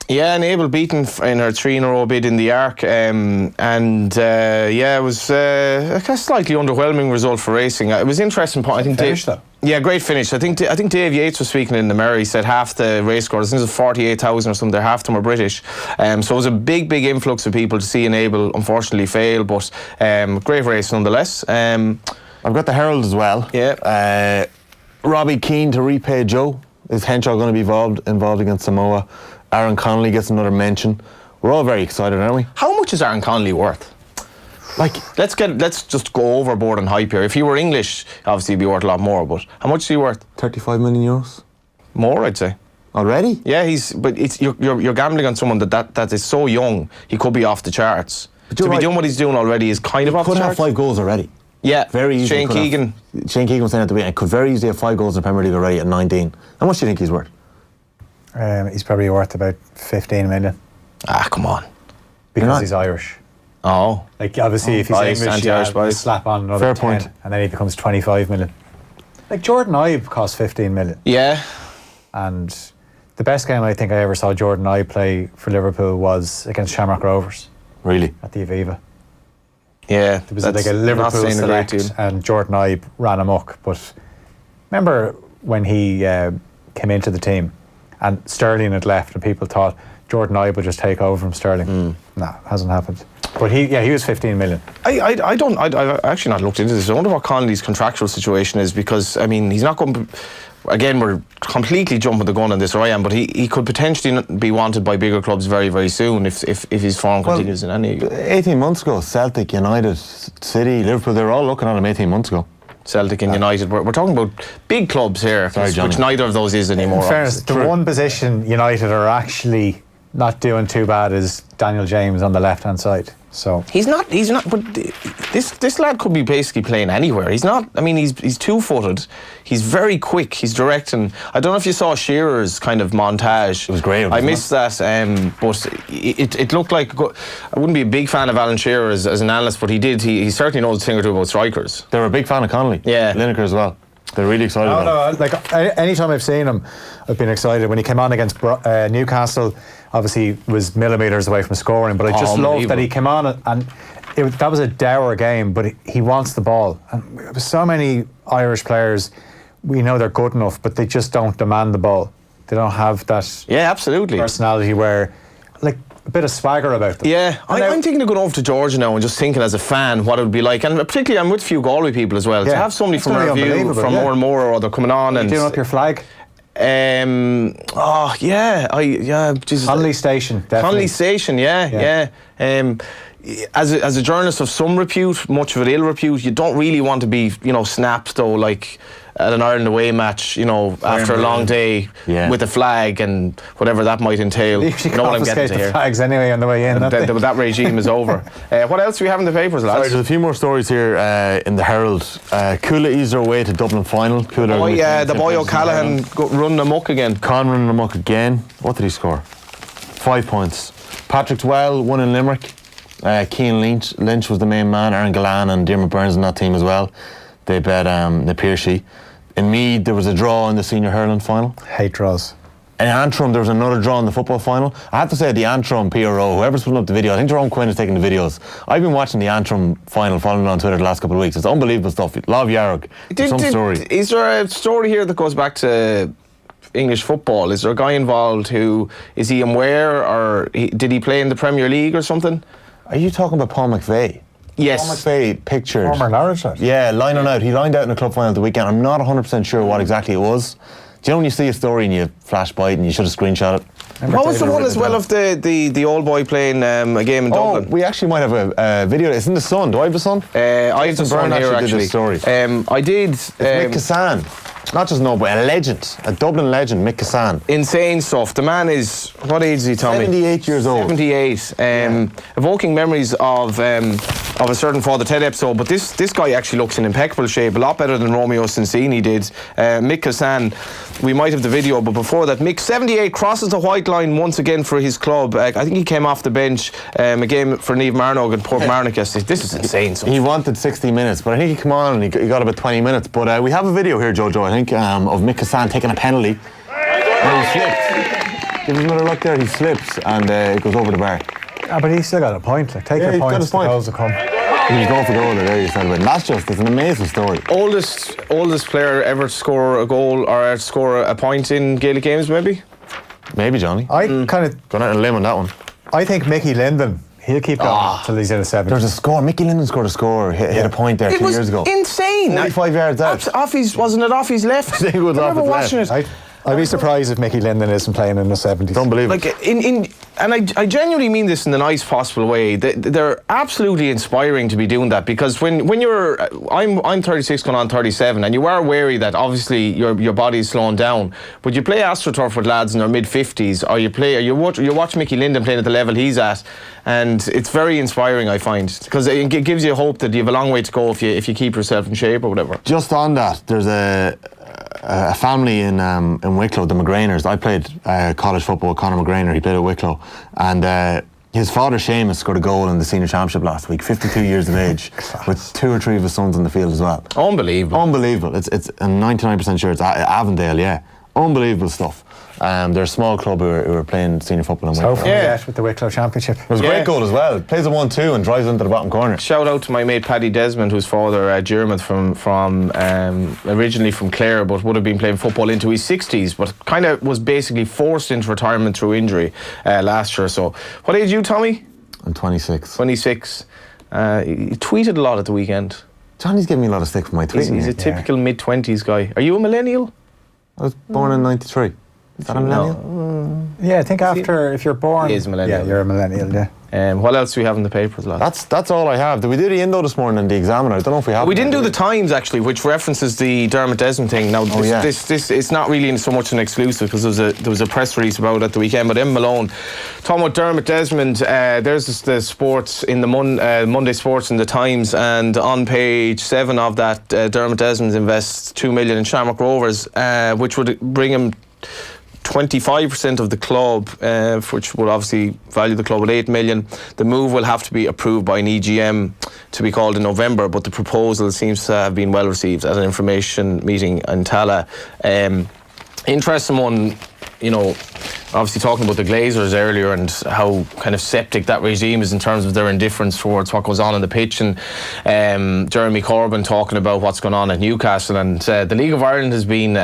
S10: Yeah, Enable beaten in her 3-in-a-row bid in the Arc, it was a slightly underwhelming result for racing. It was interesting. I think
S20: finish though.
S10: Yeah, great finish. I think Dave Yates was speaking in the Mirror. He said half the race scores, I think it was 48,000 or something. Half of them were British. So it was a big influx of people to see Enable unfortunately fail, but great race nonetheless. I've
S2: got the Herald as well.
S10: Yeah.
S2: Robbie keen to repay Joe. Is Henshaw going to be involved against Samoa? Aaron Connolly gets another mention. We're all very excited, aren't we?
S10: How much is Aaron Connolly worth? Let's just go overboard on hype here. If he were English, obviously he'd be worth a lot more, but how much is he worth?
S2: 35 million euros.
S10: More, I'd say.
S2: Already?
S10: Yeah, you're gambling on someone that is so young, he could be off the charts. To be doing what he's doing already is kind of off the charts.
S2: He could have 5 goals already.
S10: Yeah,
S2: very easily.
S10: Shane Keegan
S2: was saying at the weekend, could very easily have 5 goals in the Premier League already at 19. How much do you think he's worth?
S20: He's probably worth about 15 million.
S10: Ah, come on.
S20: Because he's Irish.
S10: Oh.
S20: Obviously, if he's English, you slap on another 10, and then he becomes 25 million. Jordan Ibe cost 15 million.
S10: Yeah.
S20: And the best game I think I ever saw Jordan Ibe play for Liverpool was against Shamrock Rovers.
S2: Really?
S20: At the Aviva.
S10: Yeah.
S20: There was like a Liverpool select, and Jordan Ibe ran amok. But remember when he came into the team, and Sterling had left, and people thought Jordan Ibe would just take over from Sterling. No, it hasn't happened. But he was 15 million.
S10: I've actually not looked into this. I wonder what Connolly's contractual situation is, because he's not going to. Again, we're completely jumping the gun on this, or I am, but he could potentially be wanted by bigger clubs very, very soon if his form continues in any.
S2: 18 months ago, Celtic, United, City, Liverpool, they were all looking at him 18 months ago.
S10: Celtic and United. We're talking about big clubs here, which neither of those is anymore.
S20: In fairness, the one position United are actually not doing too bad is Daniel James on the left-hand side. So
S10: he's not. But this lad could be basically playing anywhere. He's not. He's 2-footed. He's very quick. He's direct. And I don't know if you saw Shearer's kind of montage.
S2: It was great.
S10: I missed that. But it looked like. I wouldn't be a big fan of Alan Shearer as an analyst, but he certainly knows a thing or two about strikers.
S2: They were a big fan of Connolly.
S10: Yeah,
S2: Lineker as well. They're really excited about
S20: him. Anytime I've seen him, I've been excited. When he came on against Newcastle, obviously was millimetres away from scoring, but I just loved that he came on and that was a dour game, but he wants the ball. And with so many Irish players, we know they're good enough, but they just don't demand the ball. They don't have that
S10: absolutely
S20: personality where, like, a bit of swagger about them.
S10: Yeah, I'm thinking of going over to Georgia now and just thinking as a fan what it would be like, and particularly I'm with a few Galway people as well, to have somebody from our view, from more and more, or they're coming on and
S20: doing up your flag.
S10: Jesus.
S20: Connolly Station, definitely.
S10: Connolly Station, yeah. As a journalist of some repute, much of it ill repute, you don't really want to be, snapped though, like at an Ireland away match, after a long day with a flag and whatever that might entail.
S20: You
S10: know what I'm getting to
S20: the
S10: here.
S20: flags anyway on the way in.
S10: That regime is over. What else do we have in the papers, lads?
S2: Sorry, there's a few more stories here in the Herald. Kula eased their way to Dublin final.
S10: The boy O'Callaghan running amok again.
S2: Con running amok again. What did he score? 5 points. Patrick Dwell won in Limerick. Cian Lynch was the main man. Aaron Gallan and Diarmaid Burns in that team as well. They bet the Piercy. In Meath, there was a draw in the senior hurling final.
S20: Hate draws.
S2: In Antrim, there was another draw in the football final. I have to say, the Antrim PRO, whoever's putting up the video, I think Jerome Quinn is taking the videos. I've been watching the Antrim final, following it on Twitter the last couple of weeks. It's unbelievable stuff. Love Yarrow. Story.
S10: Is there a story here that goes back to English football? Is there a guy involved who, is he aware, or did he play in the Premier League or something?
S2: Are you talking about Paul McVeigh?
S10: Yes.
S2: Paul McVeigh pictured.
S20: Former Norwich lad.
S2: Yeah, lining out. He lined out in a club final at the weekend. I'm not 100% sure what exactly it was. Do you know when you see a story and you flash by it and you should have screenshot it?
S10: What was the one as well of the old boy playing a game in Dublin?
S2: We actually might have a video. It's in the Sun. Do I have the Sun?
S10: I have the Sun here, actually.
S2: Did this story.
S10: I did.
S2: Mick Cassan. Not just no, but a legend. A Dublin legend, Mick Cassan.
S10: Insane stuff. The man is, what age is he, Tommy?
S2: 78 years old.
S10: 78. Evoking memories of a certain Father Ted episode, but this guy actually looks in impeccable shape, a lot better than Romeo Cincini did. Mick Cassan, we might have the video, but before that, Mick, 78, crosses the white line once again for his club. I think he came off the bench a game for Niamh Marnock and Port Marnock yesterday. This is insane stuff.
S2: He wanted 60 minutes, but I think he came on and he got about 20 minutes. But we have a video here, Jojo, I think, of Mick Cassan taking a penalty. And he slips. Give him another look there, he slips and it goes over the bar.
S20: But he's still got a point. Like, take your points, the goals will come.
S2: He was going for goal there, you said about it. And that's just, it's an amazing story.
S10: Oldest player ever to score a goal or score a point in Gaelic games, maybe?
S2: Maybe, Johnny.
S20: I kind of
S2: gone out on a limb on that one.
S20: I think Mickey Linden, he'll keep going until he's in a 70.
S2: There's a score. Mickey Linden scored a score, hit a point there 2 years ago.
S10: Insane.
S2: 45 yards out.
S10: Wasn't it off his left?
S2: I think it was off his left.
S10: Watching it.
S20: I'd be surprised if Mickey Linden isn't playing in the 70s.
S2: Don't believe it.
S10: Like I genuinely mean this in the nice possible way. They're absolutely inspiring to be doing that, because when you're, I'm 36 going on 37, and you are wary that obviously your body is slowing down. But you play AstroTurf with lads in their mid 50s, or you watch Mickey Linden playing at the level he's at, and it's very inspiring, I find, because it gives you hope that you have a long way to go if you keep yourself in shape or whatever.
S2: Just on that, there's a family in Wicklow, the McGrainers. I played college football with Conor McGrainer. He played at Wicklow, and his father Seamus scored a goal in the senior championship last week. 52 years of age, with 2 or 3 of his sons in the field as well. Unbelievable. It's I'm 99% sure it's Avondale. Yeah, unbelievable stuff. They're a small club who are playing senior football in Wicklow.
S20: With the Wicklow Championship.
S2: It was a great goal as well. Plays a 1-2 and drives into the bottom corner.
S10: Shout out to my mate Paddy Desmond, whose father Diarmaid from originally from Clare, but would have been playing football into his 60s, but kind of was basically forced into retirement through injury last year. So, what age are you, Tommy?
S2: I'm 26.
S10: 26. He tweeted a lot at the weekend.
S2: Johnny's giving me a lot of stick for my tweeting.
S10: He's a typical mid-20s guy. Are you a millennial?
S2: I was born in 93. Is that a millennial?
S20: Yeah, I think if you're born...
S10: He is a millennial.
S20: Yeah, you're a millennial, yeah.
S10: What else do we have in the papers, lads?
S2: That's all I have. Did we do the Indo this morning and the Examiner? I don't know if we have.
S10: We didn't do the Times, actually, which references the Diarmaid Desmond thing. Now, this it's not really so much an exclusive, because there was a press release about it at the weekend, but Em Malone talking about Diarmaid Desmond. There's the sports in the Monday Sports in the Times, and on page 7 of that, Diarmaid Desmond invests $2 million in Shamrock Rovers, which would bring him 25% of the club, which will obviously value the club at $8 million. The move will have to be approved by an EGM to be called in November, but the proposal seems to have been well received at an information meeting in Tala. Interesting one, obviously talking about the Glazers earlier and how kind of septic that regime is in terms of their indifference towards what goes on the pitch, and Jeremy Corbyn talking about what's going on at Newcastle, and the League of Ireland has been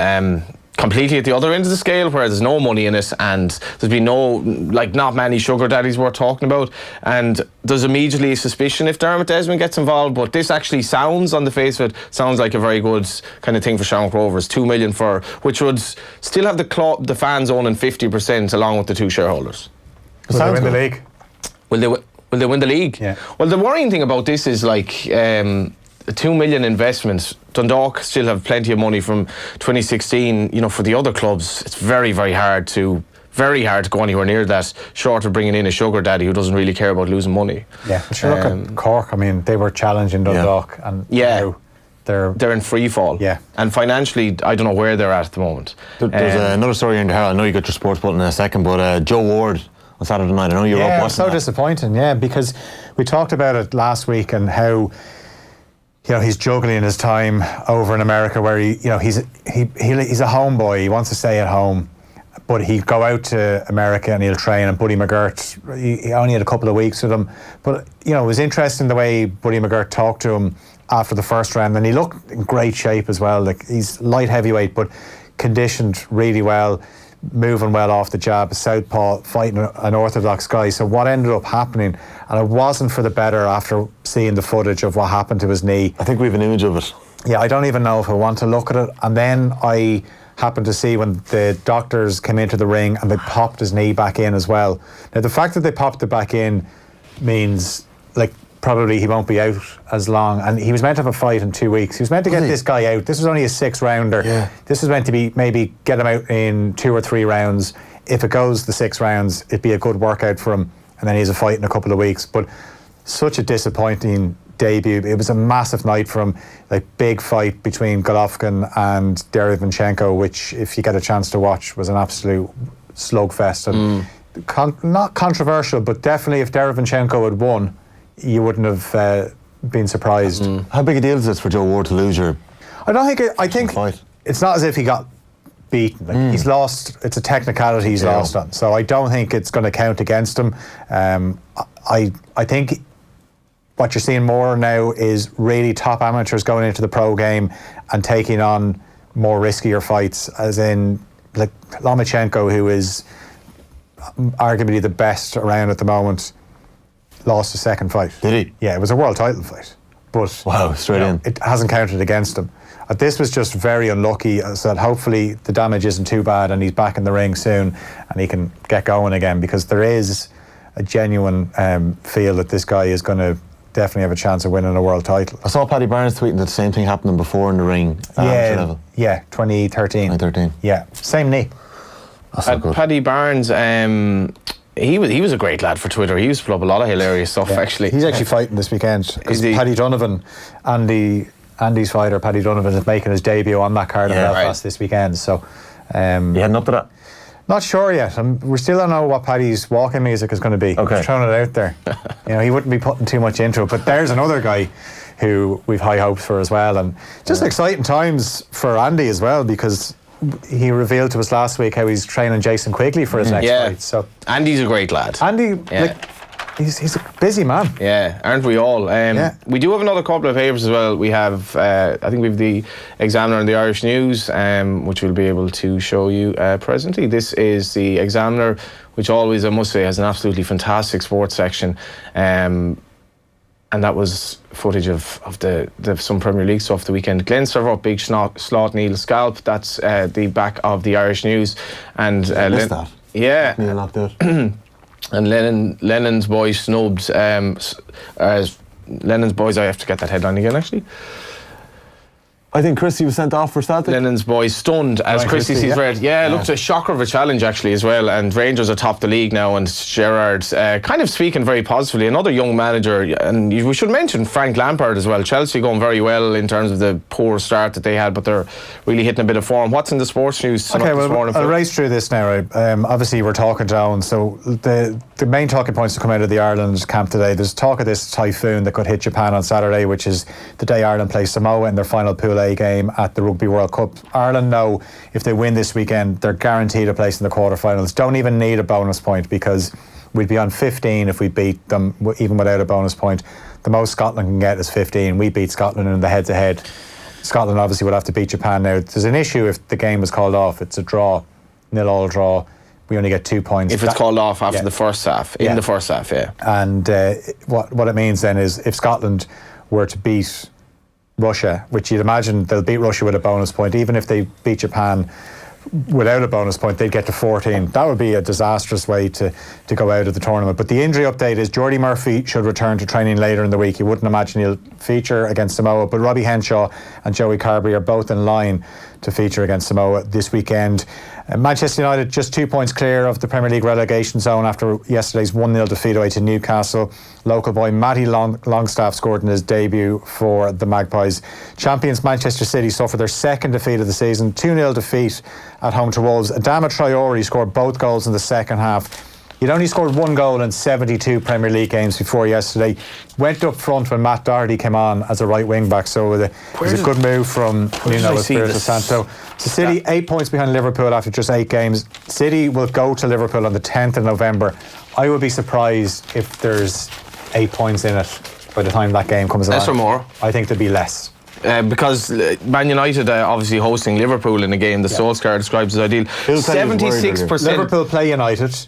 S10: completely at the other end of the scale where there's no money in it and there's been not many sugar daddies worth talking about, and there's immediately a suspicion if Dermot Desmond gets involved. But this actually sounds, on the face of it, sounds like a very good kind of thing for Shamrock Rovers. 2 million for, which would still have the fans owning 50% along with the two shareholders.
S20: Will they win the league?
S10: Will they win the league?
S20: Yeah.
S10: Well, the worrying thing about this is a 2 million investment. Dundalk still have plenty of money from 2016. For the other clubs, it's very, very hard to go anywhere near that, short of bringing in a sugar daddy who doesn't really care about losing money.
S20: Yeah, but sure, look at Cork. I mean, they were challenging Dundalk, and now they're in
S10: free fall.
S20: Yeah,
S10: and financially, I don't know where they're at the moment.
S2: There's another story in the Herald. I know you got your sports button in a second, but Joe Ward on Saturday night. I know you were up watching.
S20: So disappointing. Yeah, because we talked about it last week and how he's juggling his time over in America, where he's a homeboy. He wants to stay at home, but he'd go out to America and he'll train. And Buddy McGirt, he only had a couple of weeks with him, but it was interesting the way Buddy McGirt talked to him after the first round, and he looked in great shape as well. Like, he's light heavyweight, but conditioned really well, moving well off the jab, southpaw, fighting an orthodox guy. So what ended up happening, and it wasn't for the better after seeing the footage of what happened to his knee.
S2: I think we have an image of it.
S20: Yeah, I don't even know if I want to look at it. And then I happened to see when the doctors came into the ring and they popped his knee back in as well. Now, the fact that they popped it back in means, probably he won't be out as long. And he was meant to have a fight in 2 weeks. He was meant to get this guy out. This was only a 6-rounder.
S2: Yeah.
S20: This was meant to be maybe get him out in 2 or 3 rounds. If it goes the 6 rounds, it'd be a good workout for him. And then he has a fight in a couple of weeks. But such a disappointing debut. It was a massive night for him. Big fight between Golovkin and Derevinchenko, which, if you get a chance to watch, was an absolute slugfest. And not controversial, but definitely if Derevinchenko had won, you wouldn't have been surprised.
S2: How big a deal is this for Joe Ward to lose your?
S20: I think it's not as if he got beaten. He's lost. It's a technicality he's lost on. So I don't think it's going to count against him. I think what you're seeing more now is really top amateurs going into the pro game and taking on more riskier fights, as in Lomachenko, who is arguably the best around at the moment, lost a second fight.
S2: Did he?
S20: Yeah, it was a world title fight. But
S2: wow, straight in.
S20: It hasn't counted against him. This was just very unlucky. So that hopefully the damage isn't too bad and he's back in the ring soon and he can get going again, because there is a genuine feel that this guy is going to definitely have a chance of winning a world title.
S2: I saw Paddy Barnes tweeting that the same thing happened before in the ring.
S20: Yeah, 2013.
S2: 2013.
S20: Yeah, same knee.
S2: That's not good.
S10: Paddy Barnes, he was a great lad for Twitter. He used to put up a lot of hilarious stuff, actually.
S20: He's actually fighting this weekend, because Paddy Donovan, Andy's fighter, Paddy Donovan, is making his debut on that card in Belfast this weekend. So,
S2: you heading up to that?
S20: Not sure yet. We still don't know what Paddy's walking music is going to be.
S2: Okay.
S20: Just throwing it out there. He wouldn't be putting too much into it. But there's another guy who we've high hopes for as well, and just exciting times for Andy as well, because he revealed to us last week how he's training Jason Quigley for his next fight. So
S10: Andy's a great lad.
S20: Andy, he's a busy man.
S10: Yeah, aren't we all? We do have another couple of papers as well. We have, I think we have the Examiner and the Irish News, which we'll be able to show you presently. This is the Examiner, which always, I must say, has an absolutely fantastic sports section. And that was footage of the some Premier League stuff the weekend. Glenn serve up big slot Neil scalp. That's the back of the Irish News. And
S2: I missed that.
S10: Yeah.
S2: Neil not good.
S10: And Lennon's boys snubbed. Lennon's boys, I have to get that headline again, actually.
S2: I think Christie was sent off for Celtic.
S10: Lennon's boys stunned as Christie sees red. Yeah, it looked a shocker of a challenge actually as well. And Rangers are top the league now, and Gerrard kind of speaking very positively. Another young manager, and we should mention Frank Lampard as well. Chelsea going very well in terms of the poor start that they had, but they're really hitting a bit of form. What's in the sports news?
S20: Okay, well, I'll race through this now. Right? Obviously, we're talking down. So the main talking points to come out of the Ireland camp today. There's talk of this typhoon that could hit Japan on Saturday, which is the day Ireland plays Samoa in their final Pool A game at the Rugby World Cup. Ireland know if they win this weekend, they're guaranteed a place in the quarterfinals. Don't even need a bonus point, because we'd be on 15 if we beat them, even without a bonus point. The most Scotland can get is 15. We beat Scotland in the head-to-head. Scotland obviously would have to beat Japan now. There's an issue if the game was called off. It's a draw, 0-0 draw. We only get 2 points.
S10: If it's called off after the first half, in the first half,
S20: And what it means then is if Scotland were to beat Russia, which you'd imagine they'll beat Russia with a bonus point, even if they beat Japan without a bonus point, they'd get to 14. That would be a disastrous way to go out of the tournament. But the injury update is Jordi Murphy should return to training later in the week. You wouldn't imagine he'll feature against Samoa, but Robbie Henshaw and Joey Carberry are both in line to feature against Samoa this weekend. Manchester United just 2 points clear of the Premier League relegation zone after yesterday's 1-0 defeat away to Newcastle. Local boy Matty Longstaff scored in his debut for the Magpies. Champions Manchester City suffered their second defeat of the season, 2-0 defeat at home to Wolves. Adama Traore scored both goals in the second half. He'd only scored 1 goal in 72 Premier League games before yesterday. Went up front when Matt Doherty came on as a right wing back, so it was a good move from Nuno Espirito Santo. So City 8 points behind Liverpool after just 8 games. City will go to Liverpool on the 10th of November. I would be surprised if there's 8 points in it by the time that game comes along.
S10: Less or more?
S20: I think there'd be less.
S10: Because Man United obviously hosting Liverpool in a game that Solskjaer describes as ideal. 76%.
S20: Liverpool play United,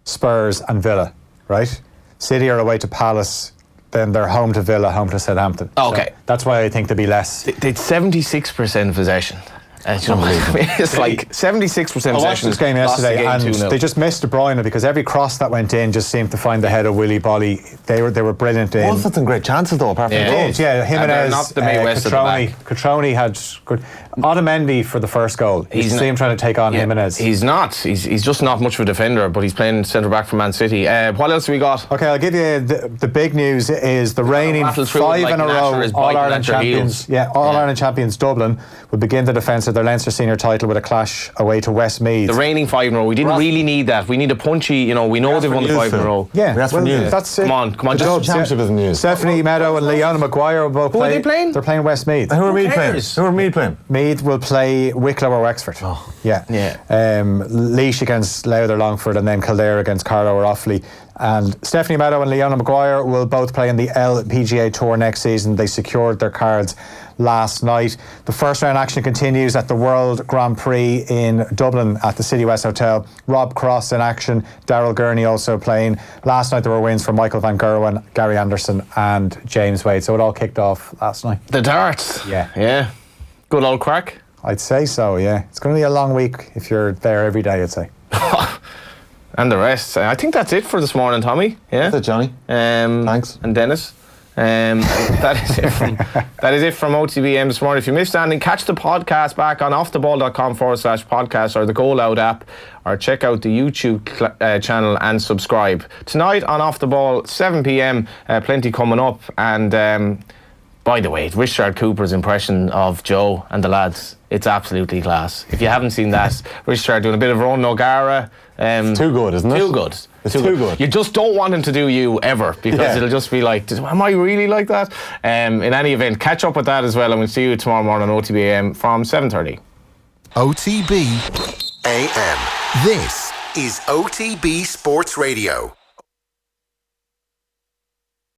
S20: Spurs and Villa, right? City are away to Palace, then they're home to Villa, home to Southampton.
S10: Okay.
S20: So that's why I think there'd be less.
S10: They'd 76% possession. It's like 76% possession.
S20: I watched this game yesterday and they just missed De Bruyne because every cross that went in just seemed to find the head of Willy Bolly. They were brilliant in.
S2: Wolves had some great chances though, apart from goals.
S20: Yeah, Jimenez,
S10: not the May West at the back.
S20: Catroni had good. Otamendi for the first goal. You see him trying to take on Jimenez.
S10: He's not. He's just not much of a defender, but he's playing centre back for Man City. What else have we got?
S20: Okay, I'll give you the big news is the reigning 5 in a row All-Ireland champions. Yeah, All-Ireland champions Dublin will begin the defence of their Leinster senior title with a clash away to Westmeath.
S10: The reigning 5 in a row. We didn't really need that. We need a punchy. We know they've won the 5 in a row.
S20: Yeah,
S2: that's for news.
S20: That's it.
S10: Come on.
S2: Just championship is news.
S20: Stephanie Meadow and Leona Maguire will both play.
S10: Who are they playing?
S20: They're playing Westmeath.
S2: Who are Meath playing? Who are Meath playing?
S20: Meath will play Wicklow or Wexford.
S2: Oh.
S20: Yeah. Laois against Lowther Longford and then Kildare against Carlow or Offaly. And Stephanie Meadow and Leona Maguire will both play in the LPGA Tour next season. They secured their cards last night. The first round action continues at the World Grand Prix in Dublin at the City West Hotel. Rob Cross in action, Daryl Gurney also playing. Last night there were wins for Michael Van Gerwen, Gary Anderson and James Wade. So it all kicked off last night.
S10: The darts. Yeah. Good old crack.
S20: I'd say so, yeah. It's going to be a long week if you're there every day, I'd say.
S10: And the rest. I think that's it for this morning, Tommy. Yeah.
S2: That's it, Johnny. Thanks.
S10: And Dennis. That is it from OTBM this morning. If you missed anything, catch the podcast back on offtheball.com/podcast or the Goal Out app, or check out the YouTube channel and subscribe. Tonight on Off the Ball, 7 p.m, plenty coming up. And by the way, Richard Cooper's impression of Joe and the lads, it's absolutely class. If you haven't seen that, Richard doing a bit of Ron O'Gara.
S2: It's too good, isn't it?
S10: Too good.
S2: It's too good.
S10: You just don't want him to do you ever, because it'll just be like, am I really like that? In any event, catch up with that as well, and we'll see you tomorrow morning on OTBAM from 7:30.
S12: OTB AM. This is OTB Sports Radio.